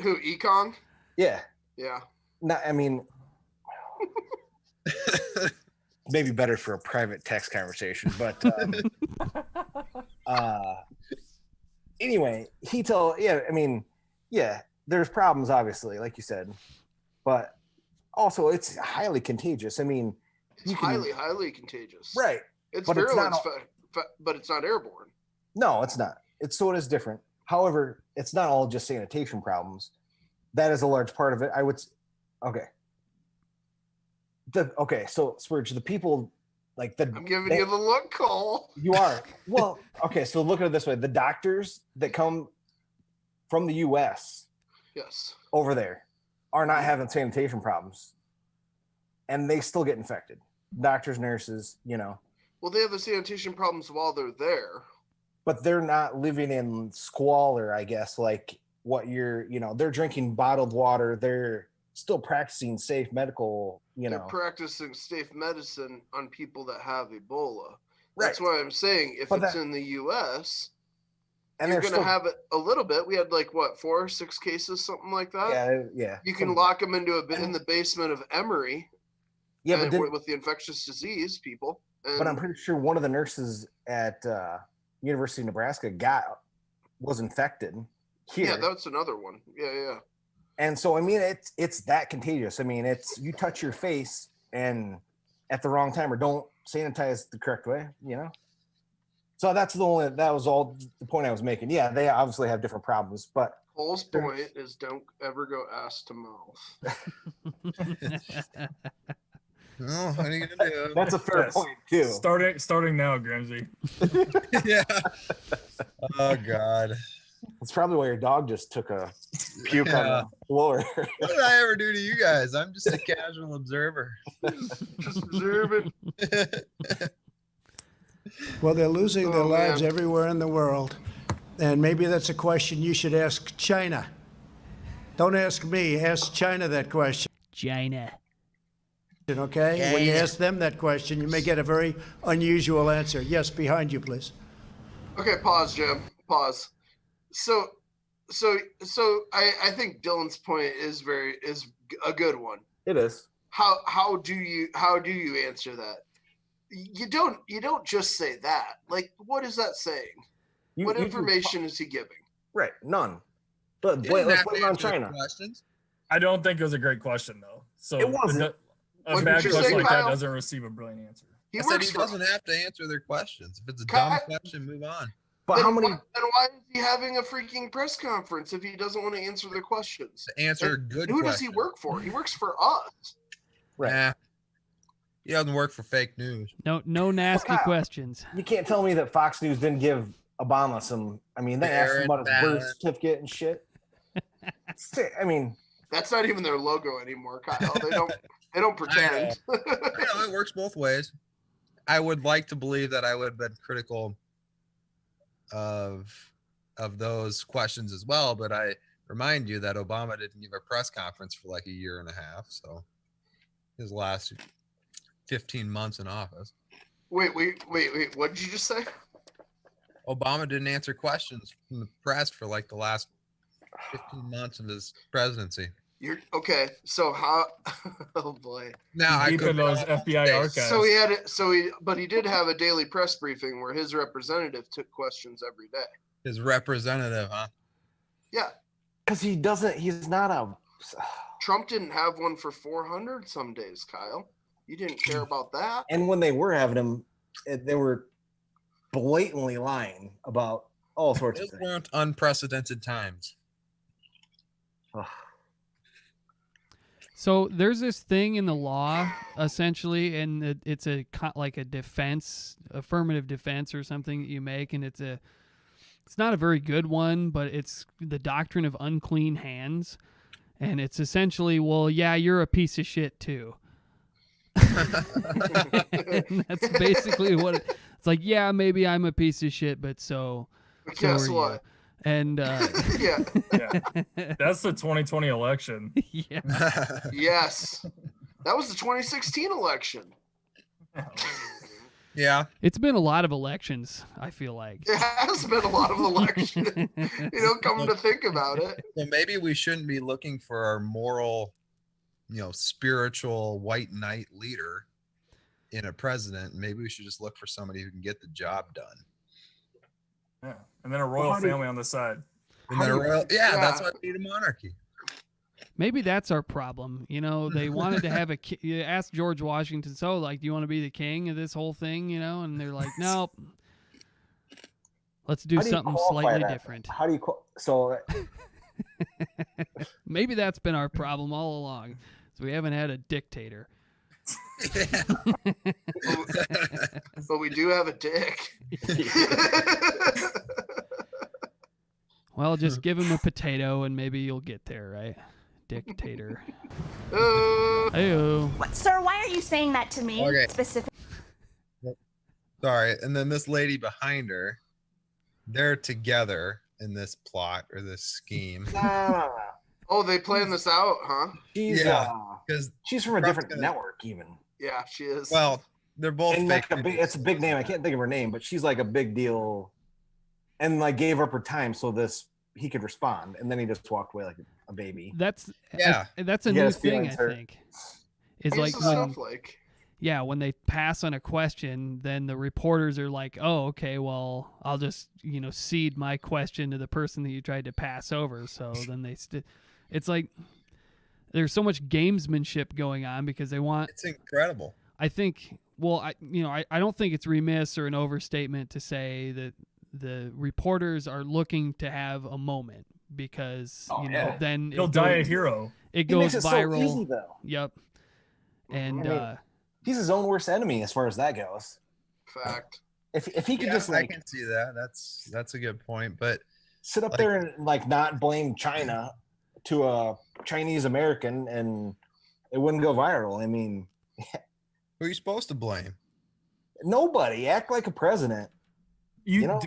S4: Who, Ekong?
S11: yeah,
S4: Yeah.
S11: not, I mean, maybe better for a private text conversation, but anyway, there's problems, obviously, like you said, but also it's highly contagious. I mean,
S4: It's highly contagious.
S11: Right.
S4: It's
S11: But it's
S4: virulent,
S11: not
S4: but it's not airborne.
S11: No, it's not. So it is different. However, it's not all just sanitation problems. That is a large part of it. Okay. So Spurge, the people
S4: I'm giving you the look, Cole.
S11: You are. Well, okay, so look at it this way. The doctors that come from the US
S4: Yes.
S11: over there are not having sanitation problems. And they still get infected. Doctors, nurses,
S4: Well, they have the sanitation problems while they're there.
S11: But they're not living in squalor, I guess, like what they're drinking bottled water. They're still practicing safe medical,
S4: They're practicing safe medicine on people that have Ebola.
S11: Right.
S4: That's why I'm saying if
S11: But
S4: it's in the US,
S11: and
S4: you're
S11: they're
S4: going to
S11: still-
S4: have it a little bit. We had 4 or 6 cases, something like that.
S11: Yeah.
S4: You can lock them in the basement of Emory.
S11: Yeah, but
S4: with the infectious disease people.
S11: But I'm pretty sure one of the nurses at University of Nebraska was infected here.
S4: Yeah, that's another one. Yeah.
S11: And so, I mean, it's that contagious. I mean, it's you touch your face and at the wrong time or don't sanitize the correct way, So that was all the point I was making. Yeah, they obviously have different problems, but
S4: Cole's point is don't ever go ass to mouth.
S1: Oh, what are you gonna do?
S11: That's a fair point too.
S7: Starting now, Grimsy.
S1: Yeah. Oh God.
S11: That's probably why your dog just took a puke on the floor.
S1: What did I ever do to you guys? I'm just a casual observer.
S4: Just observing.
S18: Well, they're losing their lives
S4: man.
S18: everywhere in the world. And maybe that's a question you should ask China. Don't ask me, ask China that question.
S2: China.
S18: Okay? When you ask them that question, you may get a very unusual answer. Yes, behind you, please.
S4: Okay, pause, Jim. Pause. So I think Dylan's point is a good one.
S11: It is.
S4: How do you answer that? You don't just say that. Like, what is that saying? What information is he giving?
S11: Right, none. But
S1: You didn't
S11: let's
S1: have
S11: put
S1: to
S11: it on
S1: answer the
S11: China.
S1: questions.
S7: I don't think it was a great question though. So
S11: It wasn't.
S7: A
S4: What
S7: bad
S4: did you
S7: question
S4: say,
S7: like
S4: Kyle?
S7: that doesn't receive a brilliant answer.
S1: I said he doesn't have to answer their questions. If it's a
S4: Kyle-
S1: dumb question, move on.
S11: But
S4: Then
S11: how many?
S4: Then why is he having a freaking press conference if he doesn't want to answer their questions?
S1: To answer
S4: And
S1: good
S4: Who
S1: questions.
S4: does he work for? He works for us.
S11: Right.
S1: Nah. He doesn't work for fake news.
S2: No nasty
S11: Kyle,
S2: questions.
S11: You can't tell me that Fox News didn't give Obama some. I mean, they asked him about his birth
S1: balance.
S11: certificate and shit. I mean,
S4: That's not even their logo anymore, Kyle. They don't pretend.
S1: I know it works both ways. I would like to believe that I would have been critical of those questions as well, but I remind you that Obama didn't give a press conference for like a year and a half, so his last 15 months in office.
S4: Wait. What did you just say?
S1: Obama didn't answer questions from the press for like the last 15 months of his presidency.
S4: You're okay. So how? Oh boy.
S1: Now I
S7: Deep
S1: could
S7: in those FBI archives.
S4: So he did have a daily press briefing where his representative took questions every day.
S1: his representative, huh?
S4: Yeah.
S11: Because he's not a.
S4: Trump didn't have one for 400 some days, Kyle. You didn't care about that.
S11: And when they were having him, they were blatantly lying about all sorts of
S1: Those
S11: things.
S1: weren't unprecedented times.
S2: So there's this thing in the law, essentially, and it's like a defense, affirmative defense or something that you make, and it's not a very good one, but it's the doctrine of unclean hands. And it's essentially, well, yeah, you're a piece of shit too. And that's basically what it's like. Yeah, maybe I'm a piece of shit, but so
S4: Guess
S2: are
S4: what?
S2: you. And
S4: Yeah.
S7: That's the 2020 election.
S2: Yeah.
S4: Yes. That was the 2016 election.
S1: Yeah.
S2: It's been a lot of elections, I feel like.
S4: It has been a lot of elections. Come to think about it.
S1: So maybe we shouldn't be looking for our moral, spiritual white knight leader in a president. Maybe we should just look for somebody who can get the job done.
S7: Yeah. And then a royal family on the side.
S1: And then a royal, that's why we need a monarchy.
S2: Maybe that's our problem. They wanted to have you ask George Washington, so like, do you want to be the king of this whole thing? And they're like, nope. Let's do something slightly different.
S11: How do you so?
S2: Maybe that's been our problem all along. So we haven't had a dictator.
S4: But we do have a dick.
S2: Well, just give him a potato and maybe you'll get there, right? Dictator. Hey-o.
S17: What, sir, why are you saying that to me?
S1: Okay.
S17: Specific.
S1: Sorry. And then this lady behind her, they're together in this plot or this scheme.
S4: Oh, they planned this out, huh?
S1: Because
S11: she's from a different network, even.
S4: Yeah, she is.
S1: Well, they're both
S11: and
S1: fake.
S11: it's a big name. I can't think of her name, but she's like a big deal, and like gave up her time so he could respond, and then he just walked away like a baby.
S2: That's a new thing, I think. Is like when when they pass on a question, then the reporters are like, oh, okay, well, I'll just cede my question to the person that you tried to pass over. So then it's like there's so much gamesmanship going on because they want.
S1: It's incredible.
S2: I think. Well, I don't think it's remiss or an overstatement to say that the reporters are looking to have a moment because then
S7: he'll die a hero.
S2: It goes viral.
S11: So easy, though.
S2: Yep. And
S11: he's his own worst enemy as far as that goes.
S4: Fact.
S11: If he could just
S1: I can see that. That's a good point. But
S11: sit up there and like not blame China to a Chinese American and it wouldn't go viral. I mean,
S1: who are you supposed to blame?
S11: Nobody. Act like a president.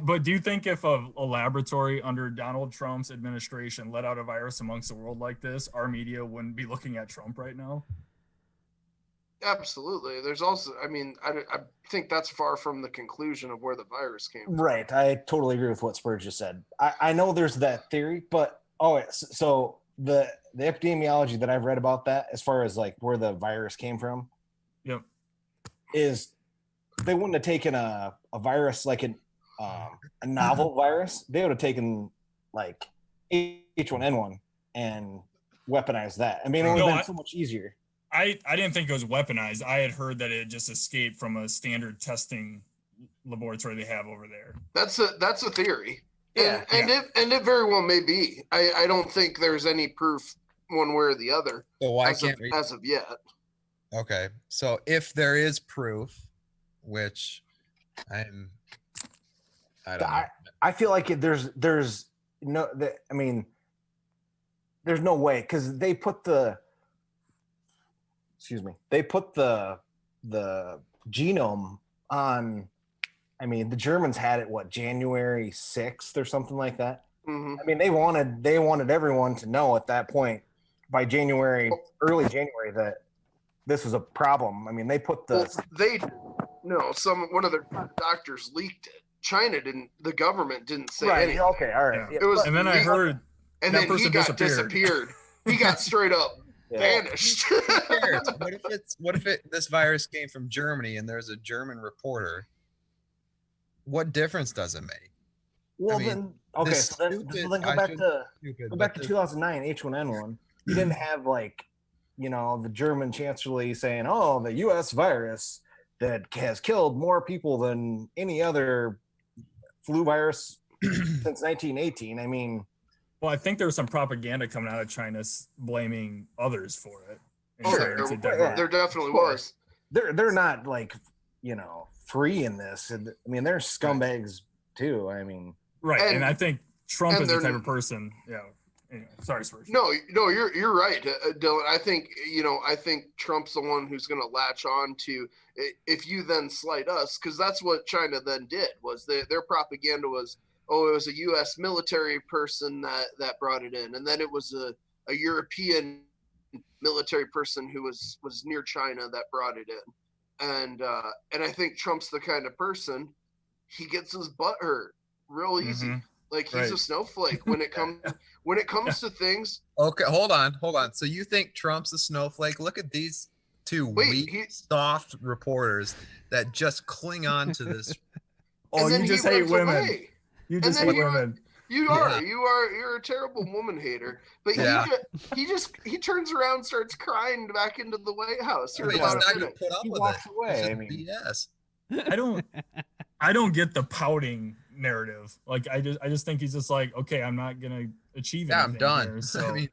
S7: But do you think if a laboratory under Donald Trump's administration let out a virus amongst the world like this, our media wouldn't be looking at Trump right now?
S4: Absolutely. There's also, I think that's far from the conclusion of where the virus came from.
S11: Right. I totally agree with what Spurge just said. I know there's that theory, but so the epidemiology that I've read about that, as far as like where the virus came from, is they wouldn't have taken a virus like a novel virus. They would have taken like H1N1 and weaponized that. I mean, it would have been so much easier.
S7: I didn't think it was weaponized. I had heard that it just escaped from a standard testing laboratory they have over there.
S4: That's a theory. And it very well may be. I don't think there's any proof one way or the other.
S1: So why can't we?
S4: As of yet.
S1: Okay. So if there is proof, which I don't know.
S11: I feel like there's no, there's no way because they put the genome on. I mean, the Germans had it January 6th or something like that.
S4: Mm-hmm.
S11: I mean, they wanted everyone to know at that point by early January that this was a problem. I mean, they put the
S4: one of their doctors leaked it. China didn't. The government didn't say anything.
S11: Okay, all right.
S4: Yeah. It was,
S7: and then I heard,
S4: and then he got disappeared. He got straight up vanished.
S1: What if this virus came from Germany and there's a German reporter? What difference does it make?
S11: Well, then go back to 2009 H1N1. You didn't have the German chancellery saying, "Oh, the U.S. virus that has killed more people than any other flu virus since 1918." I mean,
S7: well, I think there was some propaganda coming out of China blaming others for it.
S4: There definitely was.
S11: They're not free in this. I mean, they're scumbags too. I mean,
S7: right. And I think Trump is the type of person, Anyway, sorry, Swerve.
S4: No, you're right, Dylan. I think Trump's the one who's going to latch on to if you then slight us, because that's what China then did. Was their propaganda was, oh, it was a U.S. military person that brought it in, and then it was a European military person who was near China that brought it in, and I think Trump's the kind of person, he gets his butt hurt real easy.
S7: Mm-hmm.
S4: Like he's a snowflake when it comes to things.
S1: Okay, hold on. So you think Trump's a snowflake? Look at these two weak, soft reporters that just cling on to this.
S7: Oh, you just hate women.
S4: Away.
S7: You just hate women.
S4: You're a terrible woman hater. But he turns around and starts crying back into the White House.
S1: He's not gonna put up
S11: He
S1: with
S11: walks
S1: it.
S11: away.
S1: It's just BS.
S7: I don't get the pouting narrative. Like I just think he's just like, okay, I'm not gonna achieve anything.
S1: I'm done.
S7: Here. So
S1: I mean,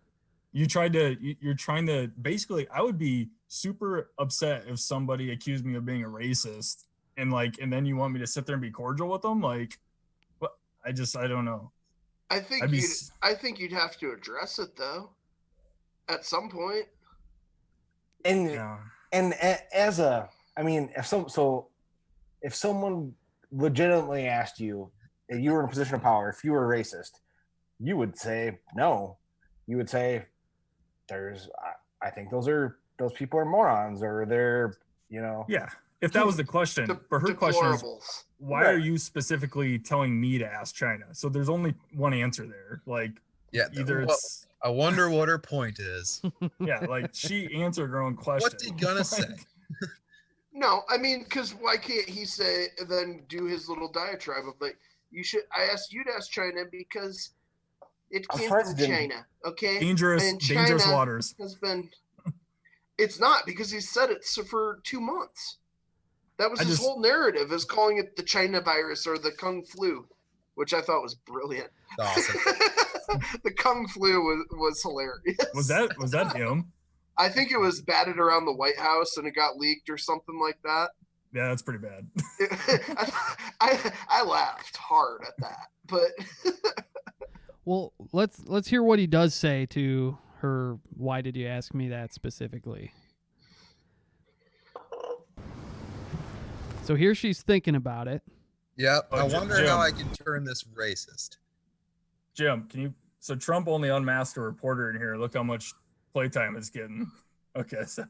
S7: you're trying to basically, I would be super upset if somebody accused me of being a racist and then you want me to sit there and be cordial with them. Like, what? I don't know.
S4: I think you'd have to address it though, at some point.
S11: And as a, I mean, if someone legitimately asked you, if you were in a position of power, if you were a racist, you would say no. You would say, I think those people are morons, or they're,
S7: Yeah. If that was the question, but her question is, why are you specifically telling me to ask China? So there's only one answer there. Like, either it's.
S1: I wonder what her point is.
S7: Yeah, like she answered her own question.
S1: What's he gonna say?
S4: No, I mean, because why can't he say then do his little diatribe of like, you should? I asked you to ask China because it came from China, okay?
S7: Dangerous waters.
S4: Has been. It's not, because he said it for 2 months. That was his whole narrative, is calling it the China virus or the Kung flu, which I thought was brilliant.
S1: Awesome.
S4: The Kung flu was hilarious.
S7: Was that him?
S4: I think it was batted around the White House and it got leaked or something like that.
S7: Yeah, that's pretty bad.
S4: I laughed hard at that, but
S2: well, let's hear what he does say to her. Why did you ask me that specifically? So here she's thinking about it.
S1: Yep.
S7: Oh,
S1: I wonder
S7: Jim.
S1: how I can turn this racist.
S7: Jim, so Trump only unmasked a reporter in here. Look how much playtime it's getting. Okay, sorry.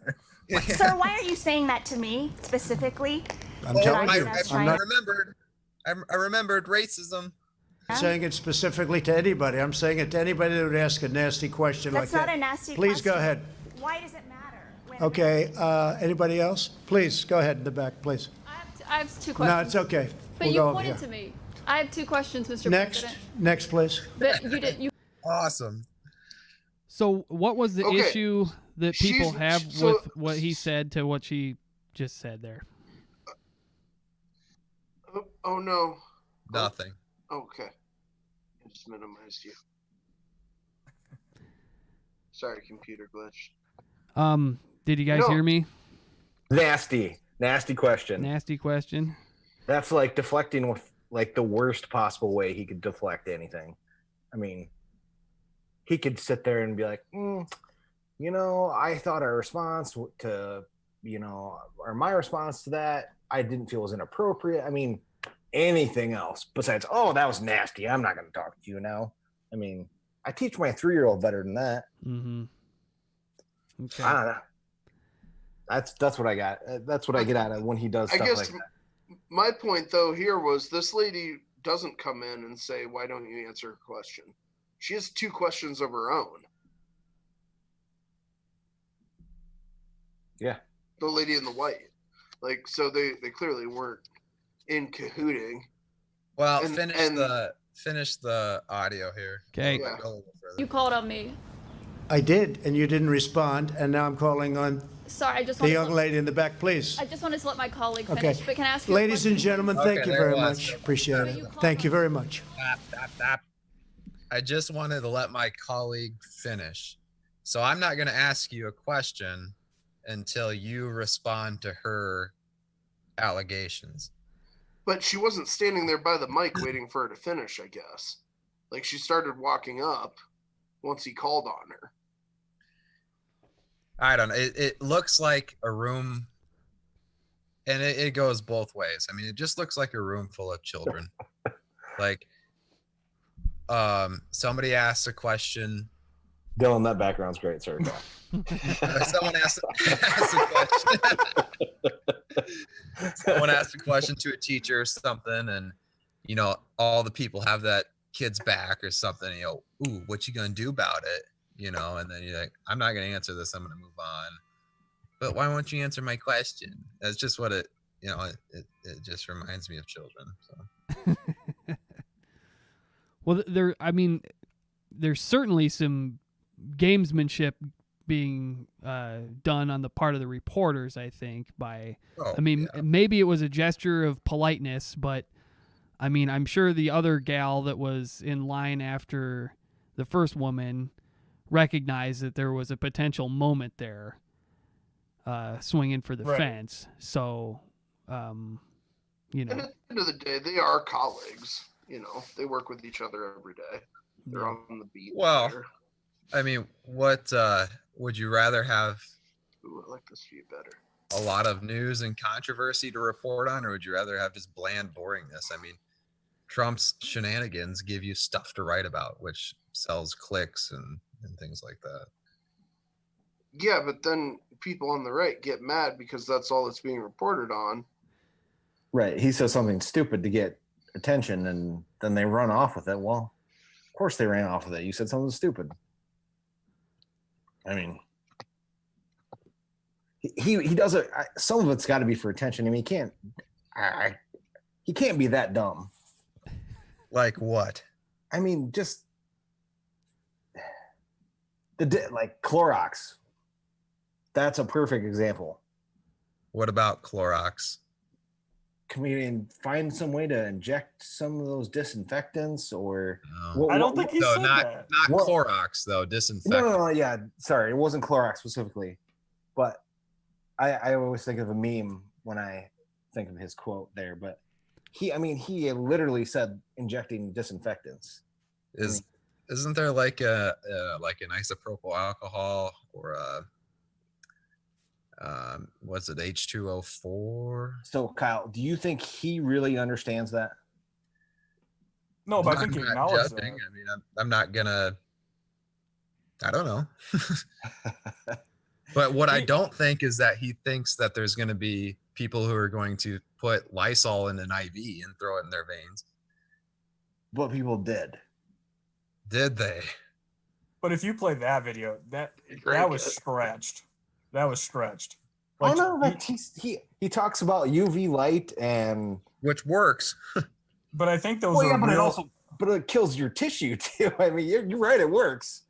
S17: Sir, why are you saying that to me specifically?
S6: I'm telling you,
S1: I remembered racism.
S18: I'm saying it specifically to anybody. I'm saying it to anybody that would ask a nasty question like that.
S17: That's not a nasty
S18: Please
S17: question.
S18: go ahead.
S17: Why does it matter?
S18: Okay, anybody else? Please, go ahead in the back, please.
S19: I have two questions.
S18: No, it's okay.
S19: But
S18: We'll
S19: you
S18: go over
S19: pointed
S18: here.
S19: to me. I have two questions, Mr.
S18: Next,
S19: President.
S18: next, please.
S19: But you did.
S1: Awesome.
S2: So what was the issue that people have with what he said to what she just said there?
S4: Oh no.
S1: Nothing.
S4: Okay. I just minimized you. Sorry, computer glitch.
S2: Did you guys hear me?
S11: Nasty question.
S2: Nasty question.
S11: That's like deflecting with like the worst possible way he could deflect anything. I mean, he could sit there and be like, I thought our response to, or my response to that, I didn't feel was inappropriate. I mean, anything else besides, oh, that was nasty. I'm not going to talk to you now. I mean, I teach my 3-year-old better than that.
S2: Mm-hmm. Okay.
S11: I don't know. That's what I got. That's what I get out of when he does stuff like that.
S4: My point though here was this lady doesn't come in and say, why don't you answer her question? She has 2 questions of her own.
S11: Yeah.
S4: The lady in the white. Like, so they clearly weren't in cahooting.
S1: Well, finish the audio here.
S2: Okay.
S1: Go a little further.
S19: You called on me.
S18: I did, and you didn't respond, and now I'm calling on
S19: Sorry, I just
S18: the
S19: wanted
S18: young
S19: to,
S18: lady in the back, please.
S19: I just wanted to let my colleague finish.
S18: Okay.
S19: But can I ask you a
S18: Ladies and
S19: question?
S18: gentlemen,
S1: Okay,
S18: thank you
S1: there
S18: very
S1: it was.
S18: much. Appreciate it. Thank you very much.
S1: I just wanted to let my colleague finish. So I'm not going to ask you a question until you respond to her allegations.
S4: But she wasn't standing there by the mic waiting for her to finish, I guess. Like, she started walking up. once he called on her.
S1: I don't know. It looks like a room, and it goes both ways. I mean, it just looks like a room full of children. Like, somebody asked a question.
S11: Dylan, that background's great, sir.
S1: Someone asked a question. Someone asked a question to a teacher or something, and all the people have that kid's back or something. Ooh, what you gonna do about it? And then you're like, I'm not gonna answer this. I'm gonna move on. But why won't you answer my question? That's just what it just reminds me of children. So.
S2: Well, there's certainly some gamesmanship being done on the part of the reporters, I think, maybe it was a gesture of politeness, but I'm sure the other gal that was in line after the first woman recognized that there was a potential moment there, swinging for the fence. So,
S4: At the end of the day, they are colleagues. They work with each other every day. They're on the beat.
S1: Well,
S4: there.
S1: What would you rather have?
S4: Ooh, I like this view better.
S1: A lot of news and controversy to report on, or would you rather have just bland boringness? Trump's shenanigans give you stuff to write about, which sells clicks and things like that.
S4: Yeah, but then people on the right get mad because that's all that's being reported on.
S11: Right. He says something stupid to get attention, and then they run off with it. Well, of course they ran off with it. You said something stupid. He does it. Some of it's got to be for attention. He can't be that dumb.
S1: Like what?
S11: Just like Clorox. That's a perfect example.
S1: What about Clorox?
S11: Can we find some way to inject some of those disinfectants, or?
S7: I don't think he said that.
S1: Not Clorox though. Disinfectant.
S11: No. Yeah, sorry, it wasn't Clorox specifically, but I always think of a meme when I think of his quote there. But he literally said injecting disinfectants.
S1: Isn't there like an isopropyl alcohol or was it H2O4?
S11: So Kyle, do you think he really understands that?
S7: No, but I think he acknowledged that.
S1: I'm not gonna. I don't know. But what I don't think is that he thinks that there's going to be people who are going to put Lysol in an IV and throw it in their veins.
S11: But people did.
S1: Did they?
S7: But if you play that video, that was stretched. That was stretched.
S11: Like, he talks about UV light and
S1: which works.
S7: But I think those are real.
S11: But it kills your tissue too. You're right. It works.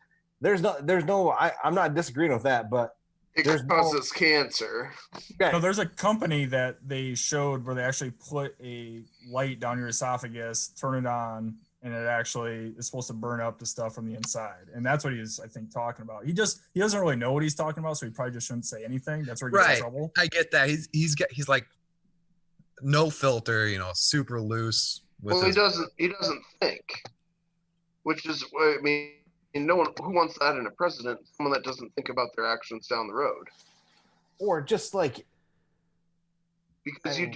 S11: I'm not disagreeing with that, but
S4: it causes cancer.
S7: No, there's a company that they showed where they actually put a light down your esophagus, turn it on, and it actually is supposed to burn up the stuff from the inside. And that's what he's, I think, talking about. He doesn't really know what he's talking about, so he probably just shouldn't say anything. That's where he gets in trouble.
S1: I get that. He's like no filter, super loose.
S4: He doesn't think, which is, no one who wants that in a president, someone that doesn't think about their actions down the road.
S11: Or just like,
S4: because you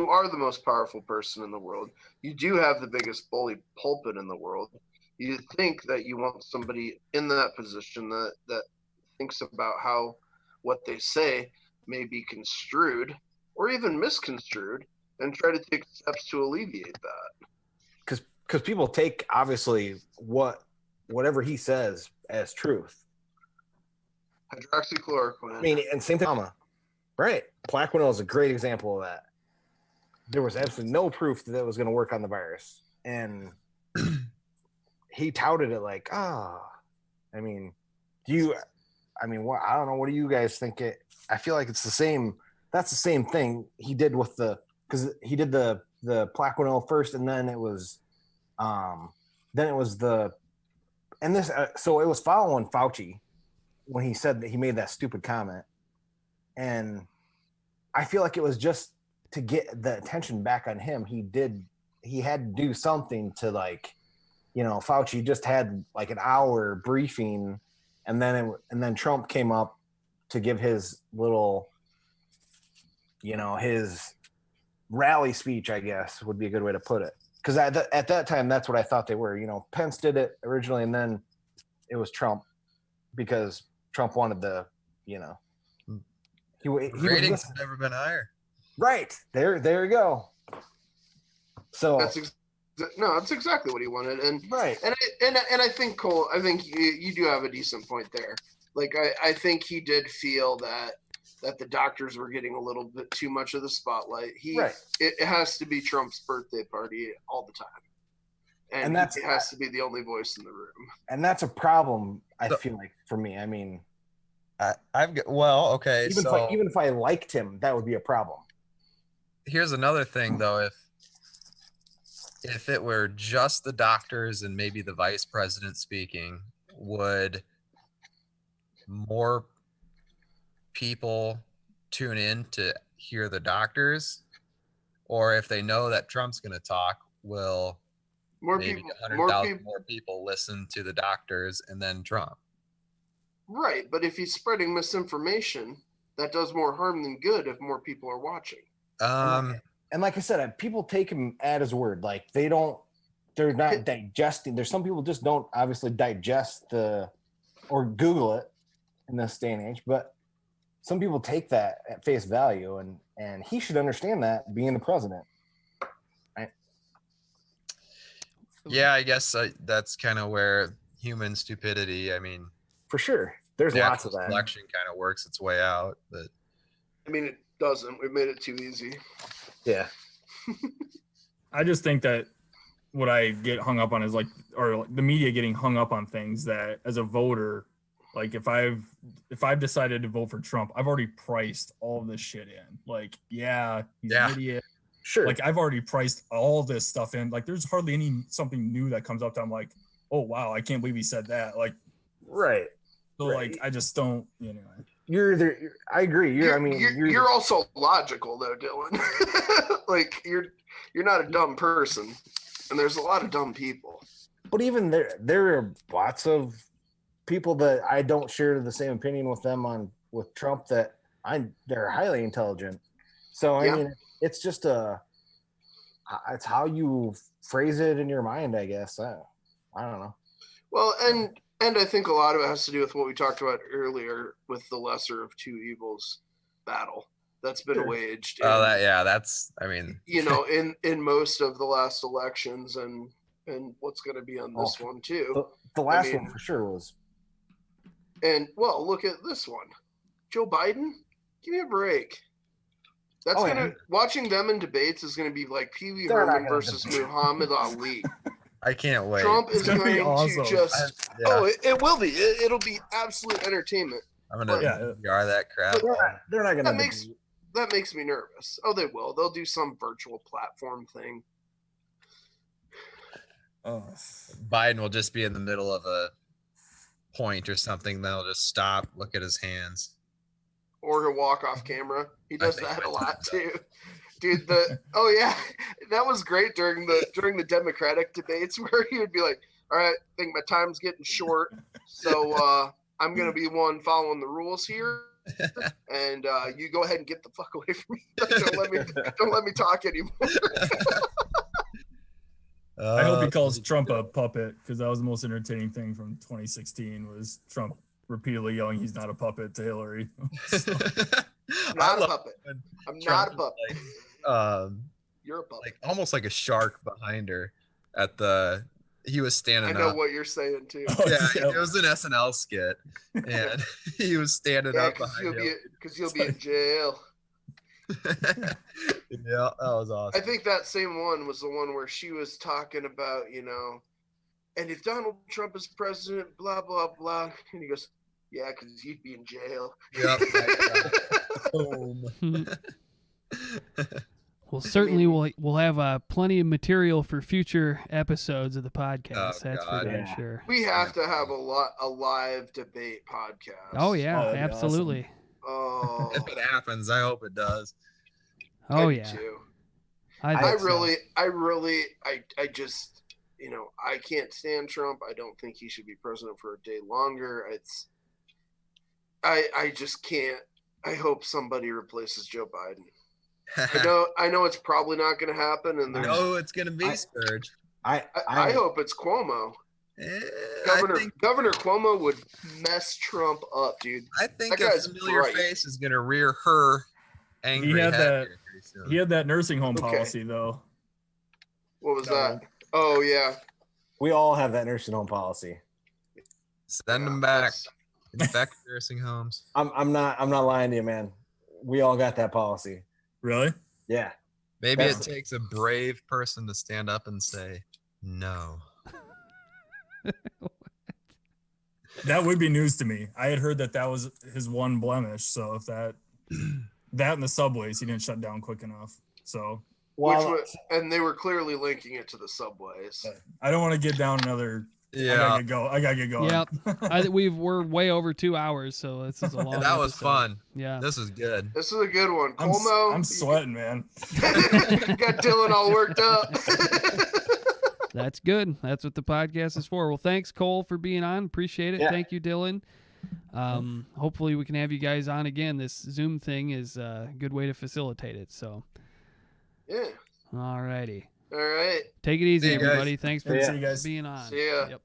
S4: are the most powerful person in the world. You do have the biggest bully pulpit in the world. You think that you want somebody in that position that thinks about how what they say may be construed or even misconstrued and try to take steps to alleviate that.
S11: Because people take, obviously, whatever he says as truth.
S4: Hydroxychloroquine.
S11: And same thing. Right. Plaquenil is a great example of that. There was absolutely no proof that it was going to work on the virus. And he touted it like, I don't know. What do you guys think? I feel like it's the same. That's the same thing he did with because he did the Plaquenil first, and then it was so it was following Fauci when he said that he made that stupid comment. And I feel like it was just to get the attention back on him. He had to do something to Fauci just had like an hour briefing, and then Trump came up to give his little, his rally speech, I guess would be a good way to put it. Because at that time, that's what I thought they were. Pence did it originally, and then it was Trump because Trump wanted the, he
S1: Ratings have never been higher.
S11: Right. There you go. So
S4: that's exactly what he wanted. And
S11: right.
S4: And I think, Cole, I think you do have a decent point there. Like, I think he did feel that the doctors were getting a little bit too much of the spotlight. It has to be Trump's birthday party all the time. And he has to be the only voice in the room.
S11: And that's a problem, I feel like, for me. I mean,
S1: okay.
S11: Even if I liked him, that would be a problem.
S1: Here's another thing, though. If it were just the doctors and maybe the vice president speaking, would more people tune in to hear the doctors? Or if they know that Trump's going to talk, will maybe 100,000 more people listen to the doctors and then Trump?
S4: Right, but if he's spreading misinformation, that does more harm than good if more people are watching.
S11: And like I said, people take him at his word. Like they're not digesting. There's some people just don't obviously digest or Google it in this day and age, but some people take that at face value, and he should understand that being the president. Right?
S1: Yeah, I guess that's kind of where human stupidity, I mean,
S11: for sure. There's lots of that.
S1: Selection kind of works its way out, but
S4: I mean, it doesn't. We made it too easy.
S11: Yeah.
S7: I just think that what I get hung up on is or the media getting hung up on things that as a voter, like if I've decided to vote for Trump, I've already priced all this shit in. Like, he's an idiot.
S11: Sure.
S7: Like I've already priced all this stuff in. Like there's hardly something new that comes up that I'm like, oh wow, I can't believe he said that. Like,
S11: right.
S7: So like I just don't,
S11: I agree.
S4: You're also logical though, Dylan. Like you're not a dumb person, and there's a lot of dumb people.
S11: But even there are lots of people that I don't share the same opinion with them with Trump that they're highly intelligent. So I mean, it's just it's how you phrase it in your mind, I guess. I don't know.
S4: Well, and I think a lot of it has to do with what we talked about earlier with the lesser of two evils battle that's been waged.
S1: That's, I mean,
S4: in most of the last elections and what's going to be on this one too.
S11: The last one for sure was.
S4: And well, look at this one. Joe Biden, give me a break. That's watching them in debates is going to be like Pee Wee Herman versus Muhammad Ali.
S1: I can't wait.
S4: Trump is going to just. It will be. It'll be absolute entertainment.
S1: I'm gonna PR that crap.
S11: They're not gonna.
S4: That makes me nervous. Oh, they will. They'll do some virtual platform thing.
S1: Biden will just be in the middle of a point or something. They'll just stop, look at his hands,
S4: or he'll walk off camera. He does that a lot too. Dude, that was great during the Democratic debates where he would be like, all right, I think my time's getting short, so I'm gonna be one following the rules here, and you go ahead and get the fuck away from me. Don't let me talk anymore.
S7: I hope he calls Trump a puppet, because that was the most entertaining thing from 2016 was Trump repeatedly yelling he's not a puppet to Hillary.
S4: Not a puppet. I'm not a puppet. You're a puppet.
S1: Like almost like a shark behind her he was standing up.
S4: I know what you're saying too.
S1: It was an SNL skit, and he was standing up behind her.
S4: Because you'll be in jail.
S1: Yeah, that was awesome.
S4: I think that same one was the one where she was talking about, and if Donald Trump is president, blah, blah, blah. And he goes, yeah, because you'd be in jail.
S1: Yep.
S2: Well, certainly we'll have plenty of material for future episodes of the podcast. That's for damn sure.
S4: We have to have a live debate podcast.
S2: Oh yeah, absolutely.
S4: Awesome. Oh,
S1: if it happens, I hope it does.
S2: Oh
S4: I
S2: yeah.
S4: do.
S2: I
S4: just, I can't stand Trump. I don't think he should be president for a day longer. I just can't. I hope somebody replaces Joe Biden. I know it's probably not going to happen, and
S1: it's going to be Sturge.
S4: I hope it's Cuomo. Governor Cuomo would mess Trump up, dude.
S1: I think
S4: that
S1: a
S4: guy's
S1: familiar
S4: bright.
S1: face is going to rear her angry
S7: He had
S1: head
S7: that.
S1: here pretty soon.
S7: He had that nursing home policy though.
S4: What was that? Oh yeah.
S11: We all have that nursing home policy.
S1: Send them back. Back to nursing homes.
S11: I'm not lying to you, man. We all got that policy.
S7: Really?
S11: Yeah.
S1: Maybe it takes a brave person to stand up and say no.
S7: That would be news to me. I had heard that was his one blemish. So if that and the subways, he didn't shut down quick enough. So
S4: and they were clearly linking it to the subways.
S7: I don't want to get down another.
S1: Yeah.
S7: I gotta get going.
S2: Yep. We're way over 2 hours, so this is a long.
S1: That was
S2: episode.
S1: fun.
S2: Yeah.
S1: This is good.
S4: This is a good one.
S7: I'm sweating, man.
S4: Got Dylan all worked up.
S2: That's good. That's what the podcast is for. Well, thanks, Cole, for being on. Appreciate it.
S11: Yeah.
S2: Thank you, Dylan. Hopefully we can have you guys on again. This Zoom thing is a good way to facilitate it. So.
S4: Yeah.
S2: All righty.
S4: All right.
S2: Take it easy,
S1: See you guys.
S2: everybody. Thanks for
S7: See you guys.
S2: being on.
S4: See ya.
S2: Yep.